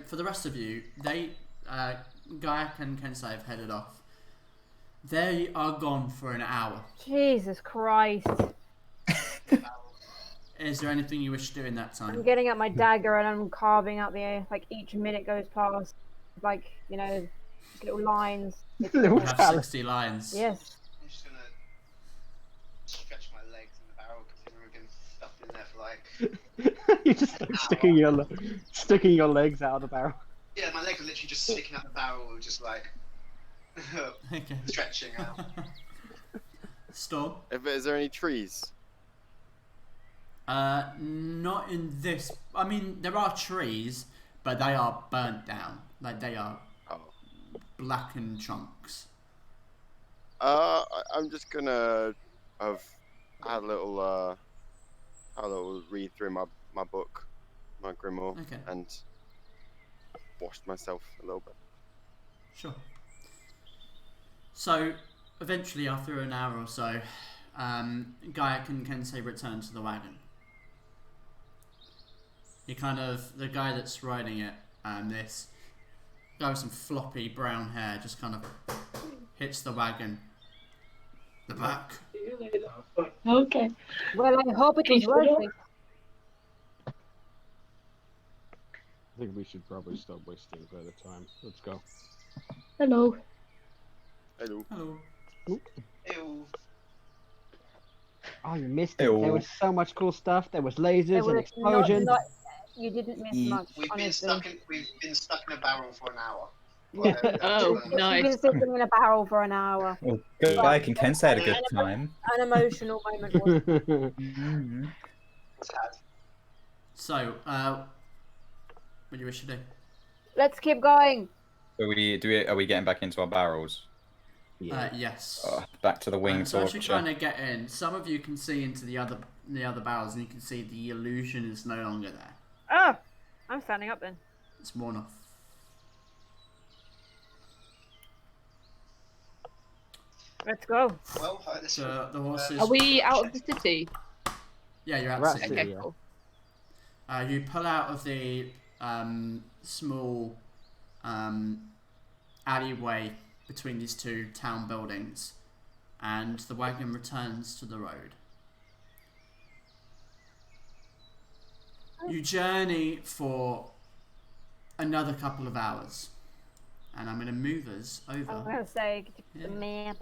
for the rest of you, they Gaiak and Kensei have headed off. They are gone for an hour. Jesus Christ. Is there anything you wish to do in that time? I'm getting out my dagger and I'm carving out the air. Like each minute goes past, like, you know, little lines. You have 60 lines. Yes. I'm just gonna stretch my legs in the barrel because we've been stuffed in there for like. You're just like sticking your legs out of the barrel. Yeah, my legs are literally just sticking out the barrel, just like Okay. stretching out. Storm? Is there any trees? Not in this. I mean, there are trees, but they are burnt down. Like, they are blackened chunks. I'm just gonna have had a little read through my book, my grimoire, Okay. and washed myself a little bit. Sure. So, eventually, after an hour or so, Gaiak and Kensei return to the wagon. The guy that's riding it, this guy with some floppy brown hair, just kind of hits the wagon. The back. Okay. Well, I hope it was worth it. I think we should probably stop wasting further time. Let's go. Hello. Hello. Hello. Ew. Oh, you missed it. Ew. There was so much cool stuff. There was lasers There and was explosions. You didn't miss Ye- much, We've been honestly. stuck in a barrel for an hour. Oh, You've nice. been sitting in a barrel for an hour. Well, Gaiak and Kensei had a good time. An emotional moment. Was Mm-hmm. Sad. So, what do you wish to do? Let's keep going. Are we getting back into our barrels? Yes. Back to the wing So as you're torture. trying to get in, some of you can see into the other barrels, and you can see the illusion is no longer there. Oh, I'm standing up then. It's worn off. Let's go. Well, this So the horses. Are we out of the city? Yeah, you're We're out at city. sea. Okay, Yeah. cool. You pull out of the small alleyway between these two town buildings, and the wagon returns to the road. You journey for another couple of hours, and I'm going to move us over. I'm gonna say Yeah. map.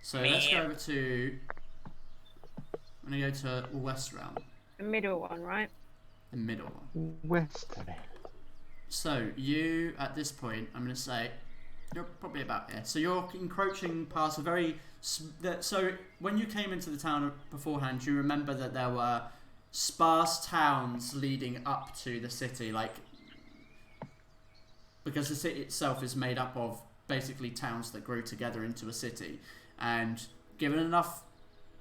So let's go over to. I'm going to go to West Realm, The middle one, right? the middle one. Western. So you, at this point, I'm going to say, you're probably about here. So you're encroaching past a very. So when you came into the town beforehand, you remember that there were sparse towns leading up to the city, like, because the city itself is made up of basically towns that grew together into a city, and given enough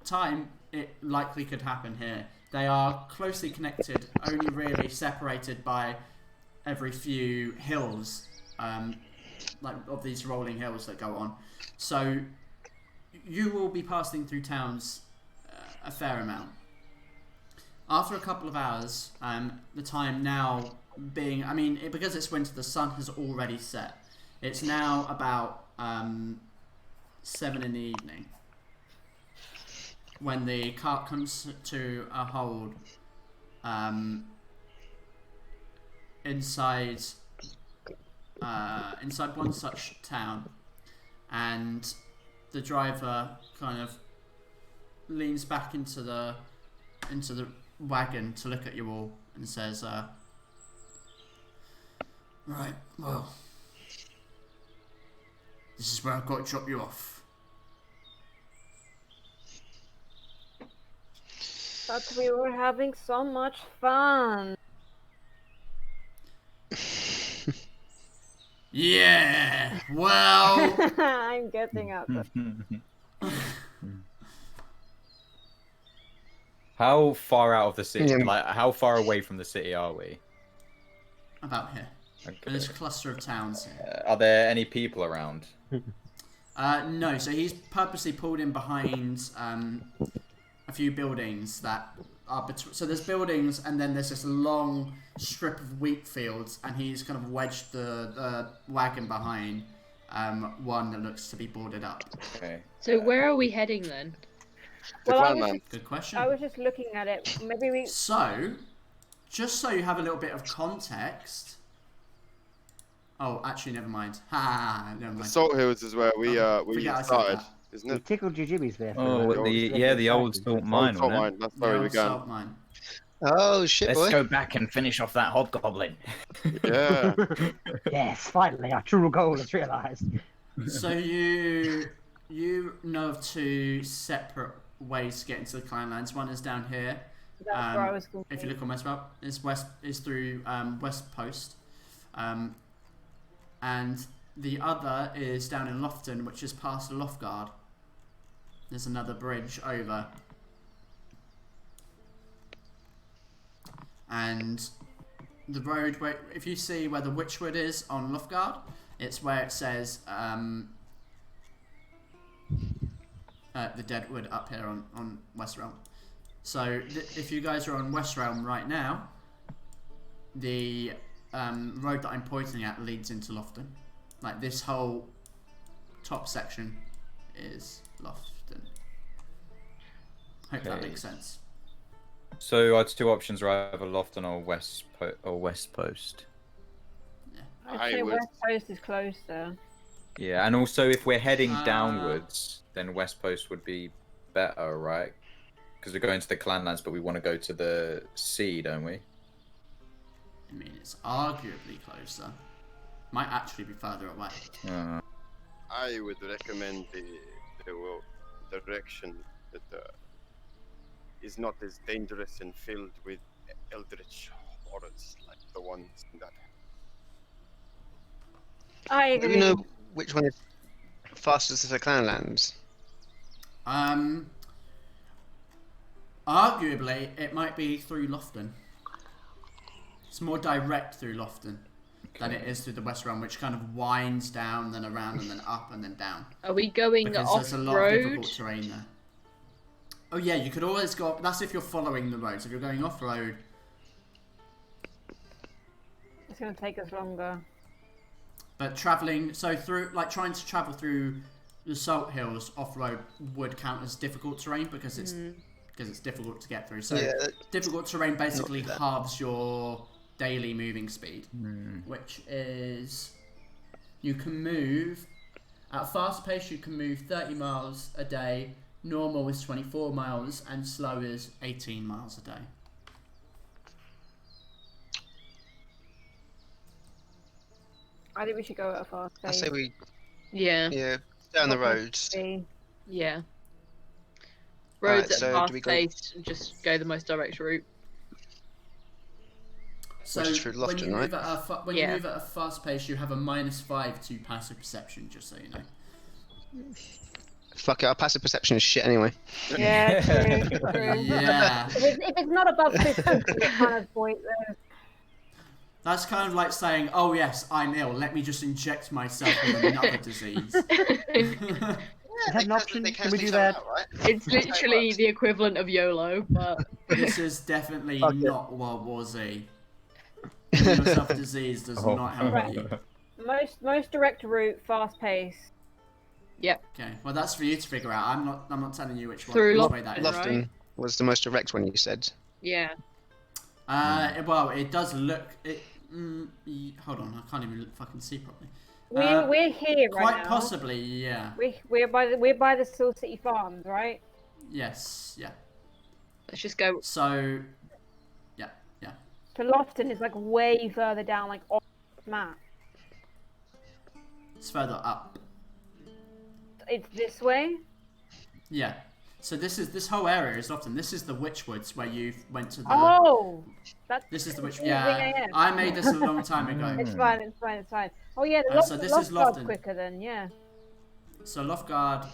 time, it likely could happen here. They are closely connected, only really separated by every few hills, like of these rolling hills that go on. So you will be passing through towns a fair amount. After a couple of hours, the time now being, because it's winter, the sun has already set. It's now about 7 in the evening when the cart comes to a hold inside one such town, and the driver kind of leans back into the wagon to look at you all and says, right, well, this is where I've got to drop you off. But we were having so much fun. Yeah, well... I'm getting out of How far out of the city? Yeah. Like, how far away from the city are we? About here. Okay. There's a cluster of towns here. Are there any people around? No, so he's purposely pulled in behind a few buildings that are between. So there's buildings, and then there's this long strip of wheat fields, and he's kind of wedged the wagon behind one that looks to be boarded up. Okay. So where are we heading then? The Well, I clan was man. Good question. I was just looking at it. Maybe we. So, just so you have a little bit of context. Oh, actually, never mind. Ha, never The mind. Salt Hills is where we Forget I said started, that. isn't You it? tickled your jimmies there. Oh, Fera. the old salt mine, Salt wasn't mine. it? That's The where we old began. salt mine. Oh shit, Let's boy. go back and finish off that hobgoblin. Yeah. Yes, finally, our true goal is realised. So you know of two separate ways to get into the clan lands. One is down here. That's where I was going. If you look on Westbound, is through West Post, and the other is down in Lofton, which is past Lofgard. There's another bridge over, and the road where, if you see where the Witchwood is on Lofgard, it's where it says the Deadwood up here on West Realm. So if you guys are on West Realm right now, the road that I'm pointing at leads into Lofton. Like this whole top section is Lofton. Hope that Okay. makes sense. So our two options are either Lofton or West Post. I'd say would. West Coast is closer. Yeah, and also if we're heading Ah. downwards, then West Post would be better, right? Because we're going to the Clanlands, but we want to go to the sea, don't we? I mean, it's arguably closer. Might actually be further away. I would recommend the direction that is not as dangerous and filled with eldritch horrors like the ones that. I Do agree. you know which one is fastest to the Clanlands? Arguably, it might be through Lofton. It's more direct through Lofton than it is through the West Realm, which kind of winds down, then around, and then up, and then down. Are we going Because off there's a lot of difficult road? terrain there. Oh yeah, you could always go. That's if you're following the roads. If you're going off road, It's going to take us longer. but traveling through, like trying to travel through the Salt Hills off road would count as difficult terrain because it's difficult to get through. So Yeah, difficult terrain basically bad. halves your daily moving speed, which is you can move at a fast pace. You can move 30 miles a day. Normal is 24 miles, and slow is 18 miles a day. I think we should go at a fast I pace. say we, Yeah, down the What roads. see. yeah. Right, Roads so at do fast we go- pace, just go the most direct route. So Which is through when Lofton, you right? move at you Yeah. move at a fast pace, you have a -5 to passive perception. Just so you know. Fuck it, our passive perception is shit anyway. Yeah, true, true. Yeah. If it's not above 50, it's kind of pointless. That's kind of like saying, oh yes, I'm ill, let me just inject myself with another disease. Is that an option? Can we do that? Out, right? It's literally the equivalent of YOLO, but This is definitely Fuck it. not World War Z. Giving yourself disease does not help Right. you. Most direct route, fast pace. Okay, well that's for you to figure out. I'm not telling you which one. Through Which way that is. Right. Lofton was the most direct one you said. yeah. Well, it does look. Hold on, I can't even fucking see properly. We're here right Quite now. possibly, yeah. We're by the Soule City Farms, right? Yes, yeah. Let's just go. So, So Lofton is like way further down, like off the map. it's further up. It's this way. Yeah. So this whole area is often. This is the Witchwoods where you went to the. Oh, that's. This is the Witch. confusing Yeah, AF. I made this a long time ago. It's fine. It's fine. It's fine. Oh yeah, the So this is Loftguard's Lofton. quicker then. Yeah. So Loftguard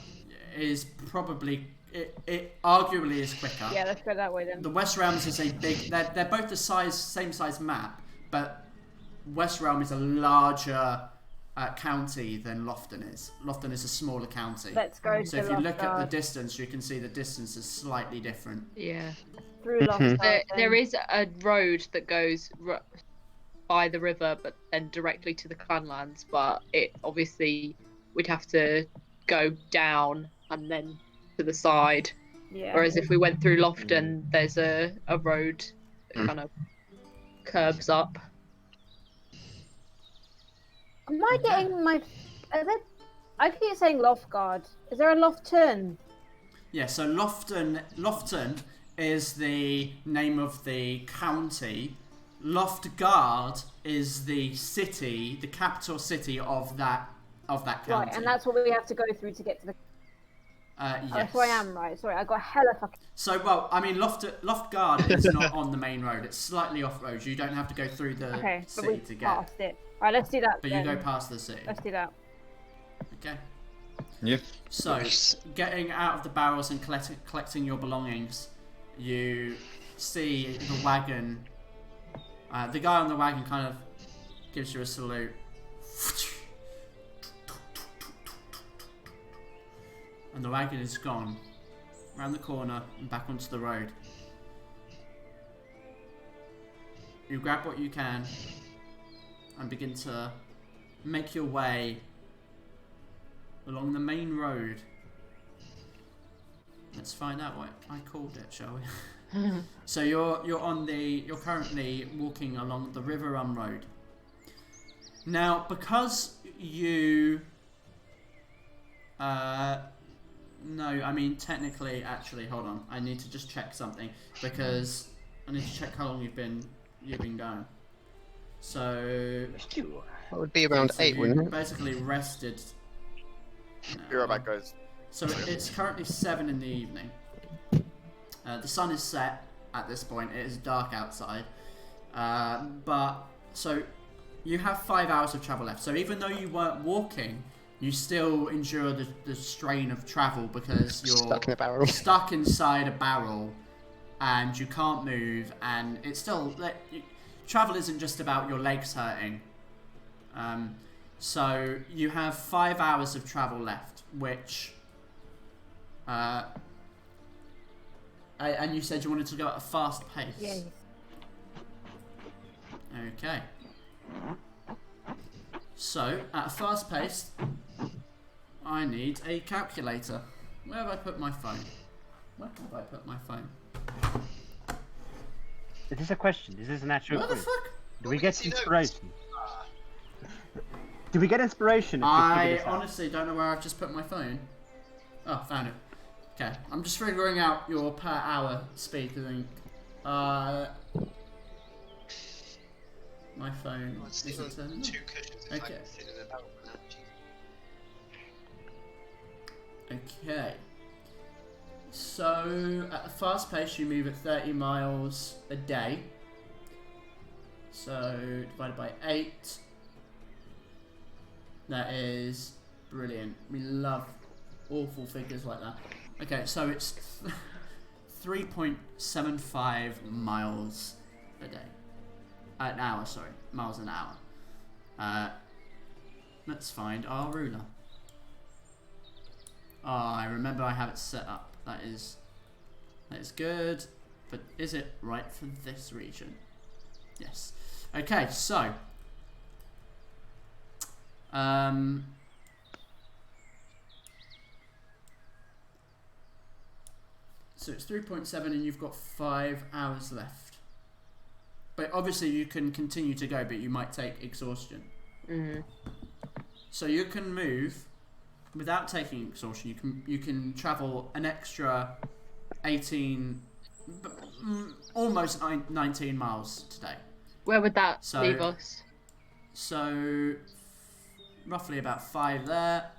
is probably it arguably is quicker. Yeah, let's go that way then. The West Realms is a big. They're both the same size map, but West Realm is a larger county than Lofton is. Lofton is a smaller county. Let's go So to if you look at the Loftguard. distance, you can see the distance is slightly different. Yeah. Through Loftguard. There then. is a road that goes by the river, but then directly to the Clanlands. But it obviously we'd have to go down and then to the side. Yeah. Whereas if we went through Lofton, there's a road that kind of curbs up. Am I getting my? I keep saying Loftguard. Is there a Lofton? Yeah, so Lofton is the name of the county. Loftguard is the city, the capital city of that county. Right, and that's what we have to go through to get to the. yes. Oh, that's where I am, right? Sorry, I got hella fucking. So, well, I mean, Loftguard is not on the main road. It's slightly off road. You don't have to go through the Okay, but city we to get. passed it. Right, let's do that. But you then. go past the city. Let's do that. Okay. Yep. So, getting out of the barrels and collecting your belongings, you see the wagon. The guy on the wagon kind of gives you a salute. And the wagon is gone. Round the corner and back onto the road. You grab what you can and begin to make your way along the main road. Let's find out what I called it, shall we? So you're currently walking along the River Road. Now, because you no, I mean technically, actually, hold on. I need to just check something because I need to check how long you've been going. So That would be around so 8, you wouldn't it? basically rested. Be right back, guys. So it's currently 7 in the evening. The sun is set at this point. It is dark outside. But so you have 5 hours of travel left. So even though you weren't walking, you still endure the strain of travel because you're Stuck in a barrel. stuck inside a barrel and you can't move. And it's still travel isn't just about your legs hurting. So you have 5 hours of travel left, which and you said you wanted to go at a fast pace. Yes. Okay. So, at a fast pace, I need a calculator. Where have I put my phone? Where have I put my phone? Is this a question? Is this an actual Where the quiz? fuck? Do we get inspiration? Do we get inspiration? if we figure I this out? honestly don't know where I've just put my phone. Oh, found it. Okay, I'm just figuring out your per hour speed, I think. My phone isn't turning on. 2 cushions. If I Okay. can sit in a barrel for now. Okay. So, at a fast pace, you move at 30 miles a day. So, divided by 8. That is brilliant. We love awful figures like that. Okay, so it's 3.75 miles a day. An hour, sorry. Miles an hour. Let's find our ruler. Oh, I remember I have it set up. That is good. But is it right for this region? Yes. Okay, so so it's 3.7 and you've got 5 hours left. But obviously you can continue to go, but you might take exhaustion. Mm-hmm. So you can move without taking exhaustion. You can travel an extra 18, almost 19 miles today. Where would that leave us? So roughly about 5 there.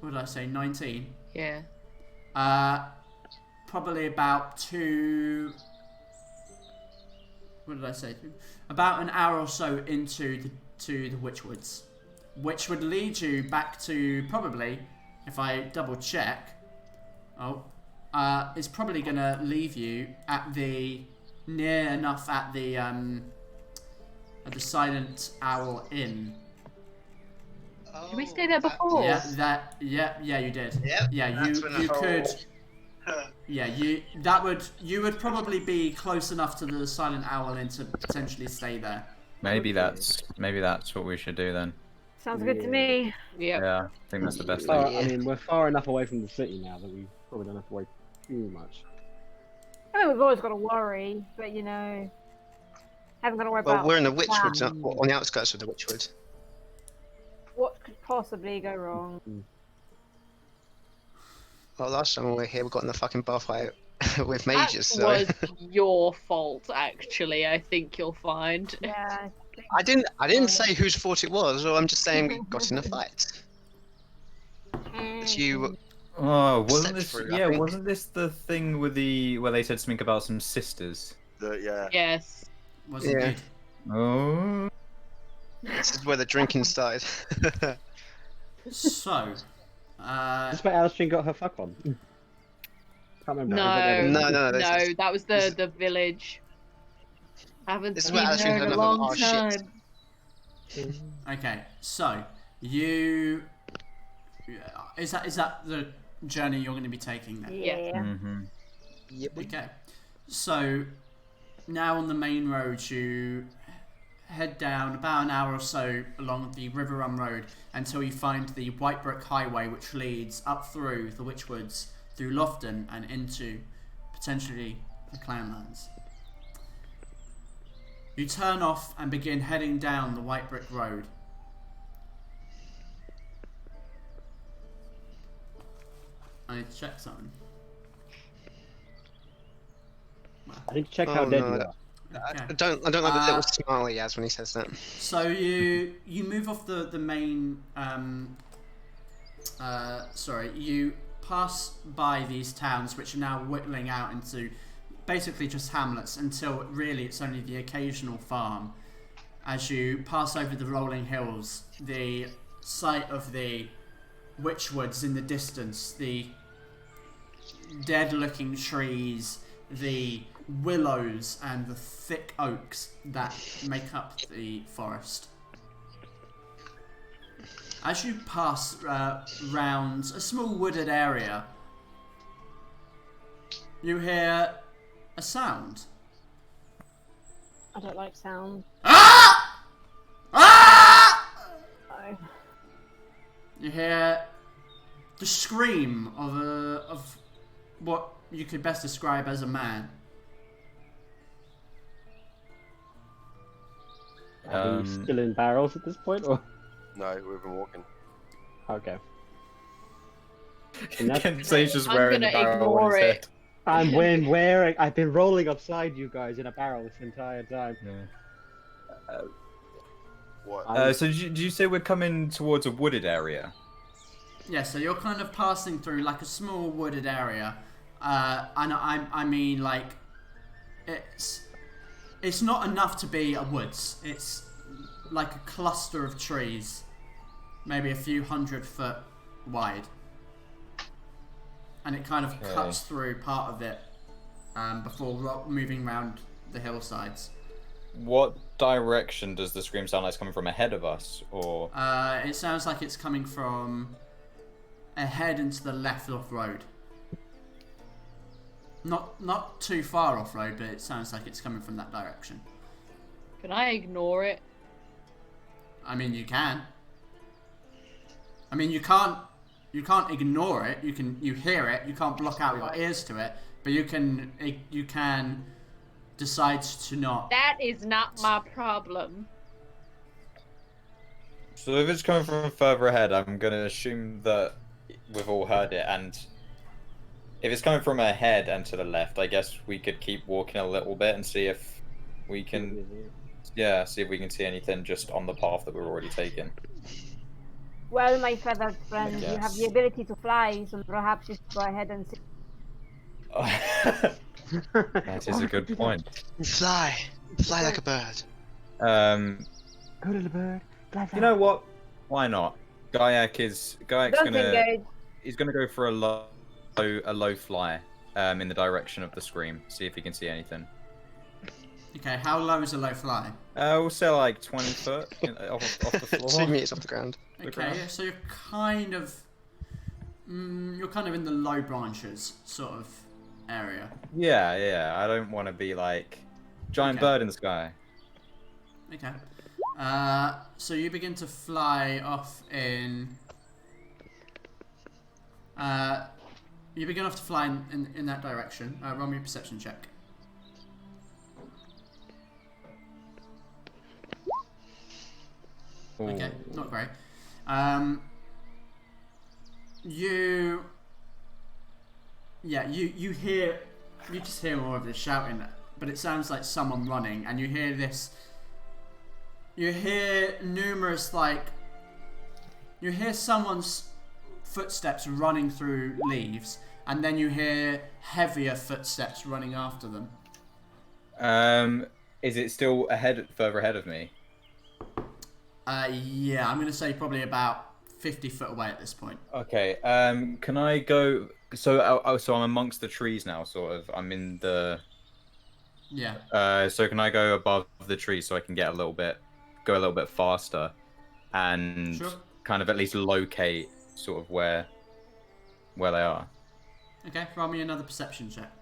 What did I say? 19. Yeah. Probably about 2. What did I say? About an hour or so into the Witchwoods, which would lead you back to probably, if I double check, it's probably gonna leave you at the near enough at the Silent Owl Inn. Did we stay there before? Yeah, you did. Yep, yeah, you could. Yeah, you would probably be close enough to the Silent Owl Inn to potentially stay there. Maybe that's what we should do then. Sounds good to me. Yep. Yeah, I think that's the best Well, thing. I mean, we're far enough away from the city now that we probably don't have to wait too much. I mean, we've always got to worry, but you know, haven't got to worry about. Well, we're in the Witchwoods, on the outskirts of the Witchwoods. What could possibly go wrong? Well, last time we were here, we got in the fucking bar fight with mages. That was your fault, actually. I think you'll find. Yeah. I didn't say whose fault it was. Or I'm just saying we got in a fight. But you. Oh, wasn't Stepped this? through, I Yeah, think. wasn't this the thing with where they said something about some sisters? Yeah. Yes. Wasn't Yeah. good. Oh. This is where the drinking started. So, That's where Alistair got her fuck on. Can't remember. No, No, this no, is- that was the village. Haven't This is seen where her Alistair in heard a of long our shit. time. okay, so you is that the journey you're going to be taking then? Yeah. Mm-hmm. Yep. Okay, so now on the main road you head down about an hour or so along the River Run Road until you find the White Brick Highway, which leads up through the Witchwoods, through Lofton and into potentially the Clanlands. You turn off and begin heading down the White Brick Road. I need to check something. I need to check how dead you are. Okay. I don't like the little smile he has when he says that. So you move off the main. You pass by these towns, which are now whittling out into basically just hamlets until really it's only the occasional farm. As you pass over the rolling hills, the sight of the Witchwoods in the distance, the dead-looking trees, the willows and the thick oaks that make up the forest. As you pass round a small wooded area, you hear a sound. I don't like sound. Ah! Ah! So. You hear the scream of what you could best describe as a man. Are we still in barrels at this point, or No, we've been walking. okay? So he's just I'm wearing the gonna barrel on ignore his it. head. I'm wearing. I've been rolling upside you guys in a barrel this entire time. Yeah. What? So did you say we're coming towards a wooded area? Yeah, so you're kind of passing through like a small wooded area, and I mean like it's not enough to be a woods. It's like a cluster of trees, maybe a few 100 foot wide, and it kind of cuts through part of it before moving around the hillsides. What direction does the scream sound like? It's coming from ahead of us, or? It sounds like it's coming from ahead and to the left off road. Not too far off road, but it sounds like it's coming from that direction. Can I ignore it? I mean, you can. I mean, you can't ignore it. You hear it. You can't block out your ears to it, but you can decide to not. That is not my problem. So if it's coming from further ahead, I'm gonna assume that we've all heard it, and if it's coming from ahead and to the left, I guess we could keep walking a little bit and see if we can, see if we can see anything just on the path that we're already taking. Well, my feathered friend, you have the ability to fly, so perhaps you should go ahead and see. That is a good point. Fly like a bird. Go to the bird. Fly, fly. You know what? Why not? Gayak's Don't gonna engage. he's gonna go for a low fly in the direction of the scream. See if he can see anything. Okay, how low is a low fly? We'll say like 20 foot off the floor. 2 meters off the ground. Okay, so you're kind of in the low branches sort of area. Yeah. I don't want to be like giant bird in the sky. Okay. So you begin to fly off in. You begin off to fly in that direction. Roll me a perception check. Ooh. Okay, not great. You just hear more of this shouting, but it sounds like someone running, and you hear numerous you hear someone's footsteps running through leaves, and then you hear heavier footsteps running after them. Is it still further ahead of me? Yeah, I'm gonna say probably about 50 foot away at this point. Okay. Can I go? So I'm amongst the trees now, sort of. I'm in the. Yeah. So can I go above the trees so I can go a little bit faster, and kind of at least locate sort of where they are. Okay, roll me another perception check.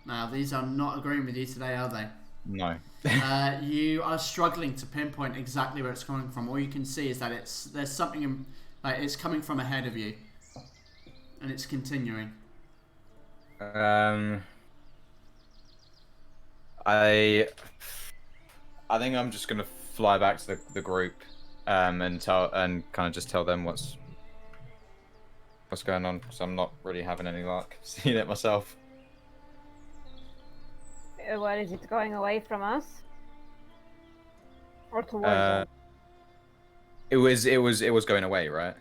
Now, these are not agreeing with you today, are they? No. You are struggling to pinpoint exactly where it's coming from. All you can see is that there's something it's coming from ahead of you, and it's continuing. I think I'm just gonna fly back to the group, and kind of just tell them what's going on, because I'm not really having any luck seeing it myself. What is it, going away from us? Or towards us? It was going away, right?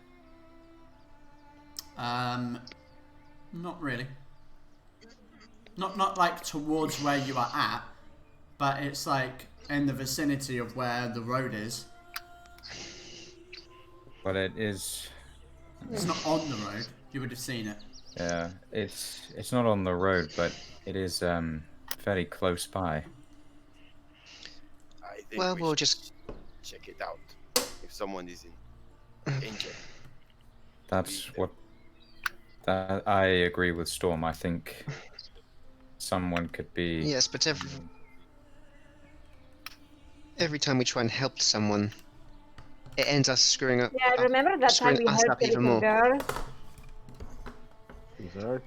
Not really. Not like towards where you are at, but it's like in the vicinity of where the road is. But it is. It's not on the road. You would have seen it. Yeah, it's not on the road, but it is fairly close by. I think we'll just check it out. If someone is in danger. That's what. That I agree with Storm. I think someone could be. Yes, but every time we try and help someone, it ends us screwing up. Yeah, remember that time we helped the little girl? Sorry?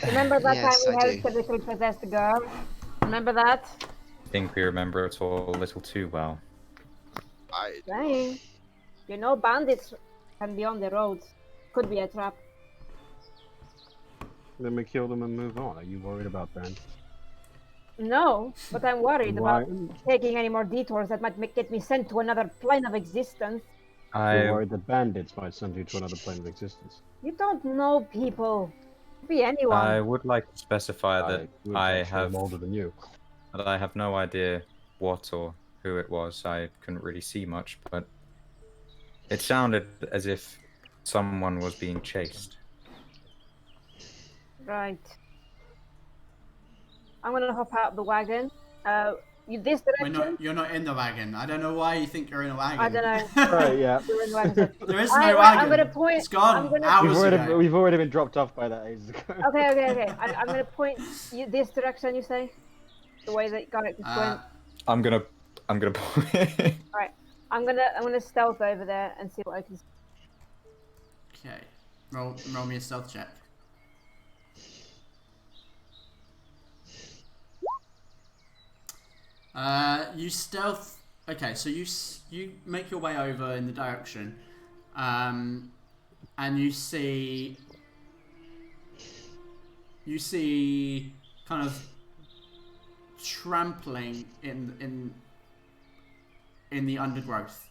Remember that Yes, time we I helped the little possessed girl? Remember that? I think we remember it all a little too well. Dang. You know, bandits can be on the roads. Could be a trap. Then we kill them and move on. Are you worried about that? No, but I'm worried Why? about taking any more detours that might get me sent to another plane of existence. You're worried the bandits might send you to another plane of existence. You don't know people. Could be anyone. I would like to specify that I have older than you. That I have no idea what or who it was. I couldn't really see much, but It sounded as if someone was being chased. Right. I'm gonna hop out of the wagon. This direction? You're not in the wagon. I don't know why you think you're in a wagon. I don't know. Right, yeah. You're in the wagon, so- There is no Right, wagon. I'm gonna point. It's gone hours ago. We've already been dropped off by that ages ago. Okay. I'm gonna point this direction. You say, the way that Garlic just went. I'm gonna point. Right. I'm gonna stealth over there and see what I can see. Okay. Roll me a stealth check. You stealth. Okay, so you make your way over in the direction, and you see kind of trampling in the undergrowth.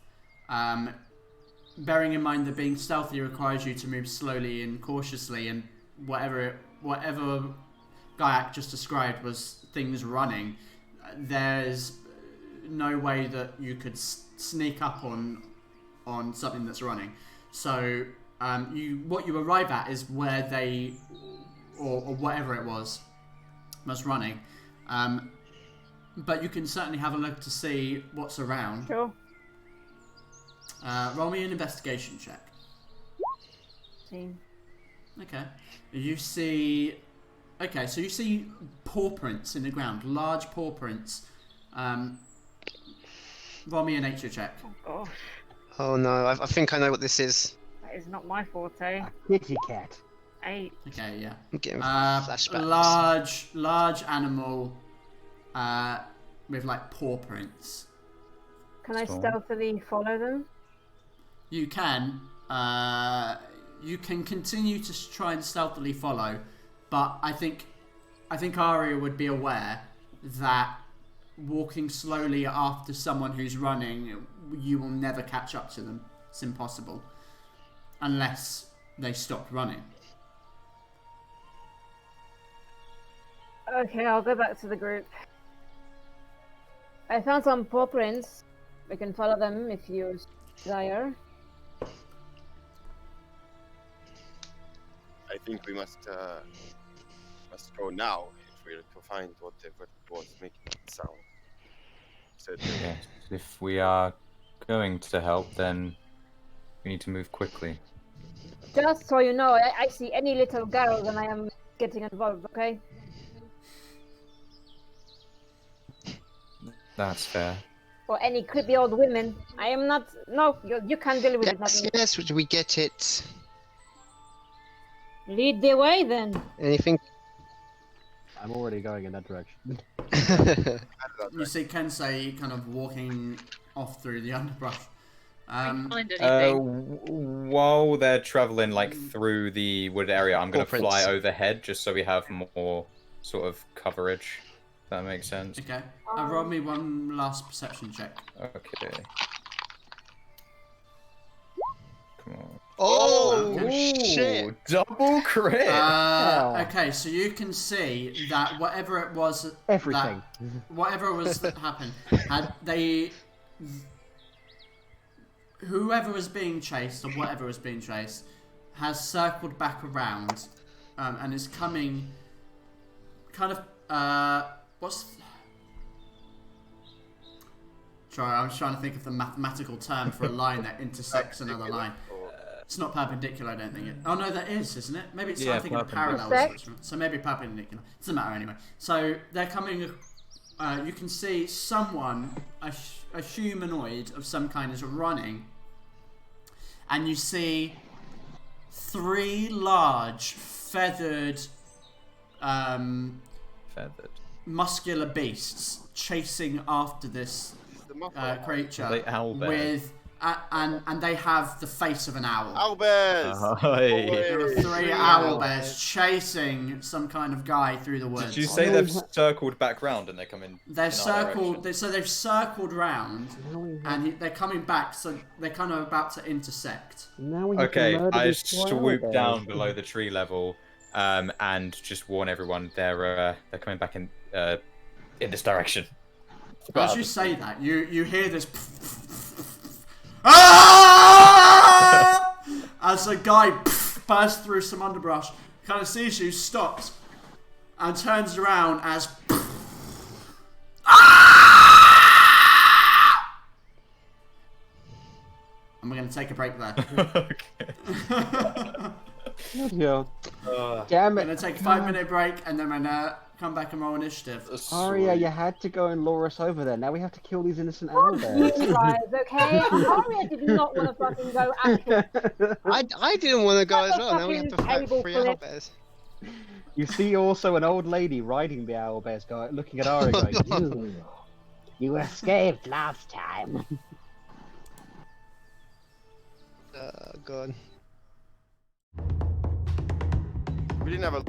Bearing in mind that being stealthy requires you to move slowly and cautiously, and whatever Gaiak just described was things running. There's no way that you could sneak up on something that's running. So what you arrive at is where they or whatever it was running. But you can certainly have a look to see what's around. Sure. Roll me an investigation check. Team. Okay. You see paw prints in the ground, large paw prints. Roll me a nature check. Oh gosh, Oh no, I think I know what this is. that is not my forte. Kitty cat. 8. Okay, yeah. I'm getting flashbacks. Large animal with like paw prints. Can I Storm. stealthily follow them? You can continue to try and stealthily follow, but I think Aria would be aware that walking slowly after someone who's running, you will never catch up to them. It's impossible. Unless they stopped running. Okay, I'll go back to the group. I found some paw prints. We can follow them if you desire. I think we must go now if we're to find whatever was making it sound. So Yes, if we are going to help, then we need to move quickly. Just so you know, I see any little girls and I am getting involved, okay? That's fair. Or any creepy old women. I am not... No, you can't deal with it. Yes, Nothing. yes, we get it. Lead the way then. Anything? I'm already going in that direction. You see Kensei kind of walking off through the underbrush. Find anything. While they're traveling like through the wooded area, I'm gonna Paw fly prints. overhead just so we have more sort of coverage. If that makes sense. Okay. Roll me one last perception check. Okay. Come on. Oh, Okay. shit! Double crit! Okay, so you can see that whatever it was Everything. that happened, whoever was being chased or whatever was being chased has circled back around and is coming kind of I'm trying to think of the mathematical term for a line that intersects another line. It's not perpendicular, I don't think. Oh no, that is, isn't it? Maybe it's I'm thinking of parallels. So maybe perpendicular. It doesn't matter anyway. So they're coming. You can see someone, a humanoid of some kind, is running, and you see 3 large feathered, muscular beasts chasing after this creature the owlbear. with. And they have the face of an owl. Owlbears! There are 3 owlbears chasing some kind of guy through the woods. Did you say they've circled back round and they're coming? They've circled. They've circled round, and they're coming back. So they're kind of about to intersect. Now we have to Okay, murder I these swoop wild down bears. below the tree level, and just warn everyone they're coming back in this direction. As you say that, you hear this. Ah! as a guy bursts through some underbrush, kind of sees you, stops, and turns around as. And we're going to take a break there. Yeah. Damn We're it. going to take a 5-minute break, and then we're going to come back and roll initiative. Aria, you had to go and lure us over there. Now we have to kill these innocent Fuck you owlbears. guys, okay? Aria did not want to fucking go after it. I didn't want to go as well. Now we have to Fucking fight 3 table flip. owlbears. You see also an old lady riding the owlbears, guy, looking at Aria going, you escaped last time. God. We didn't have a.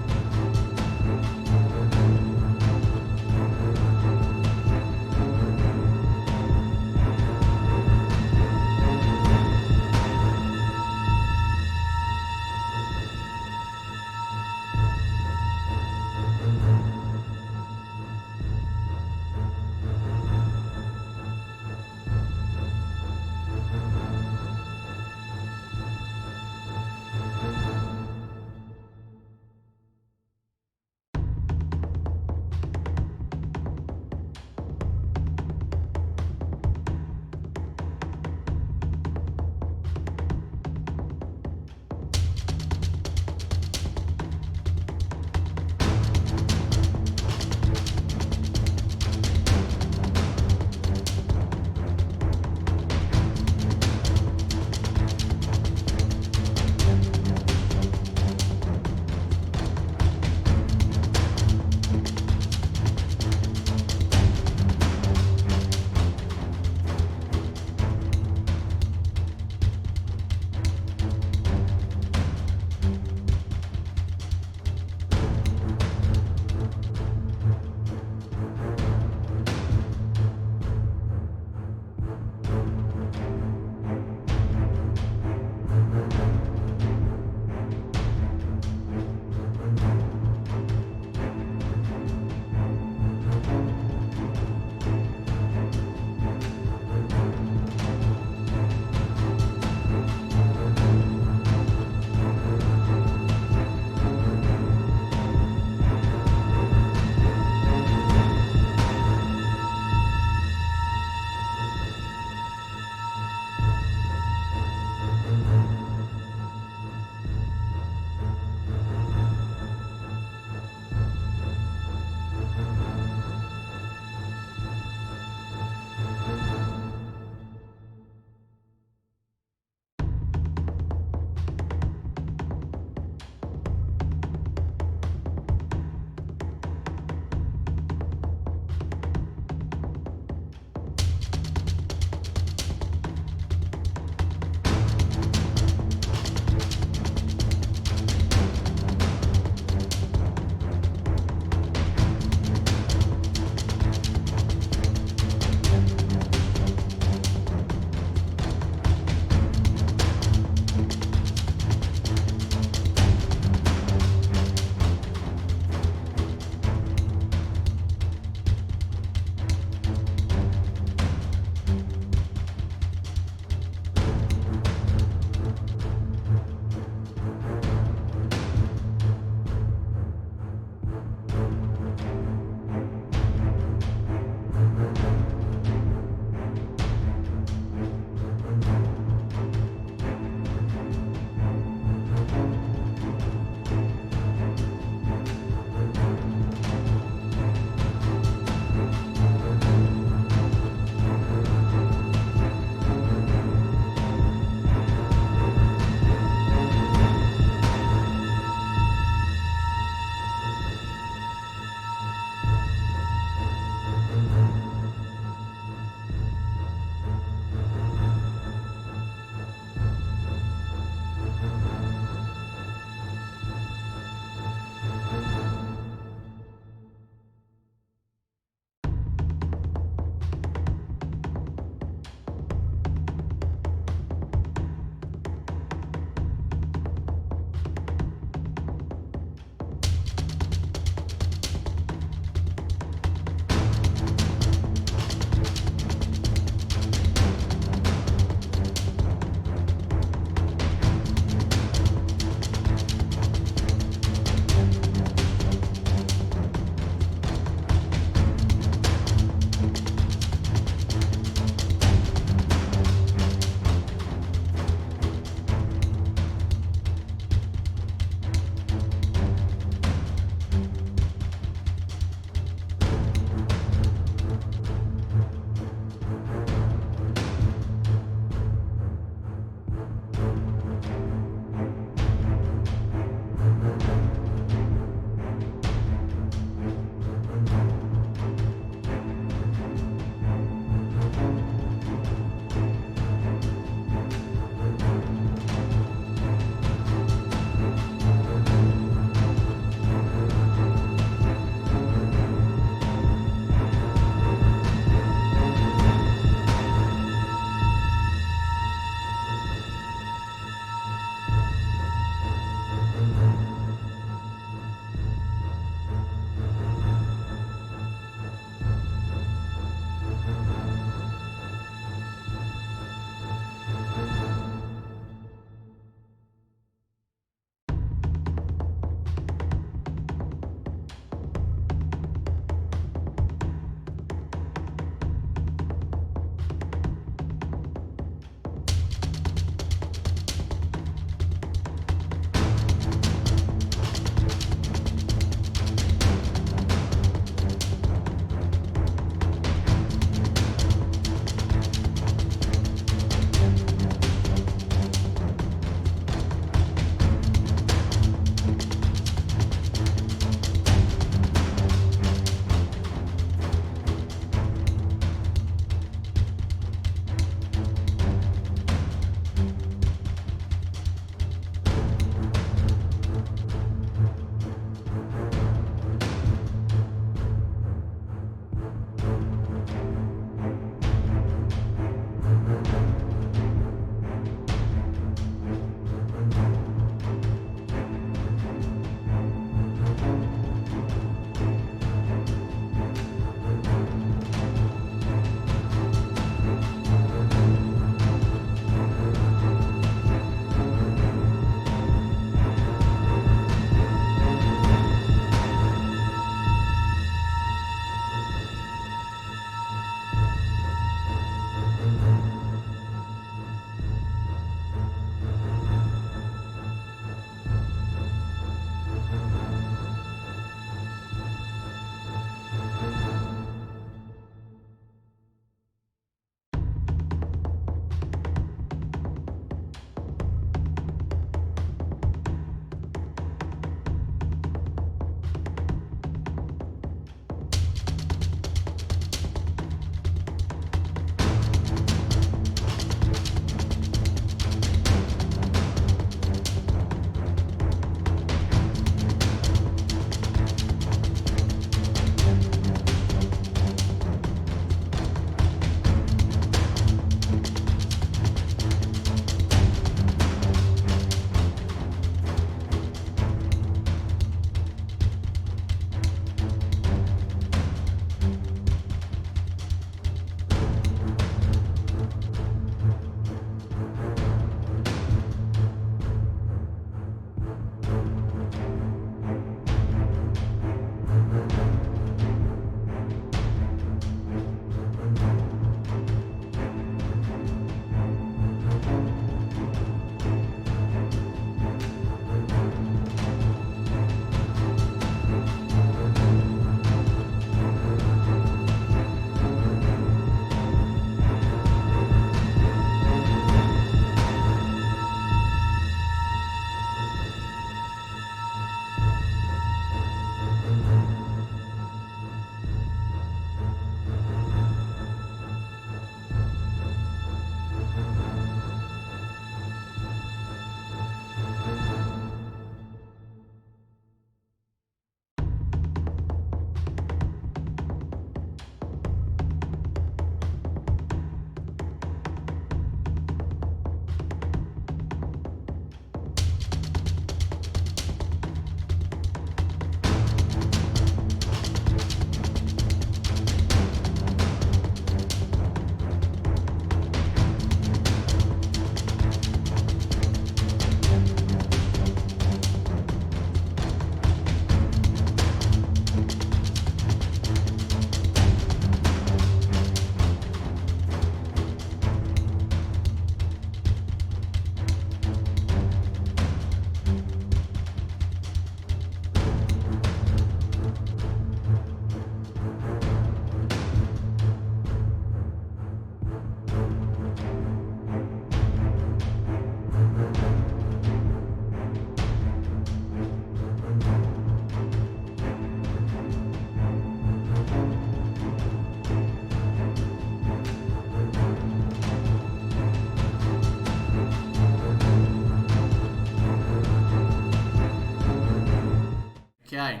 Okay.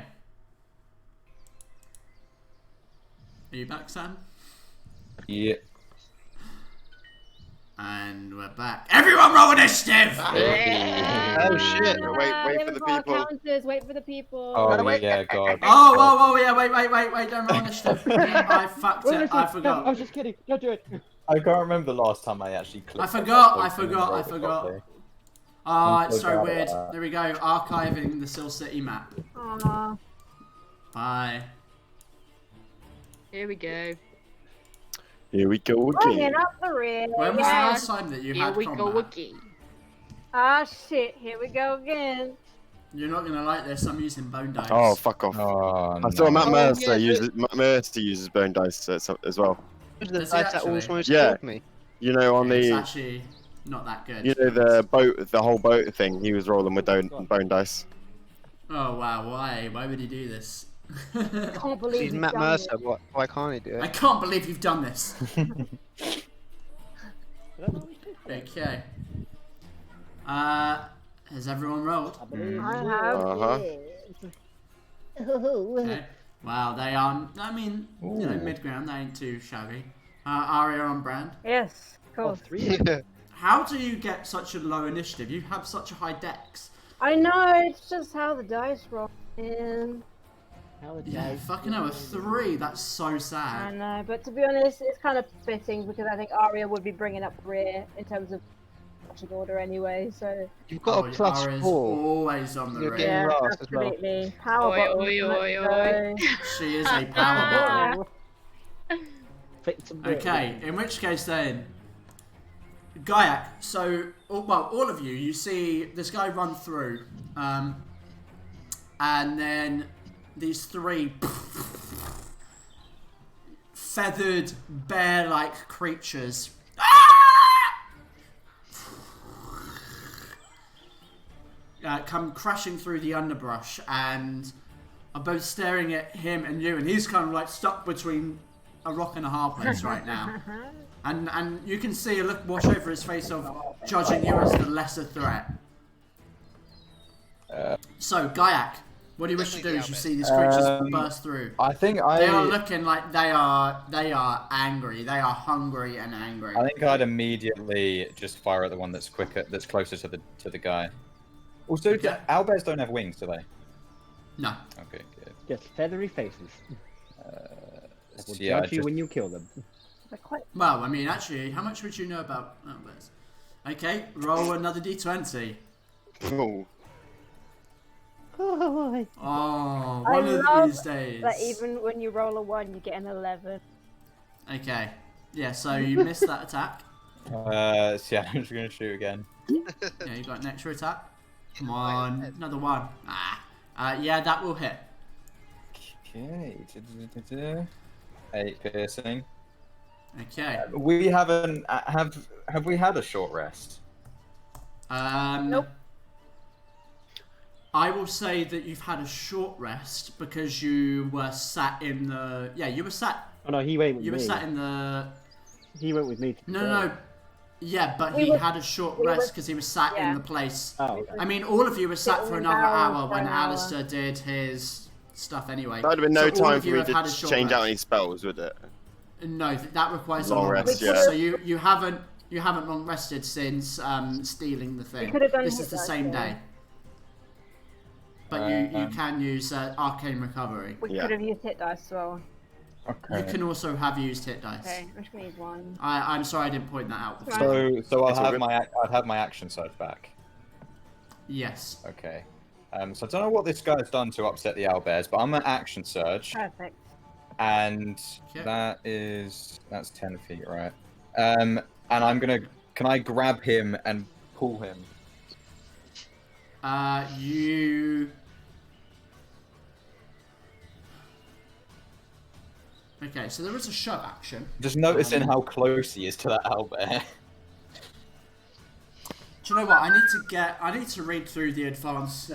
Are you back, Sam? Yeah. And we're back. Everyone roll initiative! Oh shit! Wait for the people. Counters, wait for the people. Oh yeah, God. Oh, yeah, wait, don't roll initiative. I fucked it, I I forgot. was just kidding. Don't do it. I can't remember the last time I actually clicked. I forgot. Properly. Oh, I'm it's so so bad weird. at that. There we go, archiving the Soule City map. Aw. Bye. Here we go. Here we go Bringing again. up the rear. When was the yeah. last time that you Here had we combat? go again. Ah shit, here we go again. You're not gonna like this, I'm using bone dice. Oh, fuck off. Oh, I saw Matt Oh, Mercer yeah, uses bone dice as well. The Does he dice that always actually? almost Yeah. killed me. You know, on It's the actually not that good. the whole boat thing. He was rolling with bone dice. Oh wow, why? Why would he do this? Can't believe He's you've Matt done Mercer. it. Why can't he do I it? can't believe you've done this. Okay. Has everyone rolled? I have. Uh-huh. Okay. Wow, they are. I mean, you know, mid-ground. They ain't too shabby. Aria on brand. Yes, of Oh, course. 3. How do you get such a low initiative? You have such a high dex. I know, it's just how the dice roll. Man. Yeah, fucking hell, a 3. That's so I sad. know, but to be honest, it's kind of fitting because I think Arya would be bringing up rear in terms of marching order anyway, so... You've got a plus Aria's 4. always on the You're rear. getting Yeah, last as well. absolutely. Power Oi, bottom, oi, let's oi, go. She is a power bottom. Fit some bit. Okay, in which case then, Gaiak, so, well, all of you see this guy run through, and then these 3 feathered, bear-like creatures come crashing through the underbrush and are both staring at him and you, and he's kind of like stuck between a rock and a hard place right now. And you can see a look wash over his face of judging you as the lesser threat. So, Gaiak, what do you wish to do as you see these creatures burst through? I think They are looking like they are angry. They are hungry and angry. I think I'd immediately just fire at the one that's closer to the guy. Also, Okay. owlbears don't have wings, do they? No. Okay, good. Just feathery faces. That will Yeah, judge you when you kill them. They're quite... Well, I mean, actually, how much would you know about numbers? Okay, roll another d20. Oh, Oh, Oh, I one of love these days. but even when you roll a 1, you get an 11. Okay. Yeah, so you missed that attack. So yeah, I'm just gonna shoot again. Yeah, you got an extra attack. Come on, another 1. Yeah, that will hit. Okay. 8 piercing. Okay. We haven't have we had a short rest? Nope. I will say that you've had a short rest because you were sat in the. Yeah, you were sat. Oh no, he went with You me. were sat in the. He went with me. To No. Yeah, but We he were- had a short we were- rest because he was sat yeah. in the place. Oh, okay. I mean, all of you were sat for Sitting another down hour for when an hour. Alistair did his stuff anyway. that'd have been no So all time of for you me have had a to short change out rest. any spells, would it? No, that requires a Long long rest, rest. yeah. So you haven't long rested since stealing the thing. could have done This hit is the dice, same though. day. But you can use arcane recovery. We Yeah. could have used hit dice as well. Okay. You can also have used hit dice. Okay, I'm just gonna use 1. I'm sorry I didn't point that out. Right. So It's all good. I'd have my action surge back. Yes. Okay. So I don't know what this guy's done to upset the owlbears, but I'm an action surge, Perfect. and Okay. that's 10 feet, right? And can I grab him and pull him? You. Okay, so there is a shove action. Just noticing how close he is to that owlbear. Do you know what? I need to read through the advanced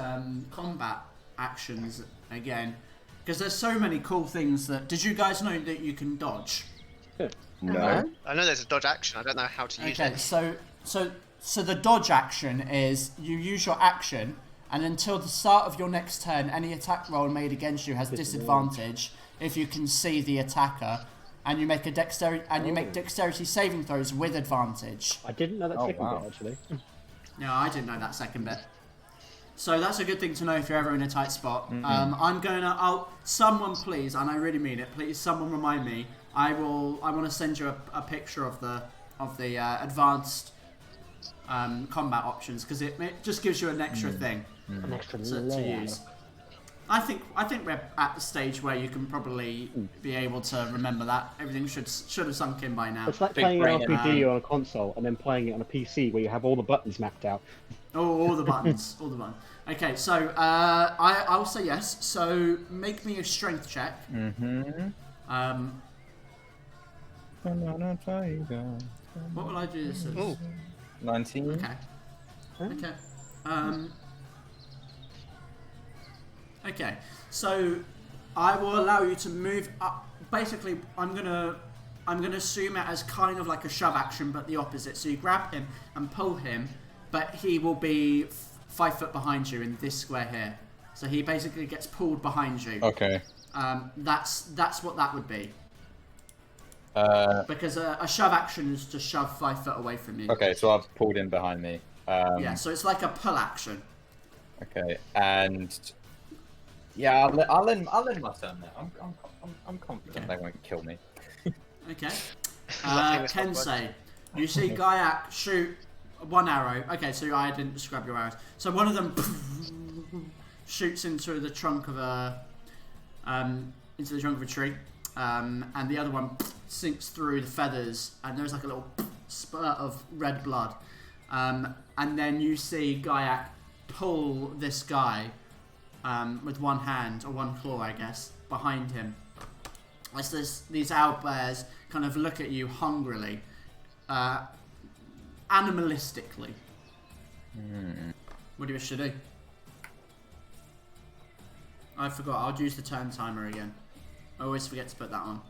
combat actions again, because there's so many cool things that. Did you guys know that you can dodge? No. I know there's a dodge action. I don't know how to use Okay, it. so the dodge action is you use your action And until the start of your next turn, any attack roll made against you has disadvantage if you can see the attacker, and you make a dexterity saving throws with advantage. I didn't know that second bit actually. No, I didn't know that second bit. So that's a good thing to know if you're ever in a tight spot. Someone please, and I really mean it, please someone remind me. I want to send you a picture of the advanced combat options, because it just gives you an extra thing An extra to use. I think we're at the stage where you can probably be able to remember that. Everything should have sunk in by now. It's like playing an RPG on a console and then playing it on a PC where you have all the buttons mapped out. Oh, all the buttons, all the buttons. Okay, so I'll say yes. So make me a strength check. What will I do this as? 19. Okay. Okay. Okay. So I will allow you to move up. Basically, I'm gonna assume it as kind of like a shove action, but the opposite. So you grab him and pull him, but he will be 5 foot behind you in this square here. So he basically gets pulled behind you. Okay. That's what that would be. Because a shove action is to shove 5 foot away from you. Okay, so I've pulled him behind me. Yeah, so it's like a pull action. Okay, and yeah, I'll end my turn there. I'm confident they won't kill me. Okay. Kensei, you see Gaiak shoot one arrow. Okay, so I didn't describe your arrows. So one of them shoots into the trunk of a tree, and the other one sinks through the feathers, and there's like a little spurt of red blood. And then you see Gaiak pull this guy with one hand, or one claw, I guess, behind him. As these owlbears kind of look at you hungrily, animalistically. What do you wish to do? I forgot, I'll use the turn timer again. I always forget to put that on.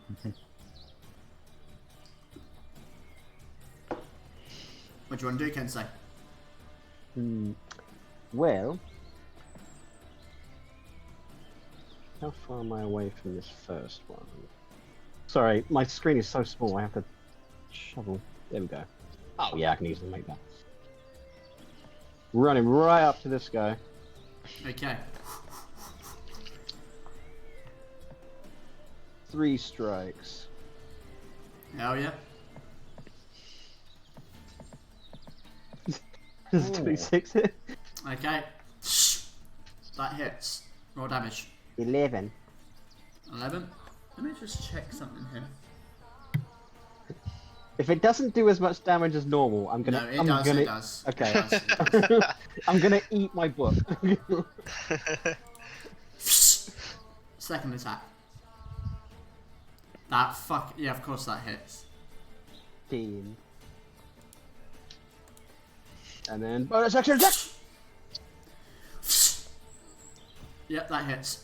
What do you want to do, Kensei? Well, how far am I away from this first one? Sorry, my screen is so small, I have to shovel. There we go. Oh yeah, I can easily make that. Running right up to this guy. Okay. 3 strikes. Hell yeah. Does 26 hit? Okay. That hits. Roll damage. 11. 11? Let me just check something here. If it doesn't do as much damage as normal, I'm gonna. No, it does. Okay. It does. I'm gonna eat my book. Second attack. That fuck. Yeah, of course that hits. 15. And then bonus action attack! Yep, that hits.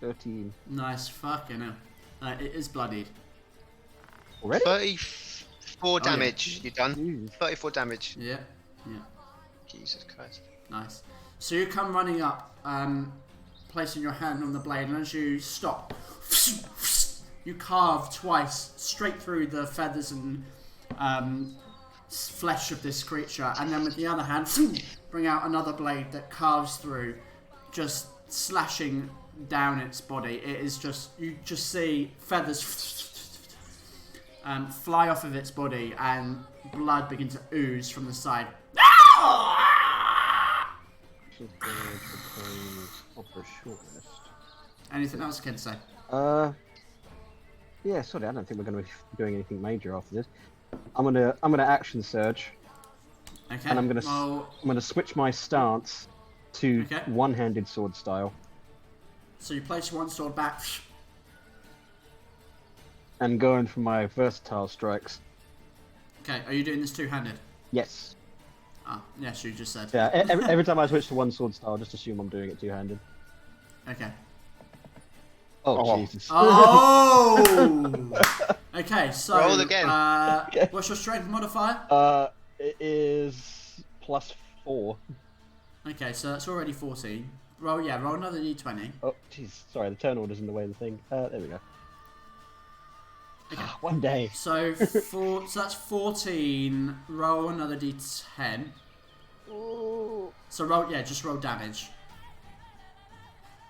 13. Nice, fucking hell. It is bloodied. Already? 34 damage. Yeah. You done? 34 damage. Yeah, yeah. Jesus Christ. Nice. So you come running up, placing your hand on the blade, and as you stop, you carve twice straight through the feathers and flesh of this creature, and then with the other hand, bring out another blade that carves through, just slashing down its body. It is just, you just see feathers fly off of its body, and blood begin to ooze from the side. Anything else, Ken, say? Yeah, sorry, I don't think we're going to be doing anything major after this. I'm gonna action surge. Okay. And I'm gonna switch my stance to one-handed sword style. So you place one sword back. And going for my versatile strikes. Okay, are you doing this two-handed? Yes. Ah, yes, you just said. Yeah, every time I switch to one sword style, just assume I'm doing it two-handed. Okay. Oh, Jesus. Oh! Okay, so... Roll again. What's your strength modifier? It is +4. Okay, so that's already 14. Roll another d20. Oh, jeez. Sorry, the turn order's in the way of the thing. There we go. Okay. One day. So so that's 14. Roll another d10. Ooh. So just roll damage.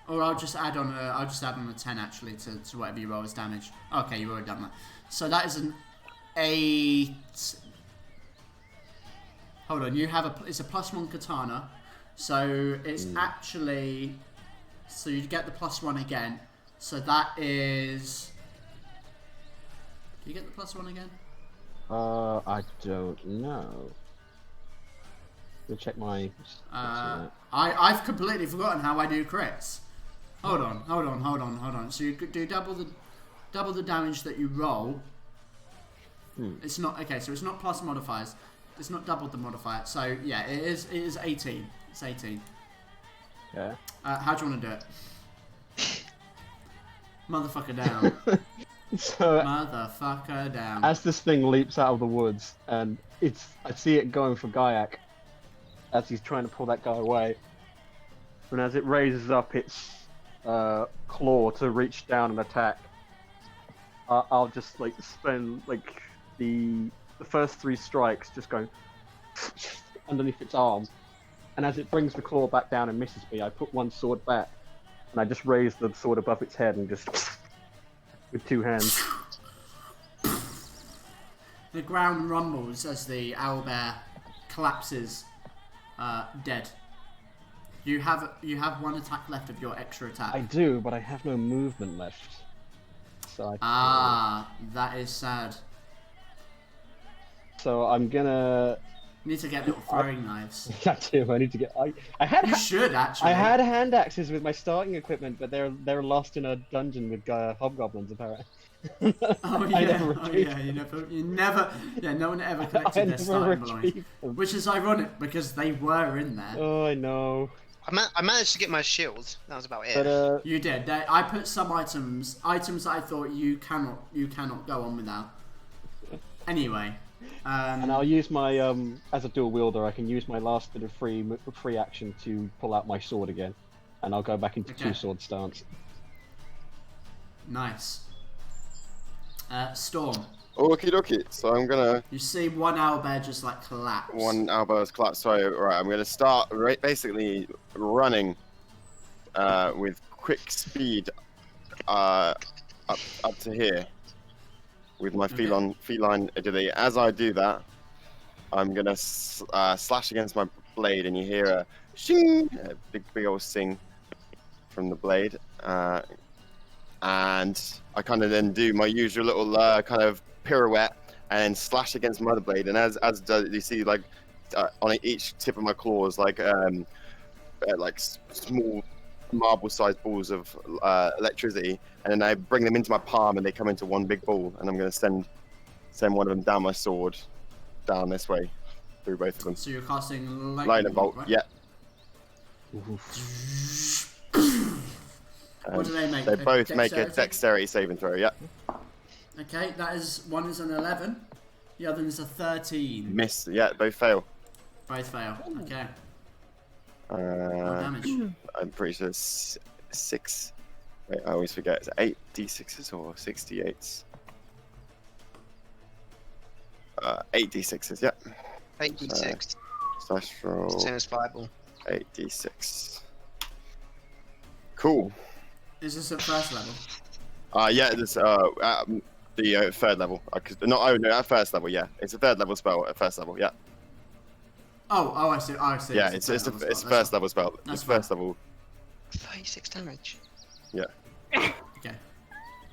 Or I'll just add on a 10 actually to whatever you roll as damage. Okay, you've already done that. So that is an 8. Hold on, it's a +1 katana. So it's actually, so you get the +1 again. So that is, do you get the +1 again? I don't know. Let me check my. I've completely forgotten how I do crits. Hold on. So you could do double the damage that you roll. It's not okay. So it's not plus modifiers. It's not double the modifier. So yeah, it is 18. It's 18. Yeah. How do you want to do it? Motherfucker down. So Motherfucker down. as this thing leaps out of the woods, and I see it going for Gaiak as he's trying to pull that guy away, and as it raises up its claw to reach down and attack, I'll just like spend like the first 3 strikes just going underneath its arm, and as it brings the claw back down and misses me, I put one sword back, and I just raise the sword above its head and just with 2 hands. The ground rumbles as the owlbear collapses, dead. You have 1 attack left of your extra attack. I do, but I have no movement left. So that is sad. So I'm gonna. You need to get little throwing knives. I do. I need to get. I had. You should actually. I had hand axes with my starting equipment, but they're lost in a dungeon with hobgoblins apparently. Oh yeah, you never. Yeah, no one ever collected their starting belongings, which is ironic because they were in there. Oh, I know. I managed to get my shield. That was about it. But You did. I put some items that I thought you cannot go on without. Anyway. And I'll use my as a dual wielder. I can use my last bit of free action to pull out my sword again, and I'll go back into 2-sword stance. Nice. Storm. Okie dokie. So I'm gonna. You see one owlbear just like collapse. One owlbear's collapse. So right, I'm gonna start basically running with quick speed up to here with my feline agility. As I do that, I'm gonna slash against my blade, and you hear a shing, a big old sing from the blade. And I kind of then do my usual little kind of pirouette and slash against my other blade. And as you see, like on each tip of my claws, like small marble-sized balls of electricity, and then I bring them into my palm, and they come into one big ball. And I'm going to send one of them down my sword, down this way, through both of them. So you're casting lightning bolt, right? Yeah. What do they make? They both make a dexterity saving throw, yeah. Okay, one is an 11, the other is a 13. Miss, yeah, both fail. Both fail, okay. What damage? I'm pretty sure it's 6. Wait, I always forget. It's 8 d6s or 68s? 8 d6s, yeah. 8d6. Slash roll. Tennis Bible. 8d6. Cool. Is this at first level? Yeah, it's the third level. No, at first level, yeah. It's a third level spell at first level, yeah. Oh, I see. Yeah, it's a first level spell. It's first level. 36 damage. Yeah. Okay.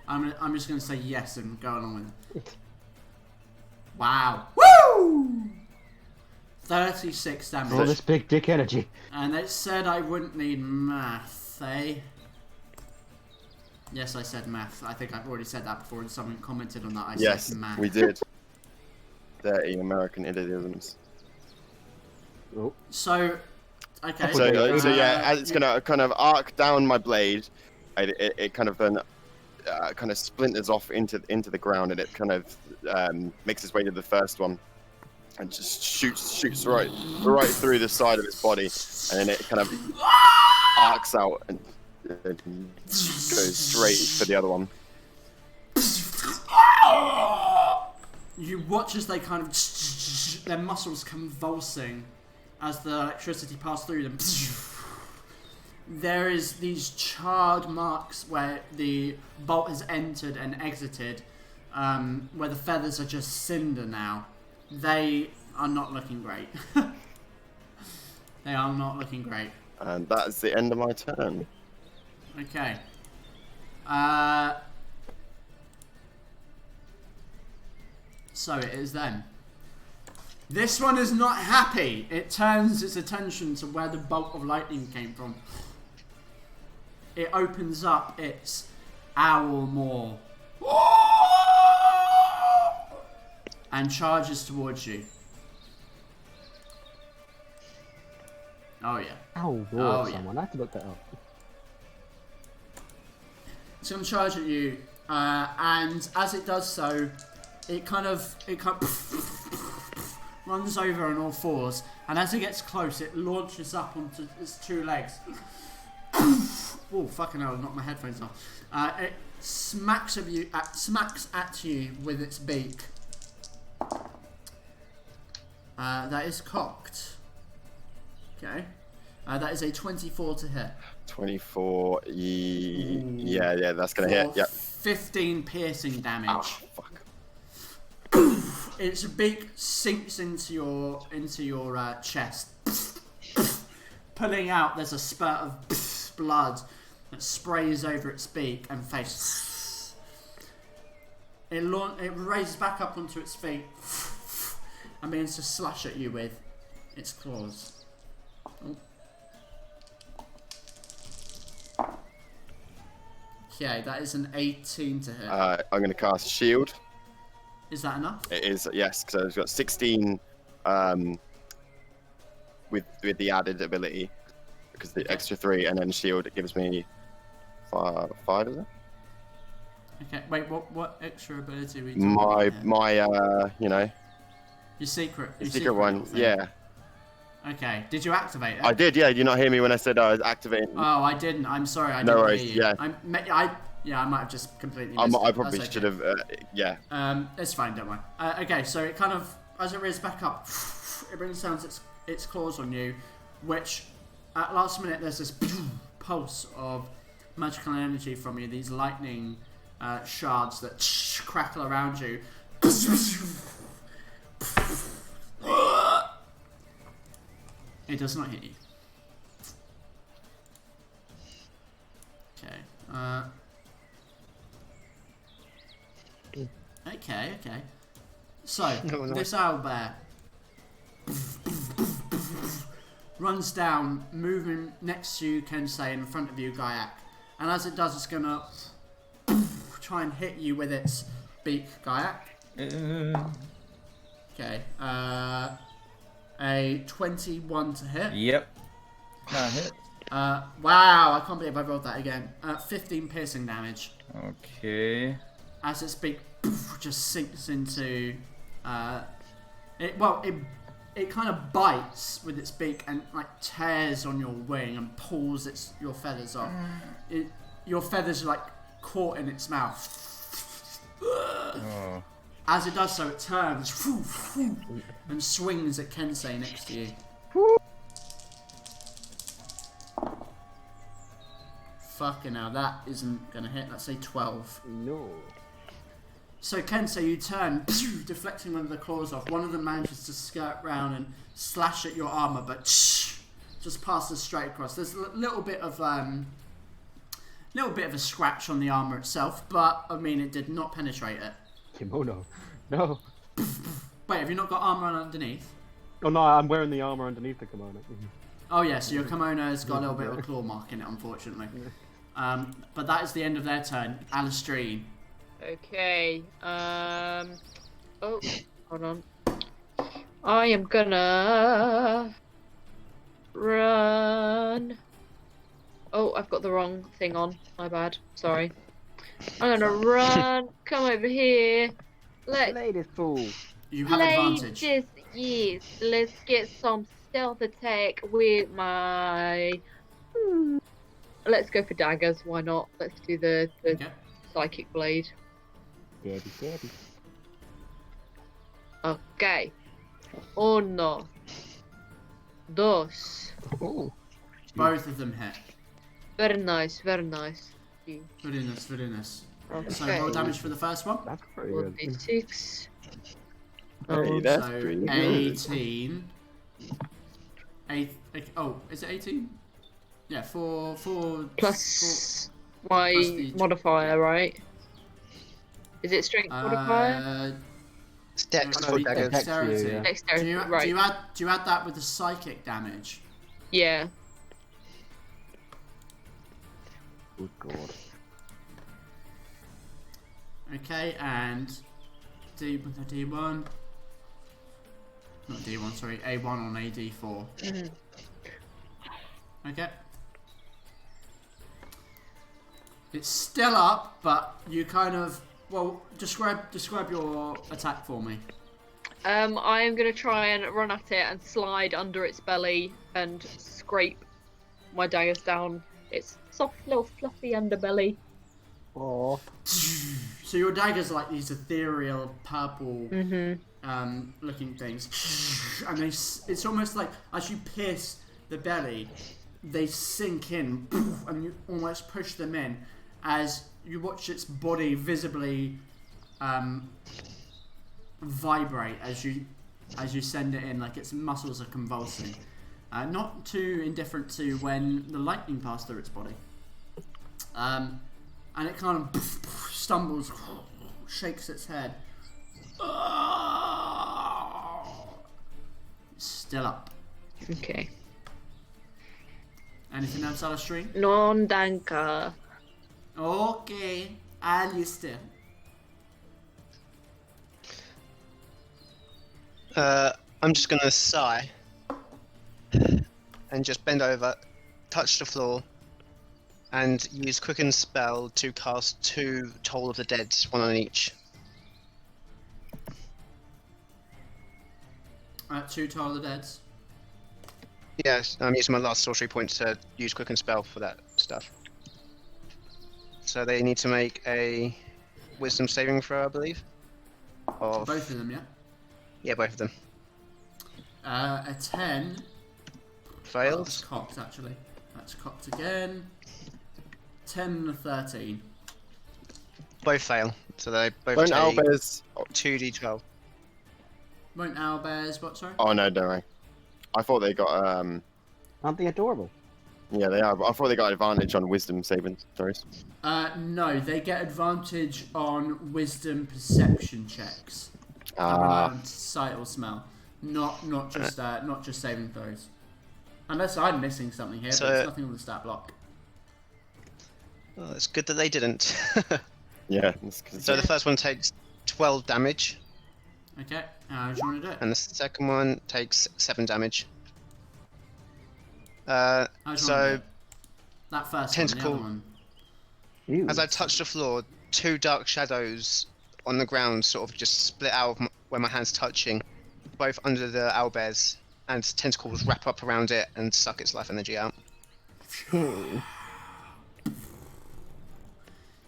I'm just gonna say yes and go along with it. Wow. Woo! 36 damage. All this big dick energy. And it said I wouldn't need math, eh? Yes, I said math. I think I've already said that before, and someone commented on that. I said math. Yes, we did. Dirty American idioms. Oh. So, okay. So yeah, as it's gonna kind of arc down my blade, it kind of then kind of splinters off into the ground, and it kind of makes its way to the first one. and just shoots right through the side of its body, and then it kind of arcs out and goes straight for the other one. You watch as they kind of their muscles convulsing as the electricity passes through them. There is these charred marks where the bolt has entered and exited, where the feathers are just cinder now. They are not looking great. They are not looking great. And that is the end of my turn. Okay. So it is then. This one is not happy. It turns its attention to where the bolt of lightning came from. It opens up its owl maw and charges towards you. Oh yeah. Ow, Oh, someone. I have to look that up. It's going to charge at you, and as it does so, it kind of runs over on all fours, and as it gets close, it launches up onto its two legs. Oh, fucking hell, I knocked my headphones off. It smacks at you with its beak. That is cocked. Okay. That is a 24 to hit. 24. Yeah, that's gonna hit. Yep. 15 piercing damage. Oh, fuck. Its beak sinks into your chest, pulling out. There's a spurt of blood that sprays over its beak and face. It raises back up onto its feet and begins to slash at you with its claws. Oh. Okay, that is an 18 to hit. I'm going to cast Shield. Is that enough? It is, yes, because I've got 16 with the added ability, because the extra 3, and then Shield, it gives me 5, is it? Okay, wait, what extra ability are we talking about? My Your secret one, thing. yeah. Okay, did you activate it? I did, yeah. Did you not hear me when I said I was activating? Oh, I didn't. I'm sorry, I No didn't worries, hear you. yeah. I might have just completely missed I it. probably That's should have, yeah. It's fine, don't worry. Okay, so it kind of, as it rears back up, it brings down its claws on you, which at last minute there's this pulse of magical energy from you, these lightning shards that crackle around you. It does not hit you. Okay. Okay. So, this owlbear runs down, moving next to you, Kensei, in front of you, Gaiak. And as it does, it's gonna try and hit you with its beak, Gaiak. Okay. A 21 to hit. Yep. That hit. Wow, I can't believe I rolled that again. 15 piercing damage. Okay. As its beak just sinks into... It kind of bites with its beak and like tears on your wing and pulls your feathers off. Your feathers are like caught in its mouth. Oh. As it does so, it turns and swings at Kensei next to you. Fucking hell, that isn't gonna hit. That's a 12. No. So Kensei, you turn, deflecting one of the claws off. One of them manages to skirt round and slash at your armor, but just passes straight across. There's a little bit of a scratch on the armor itself, but I mean, it did not penetrate it. Kimono. No. Wait, have you not got armor on underneath? Oh no, I'm wearing the armor underneath the kimono. Oh yeah, so your kimono has got a little bit of a claw mark in it, unfortunately. But that is the end of their turn. Alistrine. Okay. Oh, hold on. I am gonna run. Oh, I've got the wrong thing on. My bad. Sorry. I'm gonna run. Come over here. Ladies fool. You have advantage. Yes, let's get some stealth attack with my... Let's go for daggers, why not? Let's do the psychic blade. Daddy. Okay. 1, 2. Oh. Both of them hit. Very nice. Very nice. Okay. So roll damage for the first one. That's pretty good. 1d6. Hey, that's So pretty good. 18. Oh, is it 18? Yeah, 4 Plus my plus the- modifier, right? Is it strength modifier? It's dex No, for the daggers. dexterity. Yeah. Dexterity, Do you right. do you add that with the psychic damage? Yeah. Good God. Okay, and D1. Not D1, sorry, A1 on AD4. Mhm. Okay. It's still up, but you kind of describe your attack for me. I am going to try and run at it and slide under its belly and scrape my daggers down its soft little fluffy underbelly. Oh. So your daggers are like these ethereal purple Mm-hmm. looking things, and it's almost like as you pierce the belly, they sink in, and you almost push them in as you watch its body visibly vibrate as you send it in, like its muscles are convulsing. Not too indifferent to when the lightning passed through its body. And it kind of stumbles, shakes its head. Still up. Okay. Anything else, Alistair? Non danka. Okay, Alistair. I'm just gonna sigh and just bend over, touch the floor, and use Quicken Spell to cast 2 Toll of the Dead, 1 on each. 2 Toll of the Deads. Yes, I'm using my last sorcery point to use Quicken Spell for that stuff. So they need to make a Wisdom saving throw, I believe. Of... Both of them, yeah? Yeah, both of them. A 10. Failed. That's cocked, actually. That's cocked again. 10 and a 13. Both fail. So they both Won't take owlbears... 2d12. Won't owlbears, what, sorry? Oh no, don't worry. I thought they got Aren't they adorable? yeah, they are, but I thought they got advantage on wisdom saving throws. No, they get advantage on wisdom perception checks. Sight or smell. Not just saving throws. Unless I'm missing something here, So- but there's nothing on the stat block. Well, it's good that they didn't. Yeah. It's 'cause So the first one takes 12 damage, Okay, how do you want to do it? and the second one takes 7 damage. How do you want to do So it? That first tentacle- one, the other one. Ew. as I touch the floor, 2 dark shadows on the ground sort of just split out of where my hand's touching, both under the owlbears, and tentacles wrap up around it and suck its life energy out.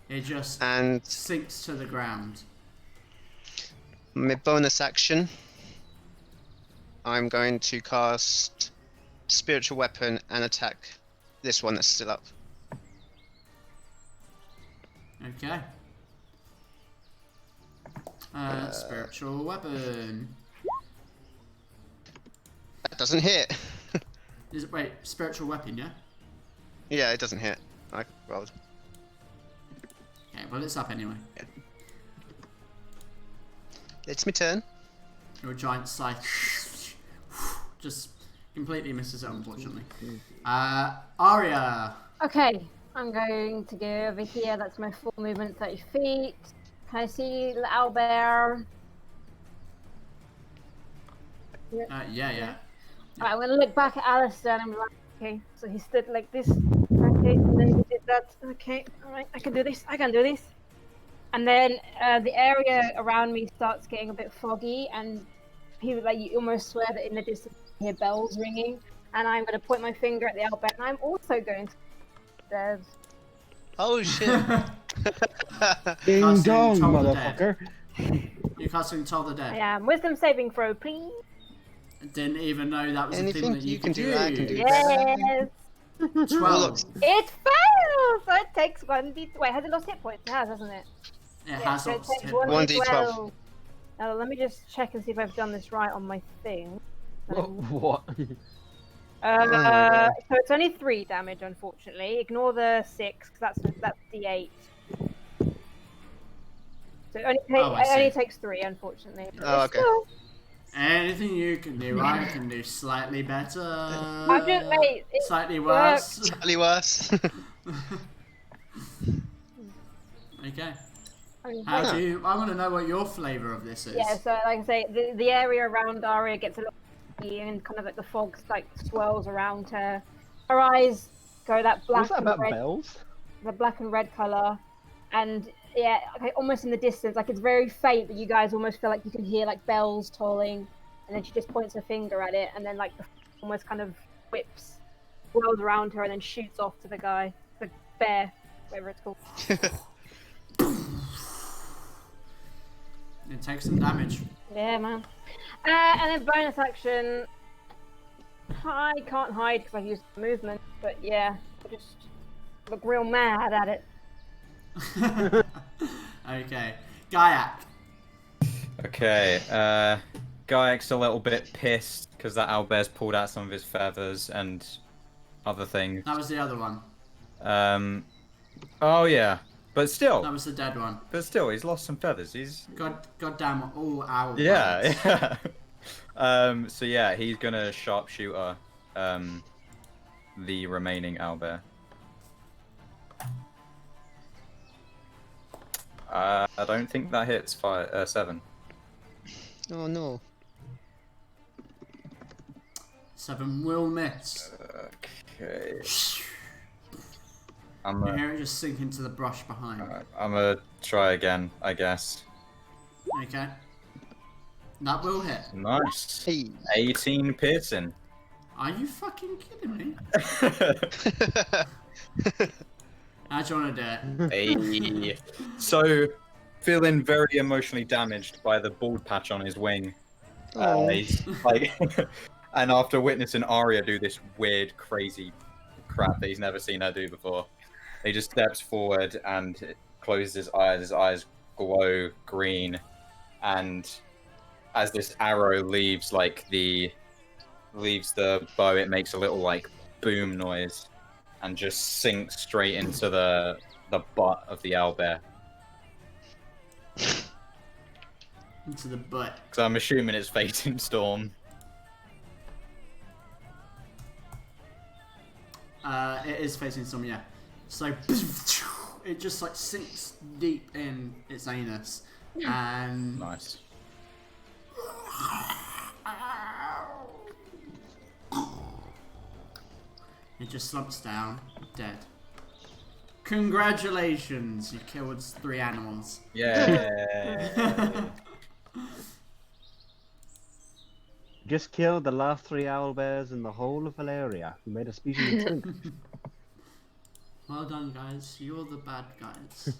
It just And sinks to the ground. my bonus action, I'm going to cast Spiritual Weapon and attack this one that's still up. Okay. Spiritual weapon. That doesn't hit. Is it, wait, spiritual weapon, yeah? Yeah, it doesn't hit. I rolled. Okay, well it's up anyway. It's my turn. Your giant scythe just completely misses it, unfortunately. Aria. Okay, I'm going to go over here. That's my full movement, 30 feet. Can I see the owlbear? Yeah. Right, I'm going to look back at Alistair and I'm like, okay, so he stood like this. Okay, and then he did that. Okay, alright, I can do this. And then the area around me starts getting a bit foggy, and people like you almost swear that in the distance you hear bells ringing. And I'm going to point my finger at the owlbear, and I'm also going to stairs. Oh shit! Ding Casting dong, Toll the motherfucker. You're casting Toll the I Dead. am. Wisdom saving throw, please. Didn't even know that was a thing Anything that you can could do, I can do. Yes. 12. It fails! So it takes 1d... Wait, has it lost hit points? It has, hasn't it? It has so it lost takes hit points. 1d12. Now, let me just check and see if I've done this right on my thing. What? So it's only 3 damage, unfortunately. Ignore the 6, because that's d8. So it only takes 3, unfortunately. Oh, okay. Still, Anything you can do, I can do slightly better. Slightly worse. Slightly worse. Okay. I want to know what your flavour of this is. Yeah, so like I say, the area around Aria gets a little foggy, and kind of like the fog like swirls around her. Her eyes go that black What's that and about red, bells? the black and red color, and yeah, okay, almost in the distance, like it's very faint, but you guys almost feel like you can hear like bells tolling, and then she just points her finger at it, and then like the almost kind of whips, whirls around her, and then shoots off to the guy, the bear, whatever it's called. It takes some damage. Yeah, man. And then bonus action. I can't hide because I've used movement, but yeah, I just look real mad at it. Okay. Gaiak. Okay, Gaiak's a little bit pissed because that owlbear's pulled out some of his feathers and other things. That was the other one. Oh yeah, but still. That was the dead one. But still, he's lost some feathers. He's. Goddamn all owls. Yeah, yeah. So yeah, he's gonna sharpshooter, the remaining owlbear. I don't think that hits 7. Oh no. 7 will miss. Okay. You hear it just sink into the brush behind. I'm gonna try again, I guess. Okay. That will hit. Nice. Hey. 18 piercing. Are you fucking kidding me? How do you want to do it? Hey. So, feeling very emotionally damaged by the bald patch on his wing. He's like, and after witnessing Aria do this weird, crazy crap that he's never seen her do before, he just steps forward and closes his eyes. His eyes glow green, and as this arrow leaves the bow, it makes a little like boom noise, and just sinks straight into the butt of the owlbear. Into the butt. So I'm assuming it's facing storm. It is facing storm, yeah. So it just like sinks deep in its anus, and Nice. it just slumps down, dead. Congratulations, you killed 3 animals. Yeah. Just killed the last 3 owlbears in the whole of val-Aeria. We made a species extinct. Well done, guys. You're the bad guys.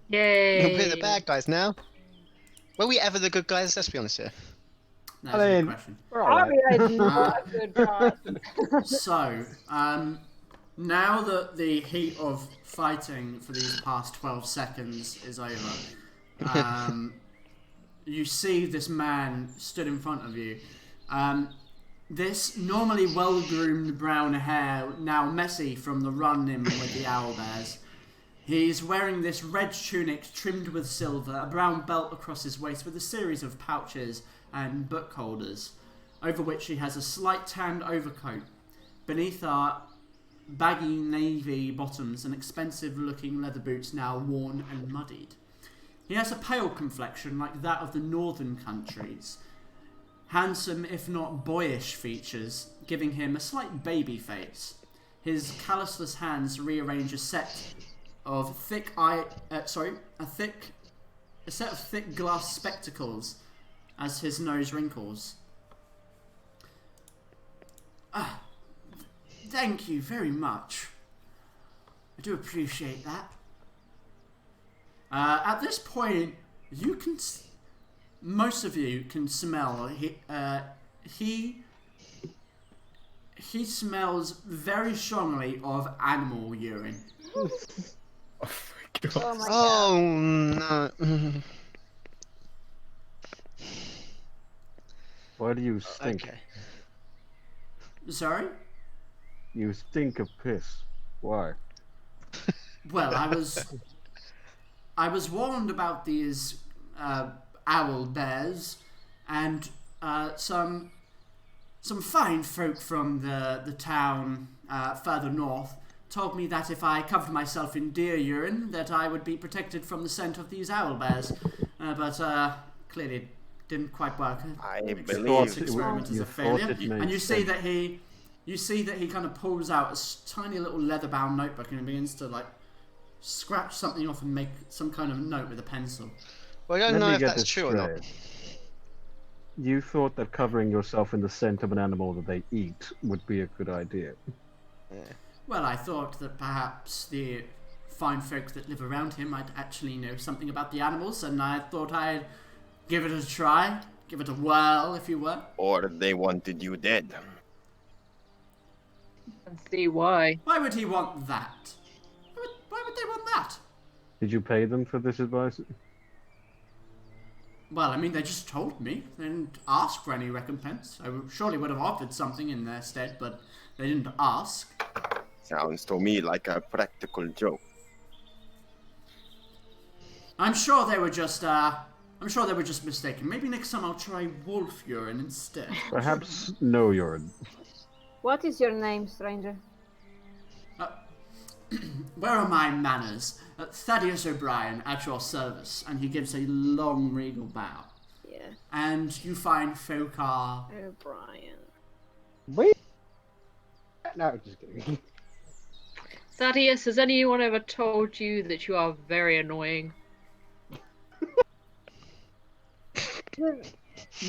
Yay! We're the bad guys now. Were we ever the good guys? Let's be honest here. That's a good question. We're alright. Aria is not a good person. So, now that the heat of fighting for these past 12 seconds is over, you see this man stood in front of you. This normally well-groomed brown hair, now messy from the run-in with the owlbears. He's wearing this red tunic trimmed with silver, a brown belt across his waist with a series of pouches and book holders, over which he has a slight tanned overcoat. Beneath are baggy navy bottoms and expensive-looking leather boots now worn and muddied. He has a pale complexion like that of the northern countries. Handsome, if not boyish features, giving him a slight baby face. His callusless hands rearrange a set of thick set of thick glass spectacles as his nose wrinkles. Thank you very much. I do appreciate that. At this point, you can... Most of you can smell. He smells very strongly of animal urine. Oh my god. Oh my Oh no. Why do you stink? Okay. Sorry? You stink of piss. Why? Well, I was warned about these owl bears, and some fine folk from the town further north told me that if I covered myself in deer urine, that I would be protected from the scent of these owl bears. But clearly, it didn't quite work. I This believe experiment is you a thought failure, it made and you see sense. that he kind of pulls out a tiny little leather-bound notebook and begins to like scratch something off and make some kind of note with a pencil. Well, I don't Let know me if get that's this true or not. straight. You thought that covering yourself in the scent of an animal that they eat would be a good idea. Well, I thought that perhaps the fine folk that live around him might actually know something about the animals, and I thought I'd give it a try, give it a whirl, if you were. or they wanted you dead. And see why. Why would he want that? Why would they want that? Did you pay them for this advice? Well, I mean, they just told me. They didn't ask for any recompense. I surely would have offered something in their stead, but they didn't ask. Sounds to me like a practical joke. I'm sure they were just mistaken. Maybe next time I'll try wolf urine instead. Perhaps no urine. What is your name, stranger? Where are my manners? Thaddeus O'Brien, at your service. And he gives a long regal bow. Yeah. And you find folk are... O'Brien. Wait. No, just kidding. Thaddeus, has anyone ever told you that you are very annoying?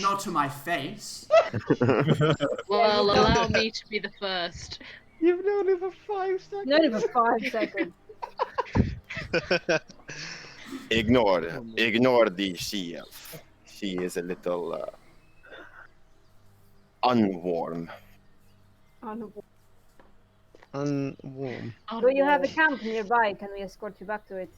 Not to my face. Well, allow me to be the first. You've known him for 5 seconds. Not even 5 seconds. Ignore the she-elf. She is a little unwarm. Unwarm. Do you have a camp nearby? Can we escort you back to it?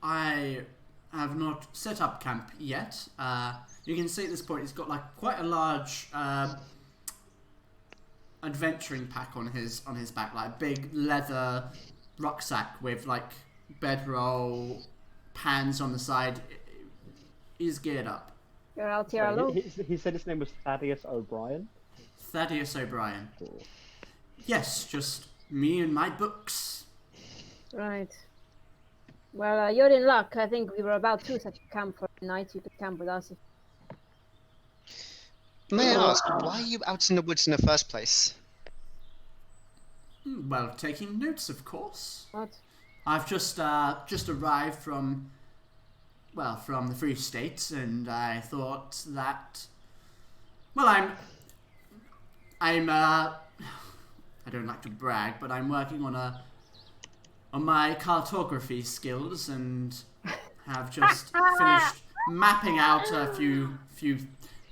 I have not set up camp yet. You can see at this point he's got like quite a large adventuring pack on his back, like a big leather rucksack with like bedroll, pans on the side. He's geared up. You're out here alone. He said his name was Thaddeus O'Brien. Thaddeus O'Brien. Yes, just me and my books. Right. Well, you're in luck. I think we were about to set a camp for the night. You could camp with us. May I ask, why are you out in the woods in the first place? Well, taking notes, of course. What? I've just arrived from the Free States, and I thought that, well, I don't like to brag, but I'm working on my cartography skills, and have just finished mapping out a few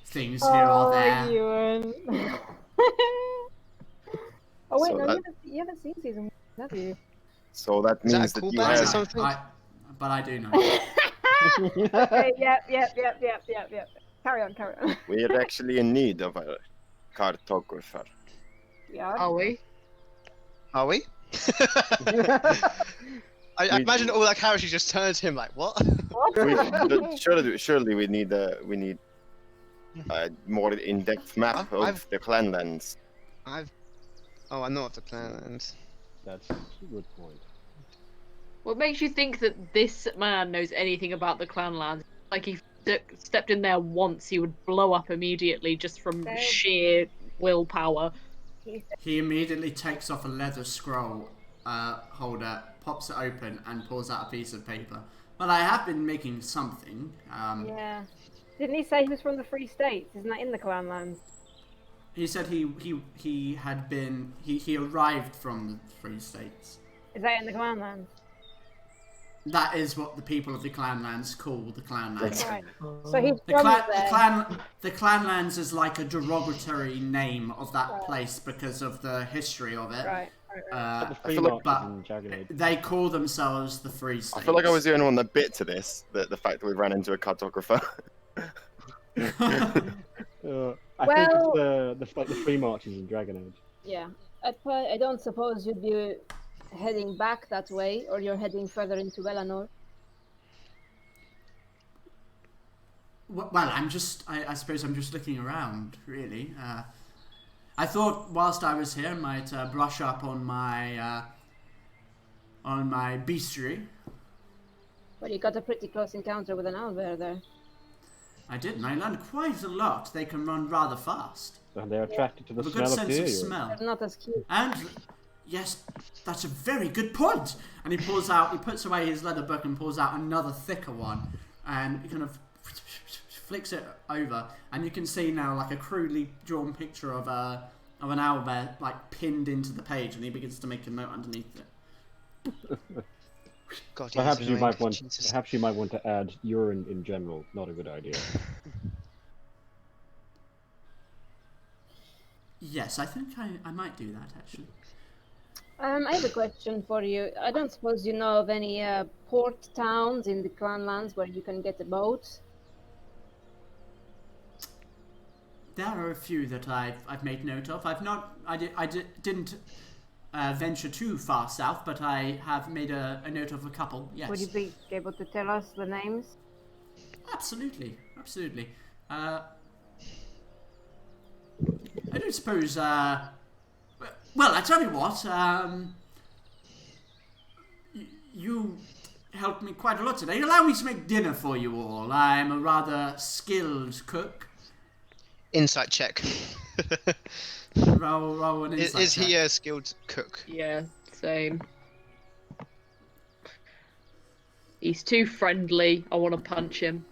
things here or there. Ewan. Oh wait, So no, that- you haven't seen season 1, have you? So that Is that means a that you callback or have something? But I do know. Okay, yep. Carry on. we're actually in need of a cartographer. Yeah. Are we? Are we? I imagine all that characters just turned to him like, what? Surely we need a more in-depth map of the clanlands. I know of the Clanlands. That's a good point. What makes you think that this man knows anything about the Clanlands? Like, if he stepped in there once, he would blow up immediately just from sheer willpower. He immediately takes off a leather scroll holder, pops it open, and pulls out a piece of paper. Well, I have been making something. Yeah. Didn't he say he was from the Free States? Isn't that in the Clanlands? He said he arrived from the Free States. Is that in the Clanlands? That is what the people of the Clanlands call the Clanlands. Right. So he's The, from clan, there. the Clanlands is like a derogatory name of that place because of the history of it. Right. The free feel like- marches in Dragon Age. They call themselves the Free States. I feel like I was the only one that bit to this. The fact that we ran into a cartographer. I think Well- it's the free marches in Dragon Age. Yeah. I don't suppose you'd be heading back that way, or you're heading further into Velanor. Well, I suppose I'm just looking around, really. I thought whilst I was here, I might brush up on my beastery. Well, you got a pretty close encounter with an owlbear there. I did, and I learned quite a lot. They can run rather fast. And they're attracted to the With a good smell of sense beer. of smell. They're not as cute. And yes, that's a very good point. And he puts away his leather book and pulls out another thicker one, and he kind of flicks it over, and you can see now like a crudely drawn picture of an owlbear like pinned into the page, and he begins to make a note underneath it. God, Perhaps he's you annoying. might want. Jesus. Perhaps you might want to add urine in general. Not a good idea. Yes, I think I might do that actually. I have a question for you. I don't suppose you know of any port towns in the Clanlands where you can get a boat? There are a few that I've made note of. Didn't venture too far south, but I have made a note of a couple. Yes. Would you be able to tell us the names? Absolutely. I don't suppose. Well, I tell you what. You helped me quite a lot today. Allow me to make dinner for you all. I'm a rather skilled cook. Insight check. Roll an insight Is he check. a skilled cook? Yeah, same. He's too friendly. I want to punch him.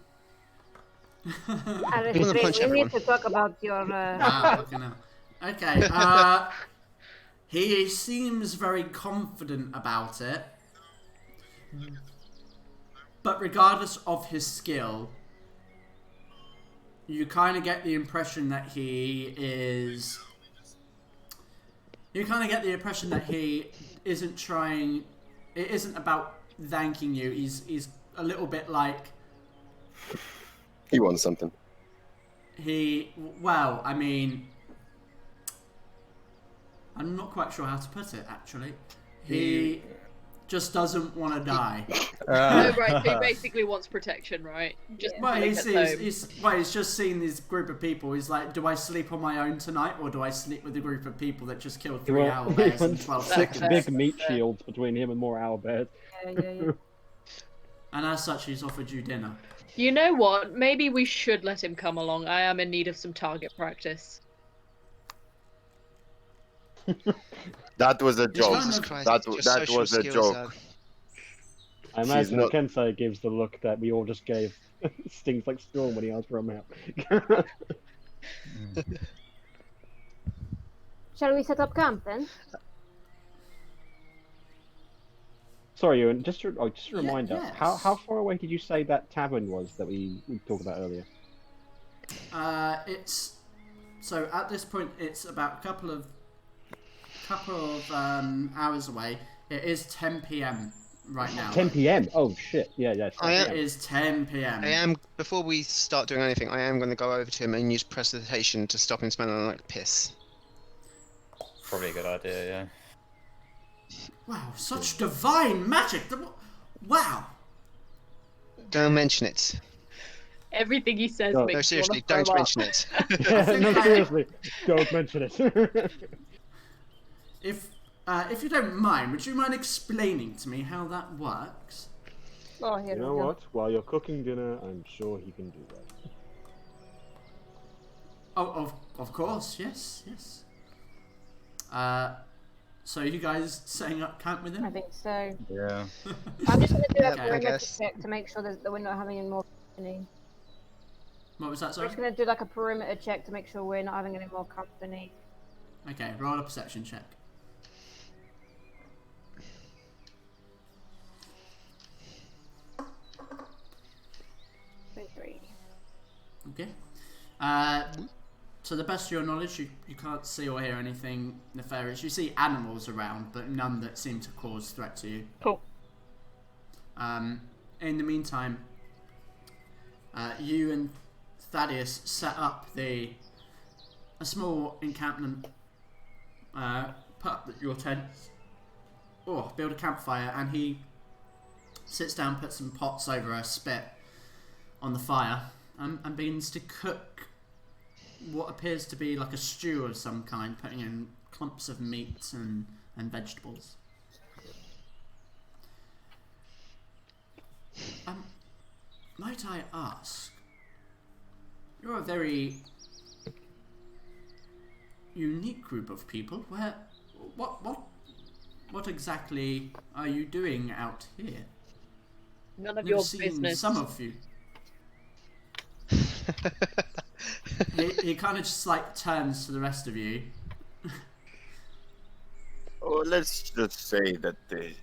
Alice, wanna punch we everyone. need to talk about your... Fucking hell. Okay. He seems very confident about it. But regardless of his skill, you kind of get the impression that he is... You kind of get the impression that he isn't trying... It isn't about thanking you. He's a little bit like... He wants something. Well, I mean... I'm not quite sure how to put it, actually. He just doesn't want to die. Oh, right, so he basically wants protection, right? Just Well, when he gets home. he's just seen this group of people. He's like, do I sleep on my own tonight, or do I sleep with a group of people that just killed 3 owlbears in 12 six seconds? big meat shields between him and more owlbears. Yeah. And as such, he's offered you dinner. You know what? Maybe we should let him come along. I am in need of some target practice. That was a joke. Jesus Christ, That your that social was a skills joke. I imagine not- Kensei gives the look that we all just gave Stings like Storm when he asked for a map. Shall we set up camp then? Sorry, Ewan. Just a reminder. yes. How far away did you say that tavern was that we talked about earlier? So at this point, it's about a couple of hours away. It is 10 p.m. right now. 10 p.m. Oh shit! Yeah. It is 10 p.m. Before we start doing anything, I am going to go over to him and use prestidigitation to stop him smelling like piss. Probably a good idea, yeah. Wow, such divine magic! Wow. Don't mention it. Everything he says No, makes No, me seriously, wanna don't throw up. mention it. No, seriously, don't mention it. If you don't mind, would you mind explaining to me how that works? Oh, here You we know go. what? While you're cooking dinner, I'm sure he can do that. Oh, of course, yes. So you guys setting up camp with him? I think so. Yeah. I'm just going to do a Okay. I perimeter guess. check to make sure that we're not having any more company. What was that, We're sorry? just going to do like a perimeter check to make sure we're not having any more company. Okay, roll a perception check. Three. Okay. To the best of your knowledge, you can't see or hear anything nefarious. You see animals around, but none that seem to cause threat to you. Cool. In the meantime, you and Thaddeus set up a small encampment, put up your tents, build a campfire, and he sits down, puts some pots over a spit on the fire, and begins to cook what appears to be like a stew of some kind, putting in clumps of meat and vegetables. Might I ask, you're a very unique group of people. What exactly are you doing out here? None of Never your seen business. some of you. He kind of just like turns to the rest of you. Oh, let's just say that the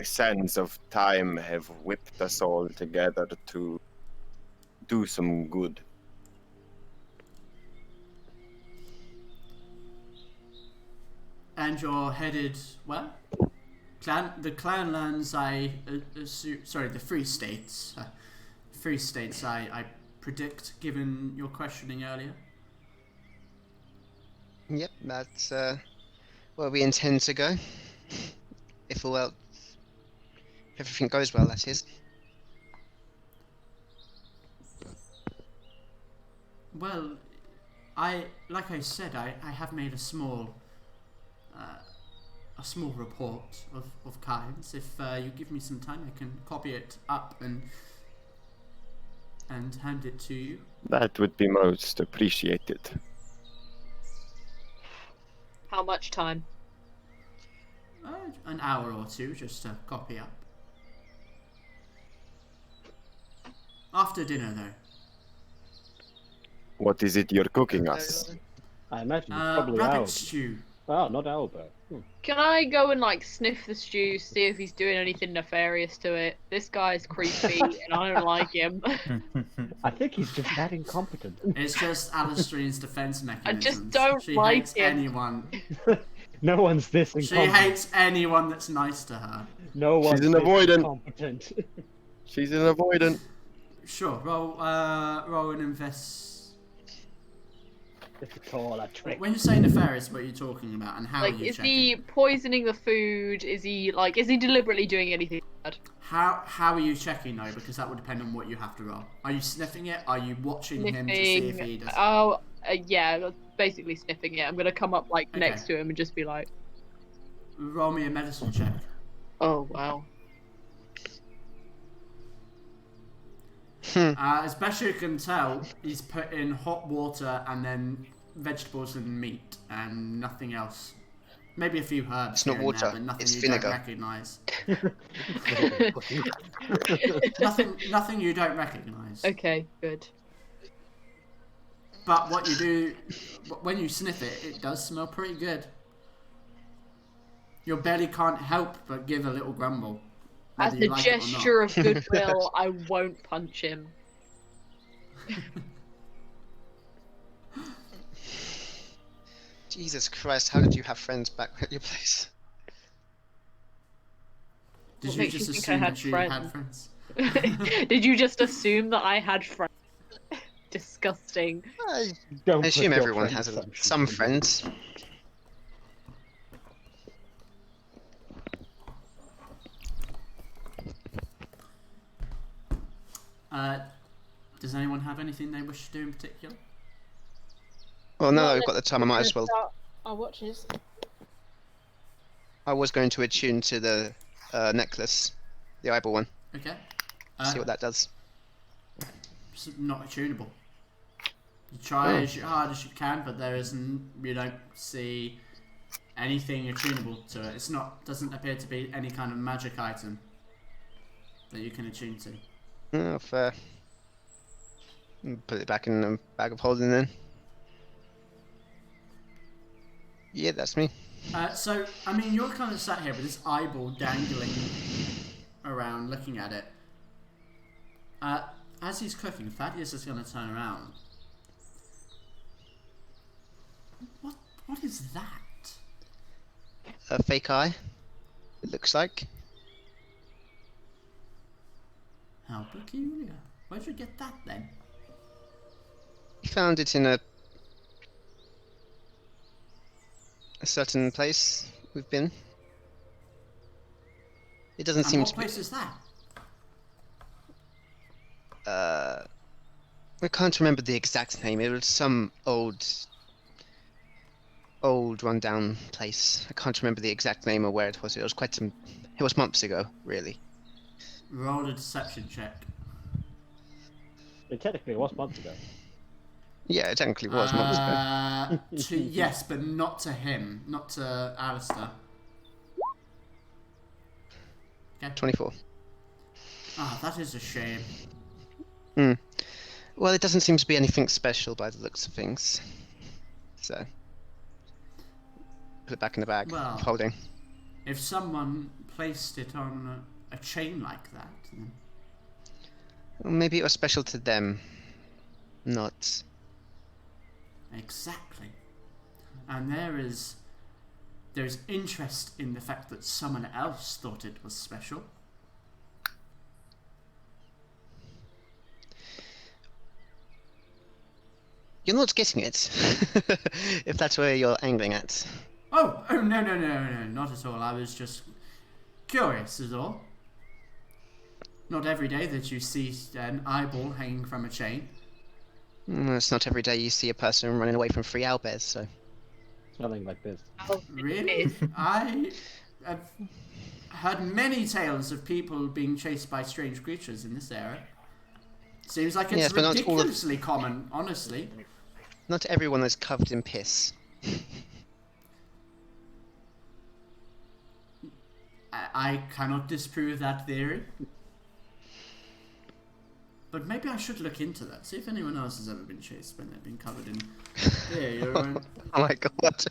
sands of time have whipped us all together to do some good. And you're headed where? The Clanlands, the Free States. Free States, I predict, given your questioning earlier. Yep, that's where we intend to go. If everything goes well, that is. Well, like I said, I have made a small report of kinds. If you give me some time, I can copy it up and hand it to you. That would be most appreciated. How much time? An hour or two, just to copy up. After dinner, though. What is it you're cooking us? I imagine it's probably rabbit owl. stew. Oh, not Albert. Can I go and like sniff the stew, see if he's doing anything nefarious to it? This guy's creepy and I don't like him. I think he's just that incompetent. It's just Alistair's defense mechanism. just don't she like hates him. anyone. No one's this She incompetent. hates anyone that's nice to her. No one's an this avoidant. incompetent. She's an avoidant. Sure, roll an invest. It's all a trick. When you say nefarious, what are you talking about, and how are Like, you is checking? he poisoning the food? Is he deliberately doing anything bad? How are you checking though? Because that would depend on what you have to roll. Are you sniffing it? Are you watching him to see if he does? Oh, yeah, basically sniffing it. I'm gonna come up like Okay. next to him and just be like, Roll me a medicine check. oh wow. As best you can tell, he's put in hot water and then vegetables and meat and nothing else. Maybe a few herbs. It's not here and there, water, but nothing it's you vinegar. don't recognise. Nothing you don't recognise. Okay, good. But what you do, when you sniff it, it does smell pretty good. Your belly can't help but give a little grumble. As whether a you like it or not. gesture of goodwill, I won't punch him. Jesus Christ, how did you have friends back at your place? Did What you makes just you think assume I had that you friends? had friends? Did you just assume that I had friends? Disgusting. I Don't put assume your everyone friends has on some something. friends. Does anyone have anything they wish to do in particular? Well, now that we've got the time, I might as well. Start our watches. I was going to attune to the necklace, the eyeball one, Okay. see what that does. It's not attunable. You try as hard as you can, but there isn't. You don't see anything attunable to it. It's not. Doesn't appear to be any kind of magic item that you can attune to. Oh, fair. Put it back in the bag of holding then. Yeah, that's me. So, I mean, you're kind of sat here with this eyeball dangling around, looking at it. As he's cooking, Thaddeus is going to turn around. What is that? A fake eye, it looks like. How peculiar. Where'd you get that then? We found it in a certain place we've been. It doesn't And seem what to be. place is that? I can't remember the exact name. It was some old rundown place. I can't remember the exact name or where it was. It was quite some. It was months ago, really. Roll a deception check. It technically was months ago. Yeah, it technically was months ago. Yes, but not to him, not to Alistair. Okay. 24. Ah, that is a shame. Well, it doesn't seem to be anything special by the looks of things. So, put it back in the bag. Well, Holding. If someone placed it on a chain like that, then... Well, maybe it was special to them, not. Exactly. And there's interest in the fact that someone else thought it was special. You're not getting it, if that's where you're angling at. Oh, no, not at all. I was just curious, is all. Not every day that you see an eyeball hanging from a chain. It's not every day you see a person running away from 3 owlbears, so. Nothing like this. Really? I have heard many tales of people being chased by strange creatures in this area. Seems like it's Yes, but not all of- ridiculously common, honestly. Not everyone is covered in piss. I cannot disprove that theory. But maybe I should look into that. See if anyone else has ever been chased when they've been covered in urine. Oh my god.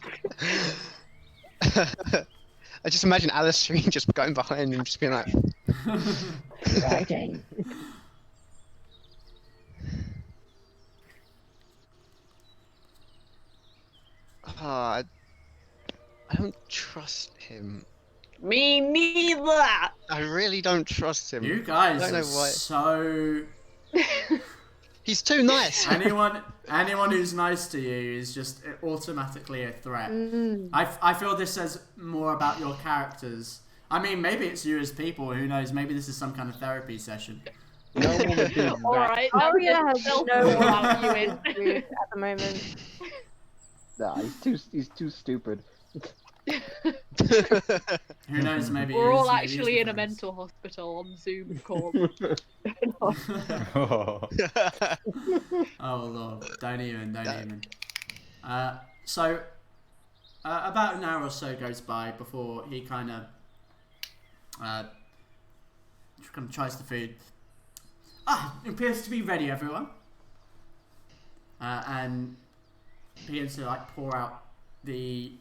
I just imagine Alistair just going behind him, just being like... Dragging. I don't trust him. Me neither. I really don't trust him. You guys I don't are know why. so... He's too nice. Anyone who's nice to you is just automatically a threat. I feel this says more about your characters. I mean, maybe it's you as people. Who knows? Maybe this is some kind of therapy session. No woman did that. Alright, Aria has no allow you in. truth at the moment. Nah, he's too stupid. Who knows? Maybe We're all maybe he's actually the in a friends. mental hospital on Zoom call. Oh lord, don't even. So, about an hour or so goes by before he kind of tries the food. It appears to be ready, everyone. And begins to like pour out the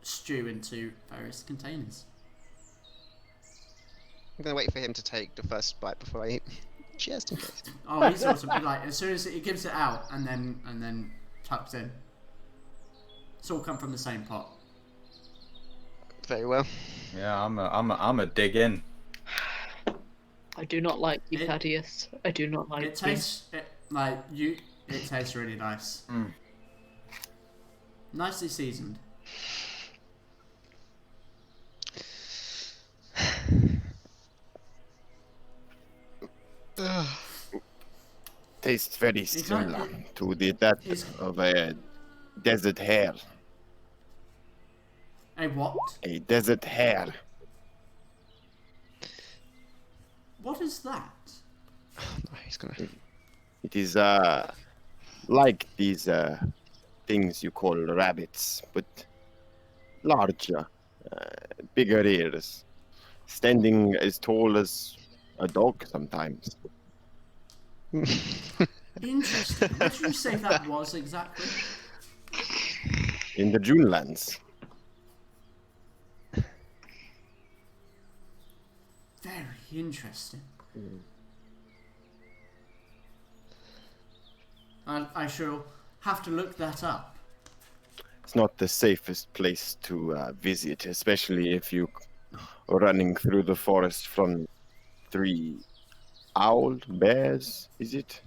stew into various containers. I'm gonna wait for him to take the first bite before I eat. Just in case. Oh, he's awesome. Like as soon as he gives it out and then tucks in. It's all come from the same pot. Very well. Yeah, I'm a dig in. I do not like you, Thaddeus. I do not like It tastes it tastes really nice. Nicely seasoned. Tastes very similar to that of a desert hare. A what? A desert hare. What is that? No, he's gonna. It is like these things you call rabbits, but larger, bigger ears, standing as tall as a dog sometimes. Interesting. What did you say that was exactly? In the Junelands. Very interesting. I shall have to look that up. It's not the safest place to visit, especially if you are running through the forest from 3 bears, is it?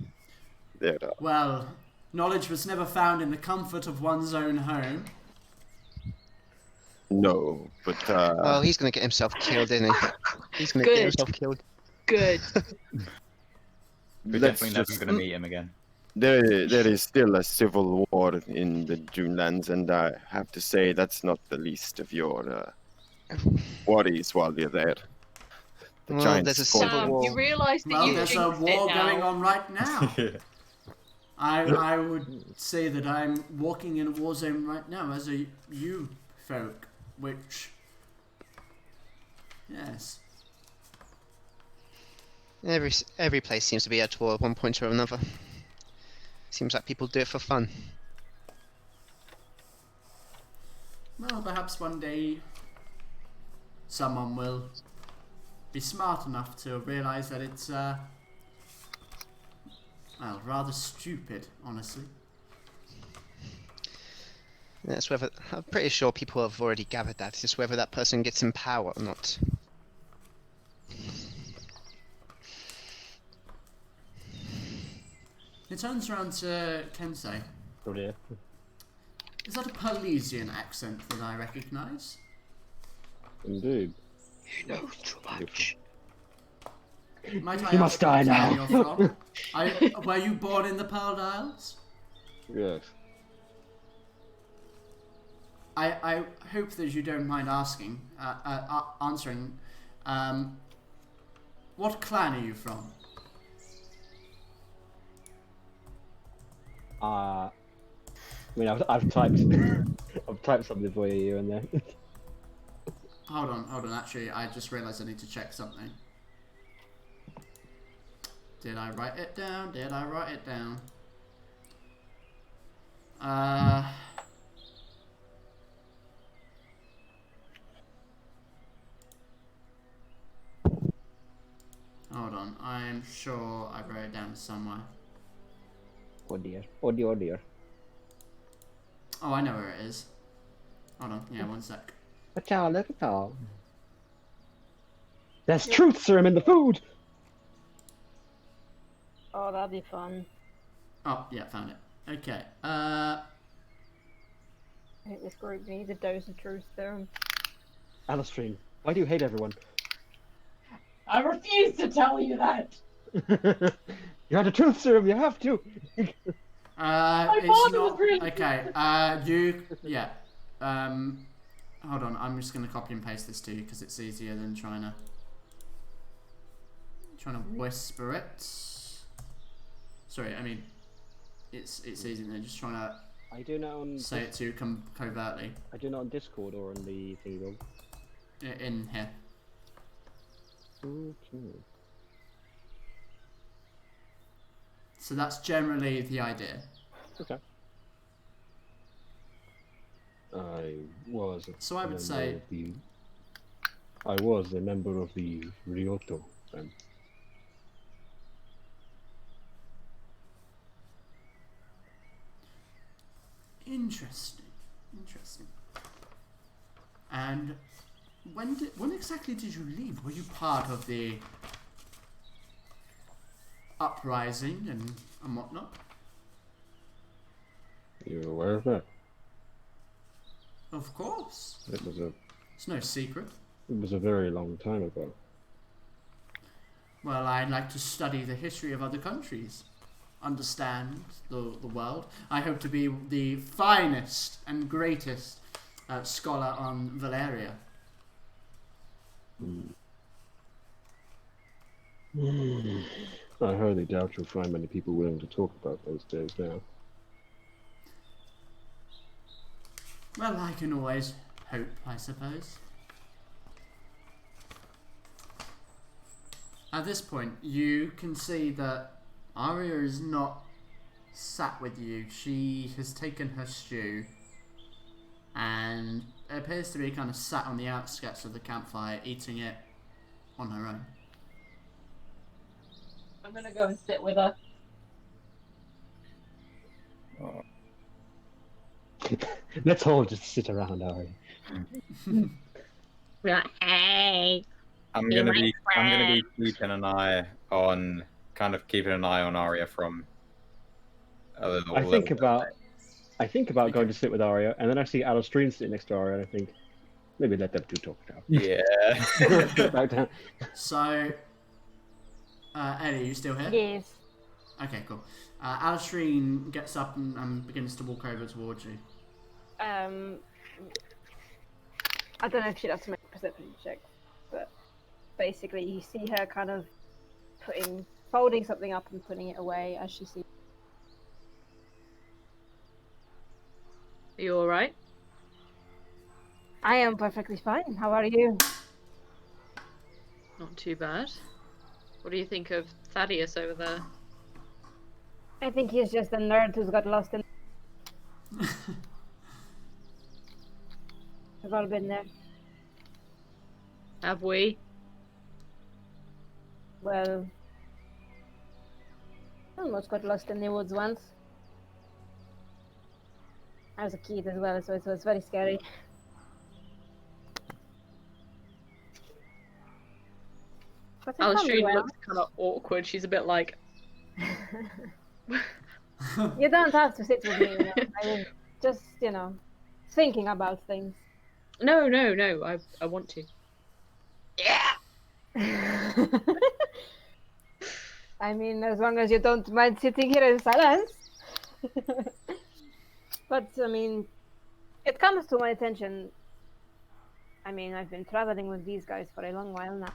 There. Well, knowledge was never found in the comfort of one's own home. No, but Oh, he's gonna get himself killed, isn't he? He's gonna Good. get himself killed. Good. We're let's definitely never just- going to meet him again. there is still a civil war in the Junelands, and I have to say that's not the least of your worries while you're there. The Well, giant there's a scorpion. civil war. You realise that Well, you there's a jinxed war it going now. on right now. I would say that I'm walking in a war zone right now as a you folk, which... Yes. Every place seems to be at war at one point or another. Seems like people do it for fun. Well, perhaps one day someone will be smart enough to realise that it's, well, rather stupid, honestly. That's whether I'm pretty sure people have already gathered that. It's just whether that person gets in power or not. He turns around to Kensei. Oh dear. Is that a Parisian accent that I recognise? Indeed. You know too much. Might I You ask must die what now. town you're from? Were you born in the Pearl Isles? Yes. I hope that you don't mind asking, answering. What clan are you from? I mean, I've typed, I've typed something for you here and there. Hold on. Actually, I just realised I need to check something. Did I write it down? Hold on. I'm sure I wrote it down somewhere. Oh dear. Oh dear. Oh dear. Oh, I know where it is. Hold on. Yeah, one sec. Look at all. There's truth serum in the food. Oh, that'd be fun. Oh, yeah, found it. Okay. I think this group needs a dose of truth serum. Alistrine, why do you hate everyone? I refuse to tell you that. You had a truth serum. You have to. It's father not was really okay. Yeah. Hold on. I'm just gonna copy and paste this to you because it's easier than trying to whisper it. Sorry, I mean, it's easier than just trying to I do not on. say it to you covertly I do not on Discord or on the thingy. in here. Okay. So that's generally the idea. Okay. I was. So I a would member say- of the- I was a member of the Ryotto then. Interesting. And when exactly did you leave? Were you part of the uprising and whatnot? You're aware of that? Of course. It It's no secret. was a very long time ago. Well, I'd like to study the history of other countries, understand the world. I hope to be the finest and greatest scholar on val-Aeria. I highly doubt you'll find many people willing to talk about those days now. Well, I can always hope, I suppose. At this point, you can see that Aria is not sat with you. She has taken her stew and appears to be kind of sat on the outskirts of the campfire, eating it on her own. I'm gonna go and sit with her. Let's all just sit around, Aria. We're like, hey. I'm gonna be keeping an eye on Aria from a little. I think about going to sit with Aria, and then I see Alistair sitting next to Aria, and I think maybe let them two talk now. Yeah. Back down. So, Ellie, are you still here? Yes. Okay, cool. Alistair gets up and begins to walk over towards you. I don't know if she'd have to make a perception check, but basically you see her kind of folding something up and putting it away as she sees. Are you alright? I am perfectly fine. How are you? Not too bad. What do you think of Thaddeus over there? I think he's just a nerd who's got lost in. We've all been there. Have we? Well, I almost got lost in the woods once. I was a kid as well, so it was very scary. But I found Alistair it well. looks kind of awkward. She's a bit like, You don't have to sit with me, you know. I mean, just, thinking about things. no, I want to. I mean, as long as you don't mind sitting here in silence. But, I mean, it comes to my attention. I mean, I've been traveling with these guys for a long while now.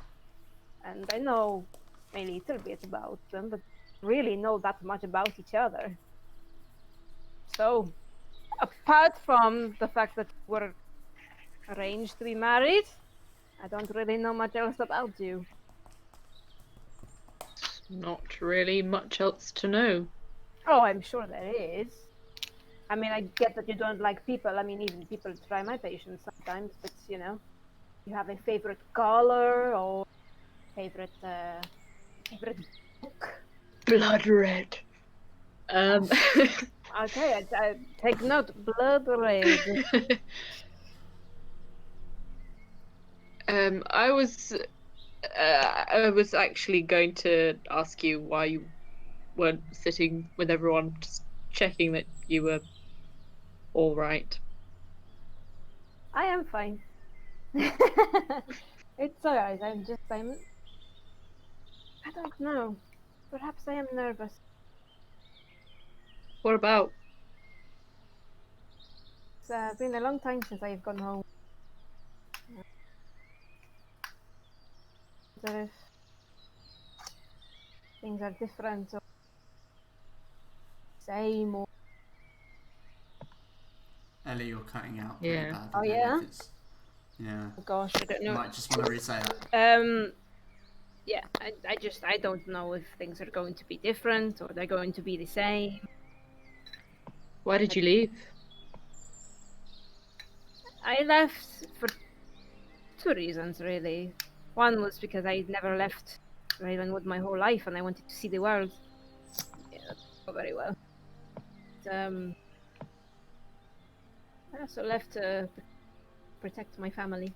And I know a little bit about them, but really know that much about each other. So, apart from the fact that we're arranged to be married, I don't really know much else about you. Not really much else to know. Oh, I'm sure there is. I mean, I get that you don't like people. I mean, even people try my patience sometimes, but you have a favorite color or favorite book. Blood red. Okay, I take note. Blood red. I was actually going to ask you why you weren't sitting with everyone, just checking that you were all right. I am fine. It's alright. I don't know. Perhaps I am nervous. What about? It's been a long time since I've gone home. If things are different or same or... Ellie, you're cutting out pretty Yeah. bad. Oh, yeah? Yeah. Oh, gosh, I don't You know. might just want to re-say that. Yeah, I don't know if things are going to be different or they're going to be the same. Why did you leave? I left for two reasons, really. One was because I never left Ravenwood my whole life and I wanted to see the world. Yeah, that's not very well. But, I also left to protect my family.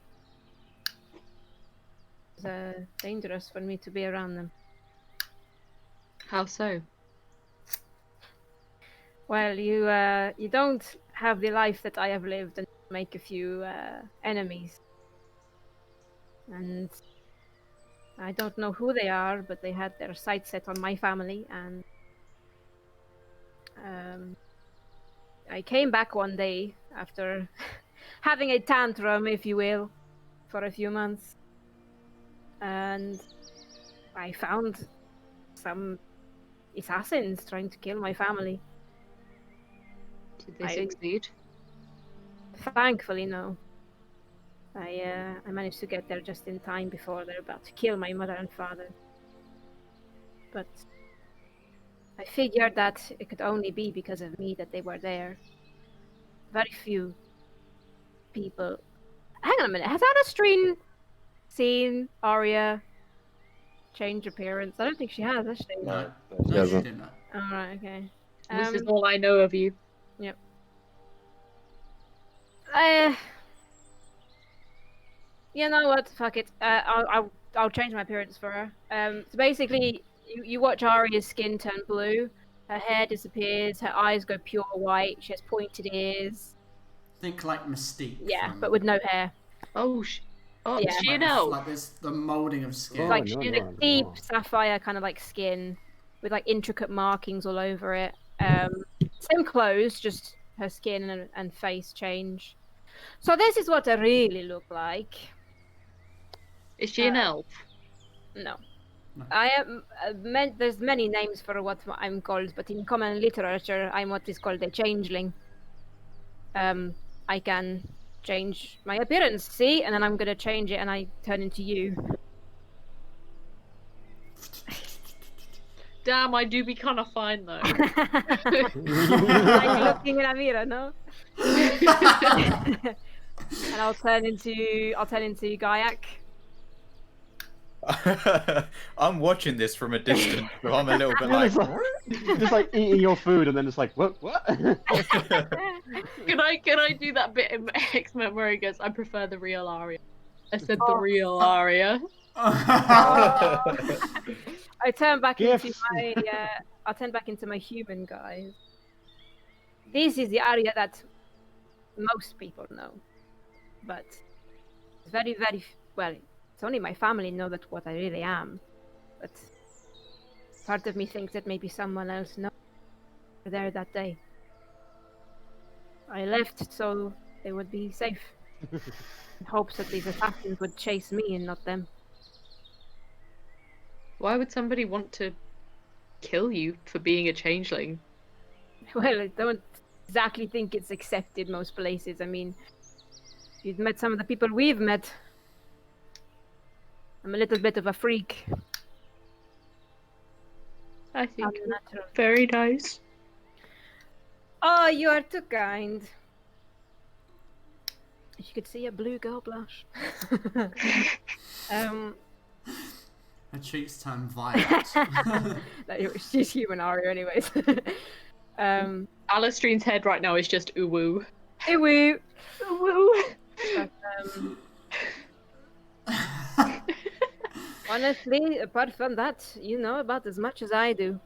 It was dangerous for me to be around them. How so? Well, you don't have the life that I have lived and make a few enemies. And I don't know who they are, but they had their sights set on my family, and I came back one day after having a tantrum, if you will, for a few months. And I found some assassins trying to kill my family. Did they succeed? Thankfully, no. I managed to get there just in time before they're about to kill my mother and father. But I figured that it could only be because of me that they were there. Very few people. Hang on a minute. Has Alistrine seen Arya change appearance? I don't think she has she? No, She she hasn't. did not. Alright, okay. This is all I know of you. You know what? Fuck it. I'll change my appearance for her. So basically, you watch Arya's skin turn blue. Her hair disappears. Her eyes go pure white. She has pointed ears. Think like Mystique. Yeah, from, but with no hair. Oh, Yeah. is she an like, elf? like this, the molding of skin. Oh, Like no, she had no, a deep no. sapphire kind of like skin, with like intricate markings all over it. Same clothes, just her skin and face change. So this is what I really look like. Is she an elf? No. No. I am. There's many names for what I'm called, but in common literature, I'm what is called a changeling. I can change my appearance, see, and then I'm gonna change it, and I turn into you. Damn, I do be kind of fine though. Like looking in a mirror, no? And I'll turn into Gaiac. I'm watching this from a distance, so I'm a little bit like. Just like eating your food and then it's like, what? Can I do that bit in X-Men where he goes, I prefer the real Arya. I said the real Arya. I turn back into Gifts. my I'll turn back into my human guys. This is the Arya that most people know, but it's very, very well. It's only my family know that what I really am, but part of me thinks that maybe someone else knows. There that day, I left so they would be safe. In hopes that these assassins would chase me and not them. Why would somebody want to kill you for being a changeling? Well, I don't exactly think it's accepted most places. I mean, if you've met some of the people we've met, I'm a little bit of a freak. I think Unnatural. very nice. Oh, you are too kind. If you could see a blue girl blush. Her cheeks turn violet. She's human Arya anyways. Alistrine's head right now is just ooh-woo. Hey woo. Ooh-woo. But, honestly, apart from that, you know about as much as I do.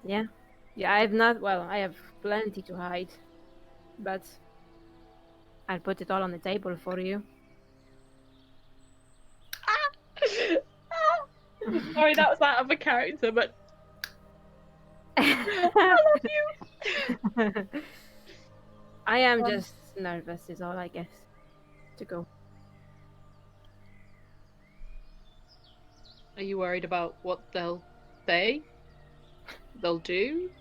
Yeah. Yeah, I have plenty to hide. But I'll put it all on the table for you. Sorry, that was out of a character, but I love you. I am just nervous is all I guess. To go. Are you worried about what they'll say? They'll do?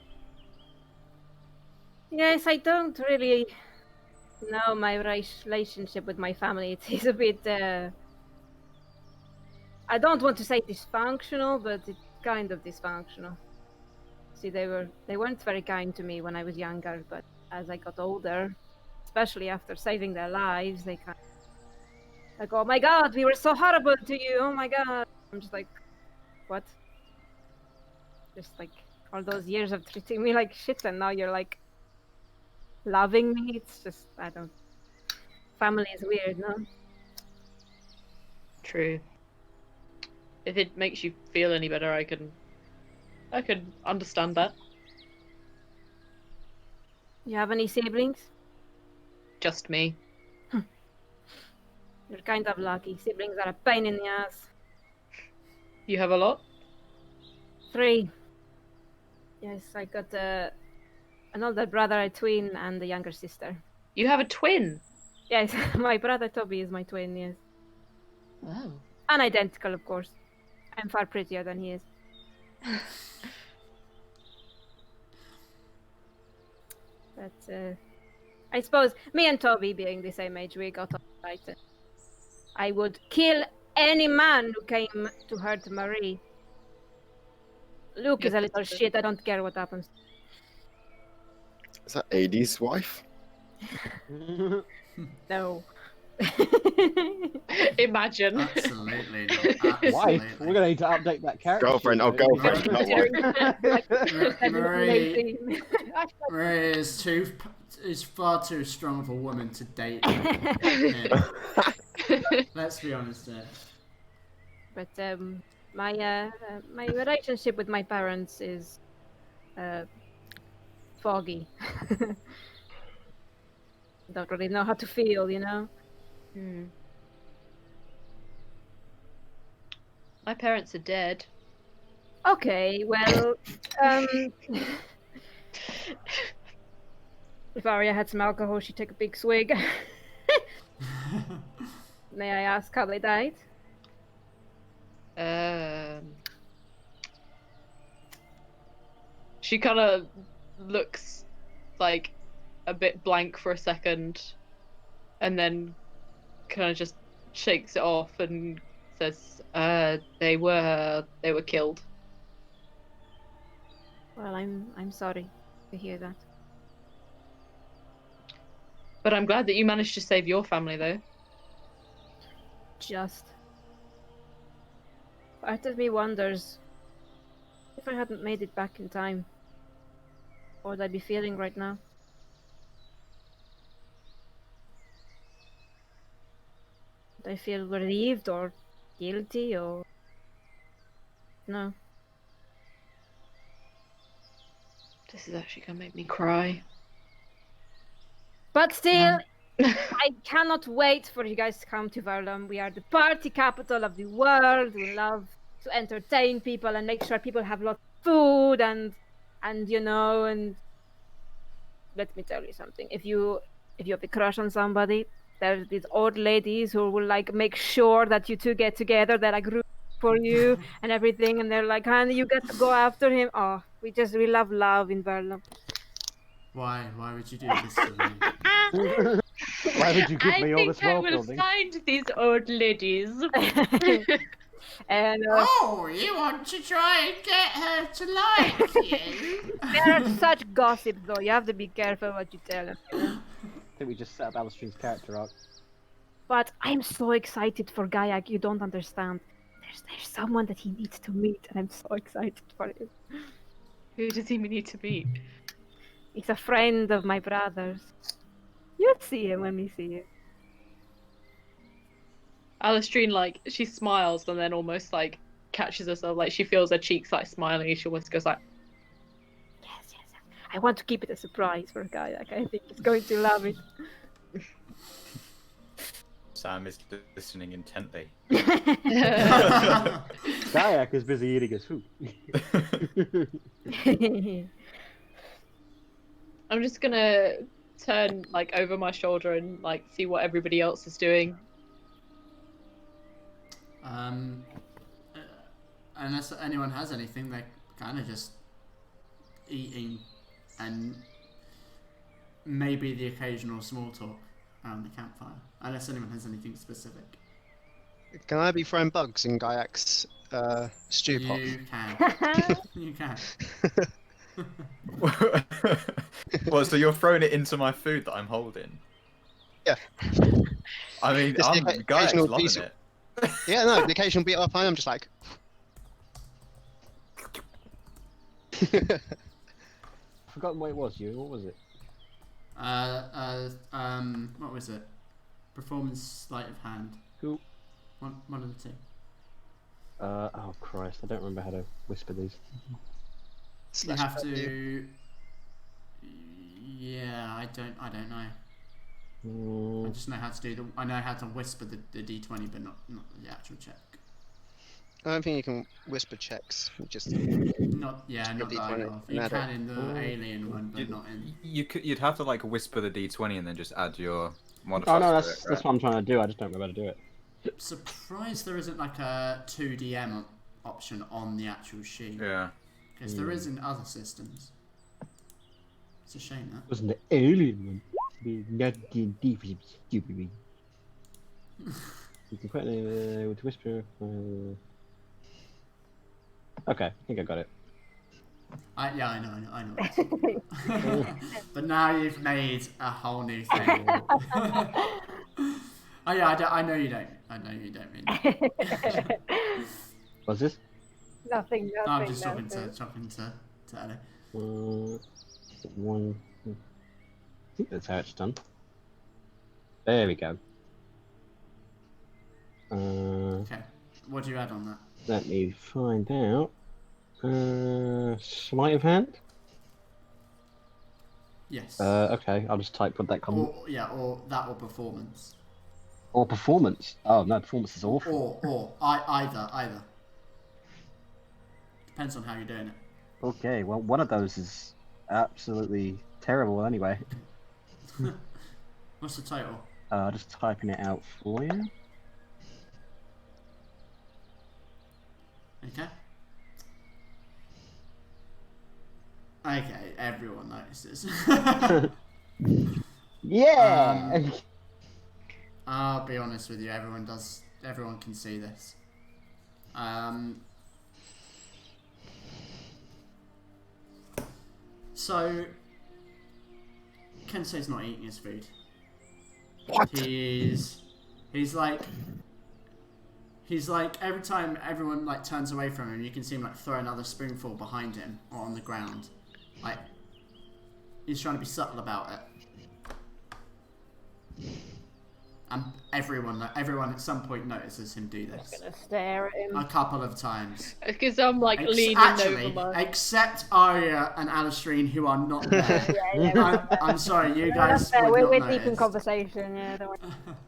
Yes, I don't really know my relationship with my family. It is a bit I don't want to say dysfunctional, but it's kind of dysfunctional. See, they weren't very kind to me when I was younger, but as I got older, especially after saving their lives, they kind of like, oh my god, we were so horrible to you, oh my god. I'm just like, what? Just like all those years of treating me like shit, and now you're like loving me. It's just, I don't. Family is weird, no? True. If it makes you feel any better, I can understand that. You have any siblings? Just me. You're kind of lucky. Siblings are a pain in the ass. You have a lot? 3. Yes, I got an older brother, a twin, and a younger sister. You have a twin? Yes, my brother Toby is my twin, yes. Oh. And identical, of course. I'm far prettier than he is. I suppose me and Toby, being the same age, we got right. I would kill any man who came to hurt Marie. Luke is a little shit. I don't care what happens. Is that AD's wife? No. Imagine. Absolutely not. Absolutely. Wife? We're gonna need to update that character. Girlfriend. sheet, Oh, mate. girlfriend, not wife. Marie is far too strong of a woman to date him. Let's be honest here. But my relationship with my parents is foggy. Don't really know how to feel, you know. My parents are dead. Okay, well, if Aria had some alcohol, she'd take a big swig. May I ask how they died? She kind of looks like a bit blank for a second, and then kind of just shakes it off and says, "They were killed." Well, I'm sorry to hear that. But I'm glad that you managed to save your family, though. Just part of me wonders if I hadn't made it back in time, what would I be feeling right now? Would I feel relieved or guilty or no? This is actually gonna make me cry. But still, I cannot wait for you guys to come to Verlum. We are the party capital of the world. We love to entertain people and make sure people have lots of food and you know, and let me tell you something. If you have a crush on somebody, there's these old ladies who will like make sure that you two get together. They're like rooting for you and everything, and they're like, honey, you got to go after him. Oh, we love love in Verlum. Why would you do this to me? Why would you give me all this I world will building? find these old ladies. And Oh, you want to try and get her to like you? there are such gossip, though. You have to be careful what you tell them. You know? I think we just set up Alistrin's character arc. But I'm so excited for Gaiak. You don't understand. There's someone that he needs to meet, and I'm so excited for him. Who does he need to meet? He's a friend of my brother's. You'll see him when we see you. Alistrine, like, she smiles and then almost, like, catches herself. Like, she feels her cheeks, like, smiling. She almost goes, like... Yes. I want to keep it a surprise for Gaiak. I think he's going to love it. Sam is listening intently. Gaiak is busy eating his food. I'm just gonna turn, like, over my shoulder and, like, see what everybody else is doing. Unless anyone has anything, they're kind of just eating and maybe the occasional small talk around the campfire. Unless anyone has anything specific. Can I be throwing bugs in Gaiak's stew pot? You can. You can. What, so you're throwing it into my food that I'm holding? Yeah. I mean, Just the Gaiak's occasional loving piece of- it. Yeah, no, the occasional beat up, I'm just like... I've forgotten what it was, you. What was it? What was it? Performance sleight of hand. Who? One of the two. Oh Christ, I don't remember how to whisper these. You have to. Yeah, I don't know. I just know how to do I know how to whisper the D20, but not the actual check. I don't think you can whisper checks. Just Not that I know of. You Add can it. in the alien one, but not in. You'd have to like whisper the D20 and then just add your modifier. Oh no, to that's it, right? what I'm trying to do. I just don't remember how to do it. Surprised there isn't like a 2DM option on the actual sheet. Yeah. Because there is in other systems. It's a shame that. Wasn't the alien one? The not D&D stupid. You can put it with whisper. Okay, I think I got it. I know. But now you've made a whole new thing. Oh yeah, I know you don't. I know you don't mean that. What's this? Nothing. No, I'm just talking to Ellie. One. I think that's how it's done. There we go. Okay. What do you add on that? Let me find out. Sleight of hand? Yes. Okay, I'll just put that comment. Or that or performance. Or performance. Oh no, performance is awful. Or either. Depends on how you're doing it. Okay, well one of those is absolutely terrible anyway. What's the total? Just typing it out for you. Okay. Okay, everyone notices. Yeah! I'll be honest with you, everyone can see this. So Kensei's not eating his food. What? He's like every time everyone like turns away from him, you can see him like throw another spoonful behind him or on the ground. Like he's trying to be subtle about it. And everyone at some point notices him do this. I'm gonna stare at him. A couple of times. Because I'm like leaning over my... Except Aria and Alistrine, who are not there. Yeah. I'm sorry, you guys We're not deep in notice. conversation, yeah. Don't worry.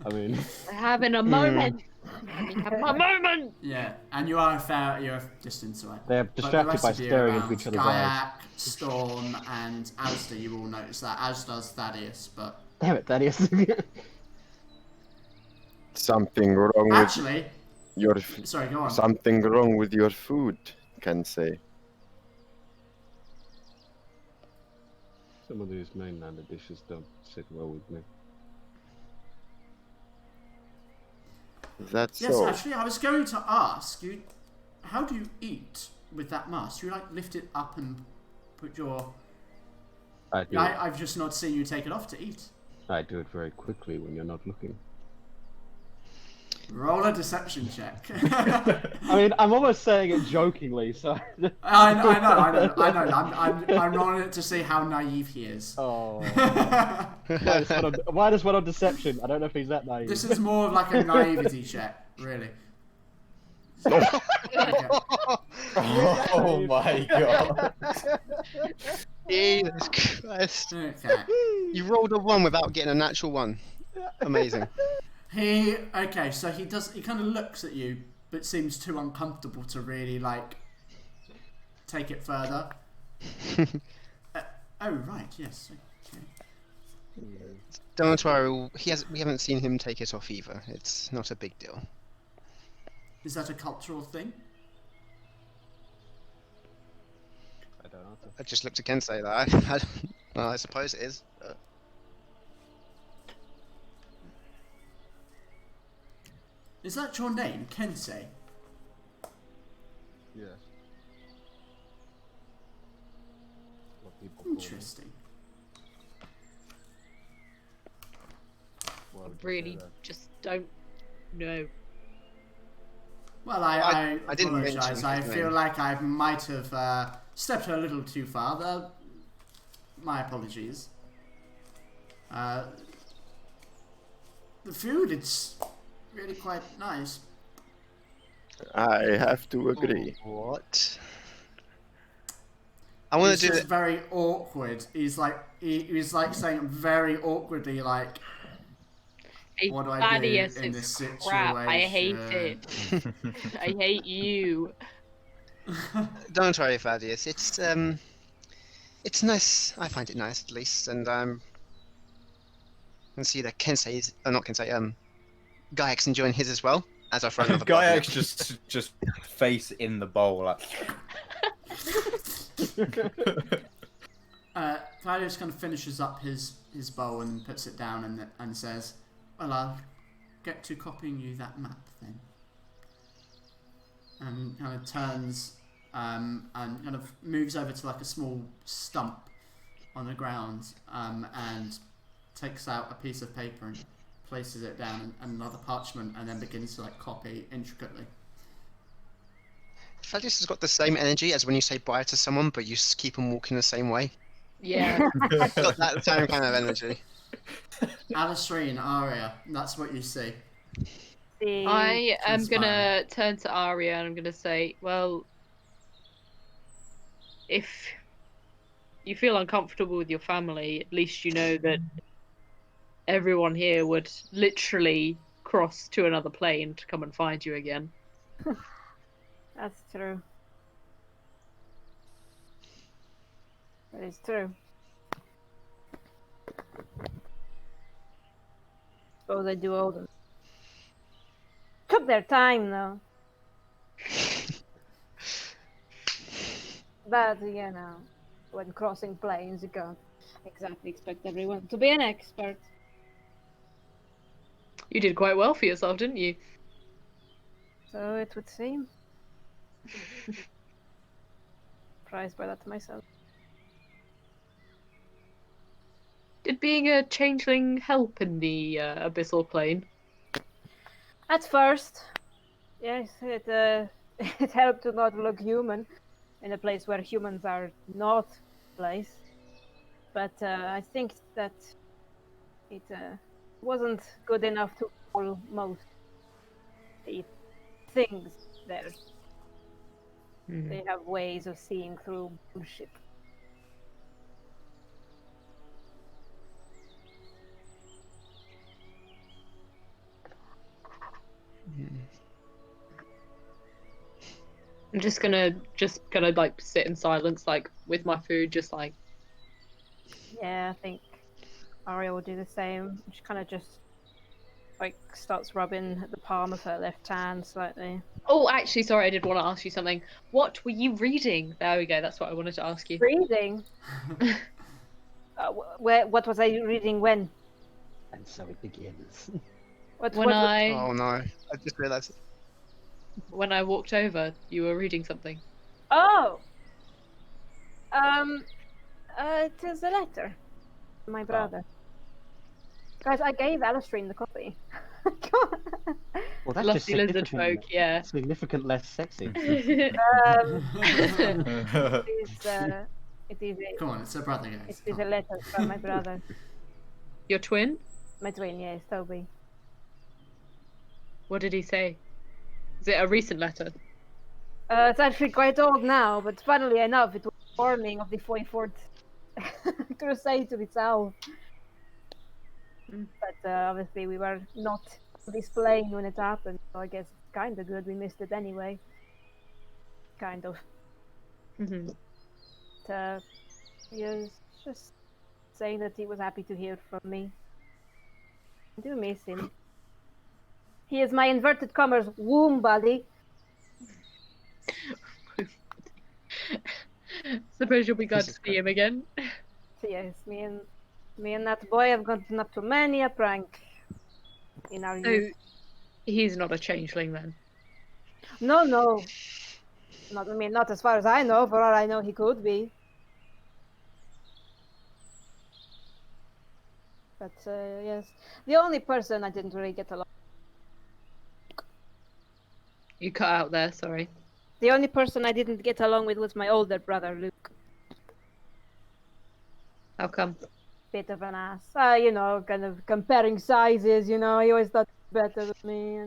I mean... We're having a moment. Having a moment. Yeah, and you're a distance away. They're But the distracted rest by of you staring around, into each other's eyes. Gaiac, Storm, and Alistair, you all notice that, as does Thaddeus, but... Damn it, Thaddeus. Something wrong Actually... with your... Sorry, go on. Something wrong with your food, Kensei. Some of these mainlander dishes don't sit well with me. That's Yes, so. actually, I was going to ask you, how do you eat with that mask? Do you like lift it up and put your... I do. I've just not seen you take it off to eat. I do it very quickly when you're not looking. Roll a deception check. I mean, I'm almost saying it jokingly, so... I know. I'm rolling it to see how naive he is. Oh. Minus one on deception. I don't know if he's that naive. This is more of like a naivety check, really. Oh my god. Jesus Christ. Okay. You rolled a 1 without getting a natural 1. Amazing. So he kind of looks at you, but seems too uncomfortable to really, like, take it further. Oh, right, yes. Okay. Don't worry, we haven't seen him take it off either. It's not a big deal. Is that a cultural thing? I don't know. I just looked at Kensei that. Well, I suppose it is. But... Is that your name, Kensei? Yes. What people call me. Interesting. Why would you say Really that? just don't know. Well, I I didn't mention apologise. I his feel name. like I might have stepped a little too far there. My apologies. The food, it's really quite nice. I have to agree. What? I want It's to do just it. very awkward. He's like saying very awkwardly, like, Hey, what do I do Thaddeus, in this it's situation? crap. I hate it. I hate you. Don't worry, Thaddeus. It's nice. I find it nice, at least, and I can see that Kensei's, not Kensei, Gaiac's enjoying his as well. As I throw another Gaiac's just face in the bowl, like. Claudius kind of finishes up his bowl and puts it down and says, "Well, I'll get to copying you that map then." And kind of turns and kind of moves over to like a small stump on the ground and takes out a piece of paper and places it down and another parchment and then begins to like copy intricately. Thaddeus has got the same energy as when you say bye to someone, but you just keep them walking the same way. Yeah. Got that same kind of energy. Alistair, Aria, that's what you see. I am Transpire. gonna turn to Arya and I'm gonna say, well, if you feel uncomfortable with your family, at least you know that everyone here would literally cross to another plane to come and find you again. That's true. That is true. Suppose I do all them. Took their time though. But you know, when crossing planes, you can't exactly expect everyone to be an expert. You did quite well for yourself, didn't you? So it would seem. Surprised by that myself. Did being a changeling help in the abyssal plane? At first, yes, it it helped to not look human in a place where humans are not place. But I think that it wasn't good enough to fool most the things there. They have ways of seeing through bullshit. I'm just gonna like sit in silence, like with my food, just like. Yeah, I think Aria will do the same. She kind of just like starts rubbing the palm of her left hand slightly. Oh, actually, sorry, I did want to ask you something. What were you reading? There we go. That's what I wanted to ask you. Reading. What was I reading when? And so it begins. Oh no! I just realised. When I walked over, you were reading something. Oh. It is a letter. My brother. Guys, I gave Alistair the copy. Well, that's Lovely just lizard folk, yeah. significant less sexy. It is Come on, it's a brother, guys. It is a letter from my brother. Your twin? My twin, yes, Toby. What did he say? Is it a recent letter? It's actually quite old now, but funnily enough, it was a warning of the 44th Crusade to the south. But obviously we were not displaying when it happened, so I guess it's kind of good we missed it anyway. Kind of. But, he was just saying that he was happy to hear from me. I do miss him. He is my inverted commas womb buddy. Suppose you'll be glad to see him again. Yes, me and that boy have gotten up to many a prank in our youth. He's not a changeling then? No. Not as far as I know. For all I know, he could be. But yes, the only person I didn't really get along. You cut out there, sorry. The only person I didn't get along with was my older brother, Luke. How come? Bit of an ass. You know, kind of comparing sizes, you know, he always thought he was better than me,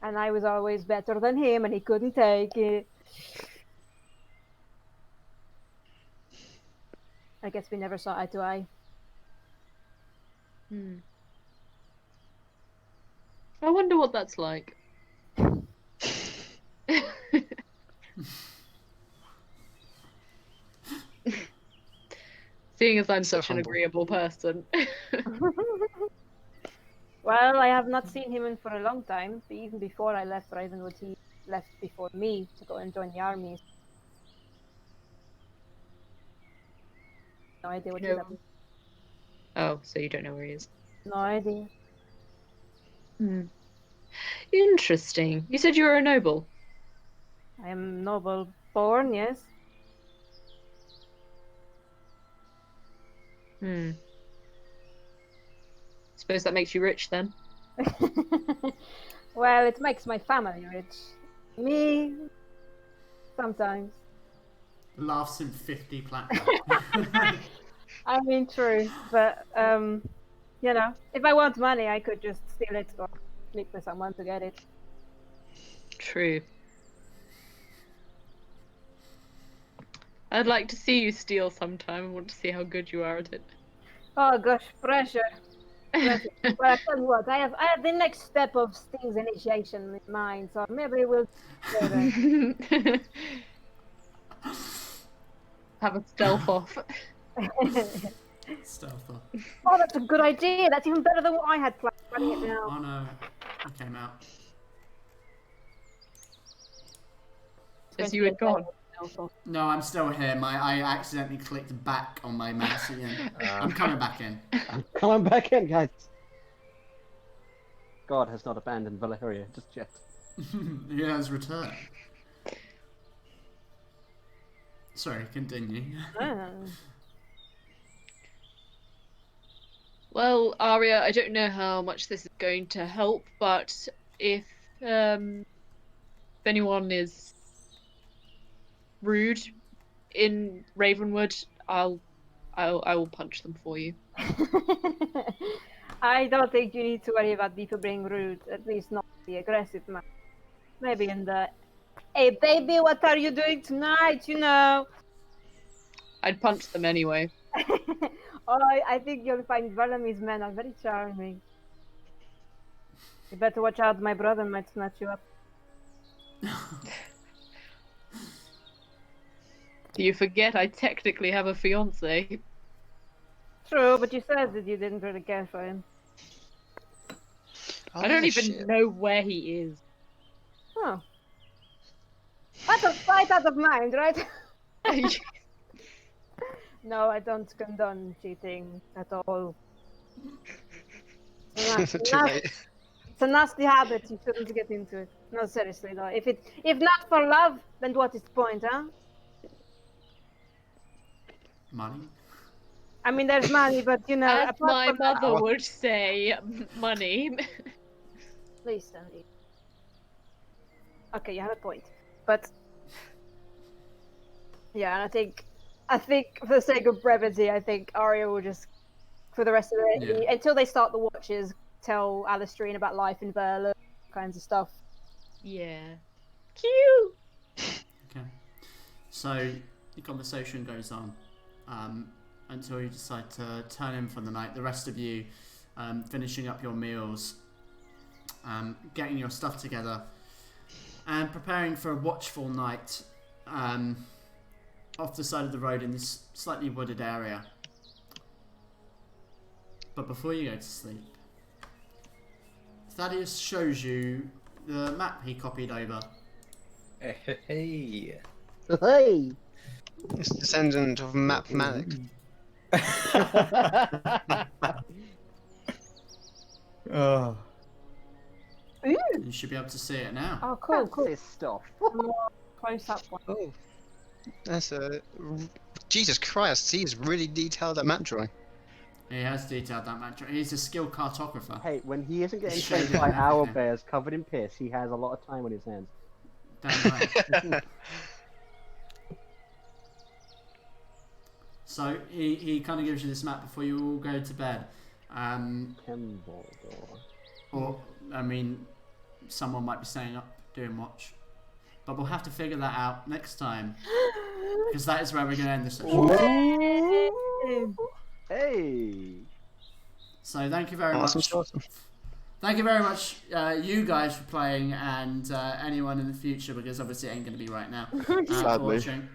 and I was always better than him, and he couldn't take it. I guess we never saw eye to eye. I wonder what that's like. Seeing as I'm such an agreeable person. Well, I have not seen him in for a long time. Even before I left Ravenwood, he left before me to go and join the army. No idea what No. he's up to. Oh, so you don't know where he is. No idea. Interesting. You said you were a noble. I am noble born, yes. Suppose that makes you rich then. Well, it makes my family rich. Me, sometimes. Laughs in 50 platinum. I mean, true, but you know, if I want money, I could just steal it or sleep with someone to get it. True. I'd like to see you steal sometime. I want to see how good you are at it. Oh gosh, pressure. Well, I tell you what, I have the next step of Sting's initiation in mind, so maybe we'll go there. Have a stealth off. Stealth off. Oh, that's a good idea. That's even better than what I had planned. Writing it down. Oh no, it came out. As you had gone. No, I'm still here. I accidentally clicked back on my mouse again. I'm coming back in. Come on back in, guys. God has not abandoned val-Aeria just yet. He has returned. Sorry, continue. Well, Aria, I don't know how much this is going to help, but if anyone is rude in Ravenwood, I will punch them for you. I don't think you need to worry about people being rude, at least not the aggressive man. Maybe in the, hey baby, what are you doing tonight, you know? I'd punch them anyway. Oh, I think you'll find Valamir's men are very charming. You better watch out, my brother might snatch you up. Do you forget I technically have a fiance? True, but you said that you didn't really care for him. I don't even know where he is. Oh. Out of sight, out of mind, right? No, I don't condone cheating at all. Too late. It's a nasty habit. You shouldn't get into it. No, seriously though. If not for love, then what is the point, huh? Money? I mean, there's money, but you know. As apart my from that- mother would say, money. Please, Stanley. Okay, you have a point, but yeah, and I think for the sake of brevity, I think Aria will just, for the rest of it, until they start the watches, tell Alistair about life in Verla, kinds of stuff. Yeah. Cute! Okay. So, the conversation goes on until you decide to turn in for the night. The rest of you finishing up your meals, getting your stuff together, and preparing for a watchful night off the side of the road in this slightly wooded area. But before you go to sleep, Thaddeus shows you the map he copied over. Hey. Hey! It's descendant of mathematics. Oh. You should be able to see it now. Oh, cool, cool. This stuff. Close up one. Oh, that's a Jesus Christ! He's really detailed that map drawing. He has detailed that map. He's a skilled cartographer. Hey, when he isn't getting Shaded chased by and owl everything. bears covered in piss, he has a lot of time on his hands. Damn right. So he kind of gives you this map before you all go to bed. Or, I mean, someone might be staying up doing watch. But we'll have to figure that out next time. Because that is where we're going to end this session. Hey! So thank you very much. Awesome. Thank you very much, you guys, for playing, and anyone in the future, because obviously it ain't going to be right now. For Sadly. watching.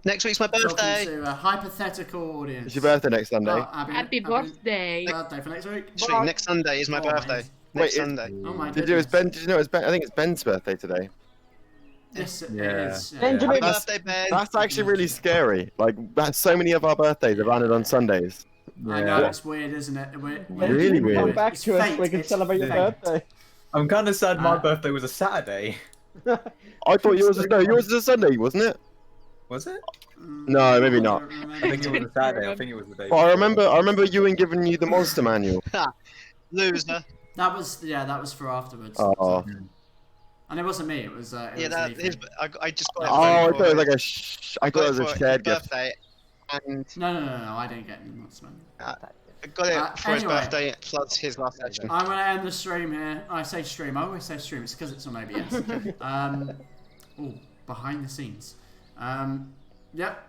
Next week's my birthday. Talking to a hypothetical audience. It's your birthday next Sunday. Oh, Happy birthday. Birthday for next week. Sweet, next Sunday is my Oh, birthday. amazing. Next Wait, Sunday. Oh my Did you know goodness. it's Ben? I think it's Ben's birthday today. Yes, it Yeah. is. Yeah. Benjamin! Happy birthday, Ben. That's actually really scary. Like, so many of our birthdays have landed on Sundays. I know, it's weird, isn't it? Really weird. Come back It's to us fate, so we can it's celebrate your fate. birthday. I'm kind of sad my birthday was a Saturday. I thought yours was a Sunday, wasn't it? Was it? No, maybe not. I think it was a Saturday. I think it was the day. But I remember Ewan giving you the monster manual. Loser. That was for afterwards. Oh. And it wasn't me. It was. Yeah, was that Nathan. his. I just got it. Oh, I for- thought it was like I thought it was for a his shared gift. birthday, and No, I didn't get any monster manual. I got it for his Anyway. birthday plus his last action. I'm gonna end the stream here. I say stream. I always say stream. It's because it's on OBS. Behind the scenes. Yep.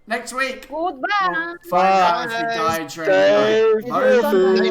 Next week. Goodbye. We'll find out if we died during Stay the night. free.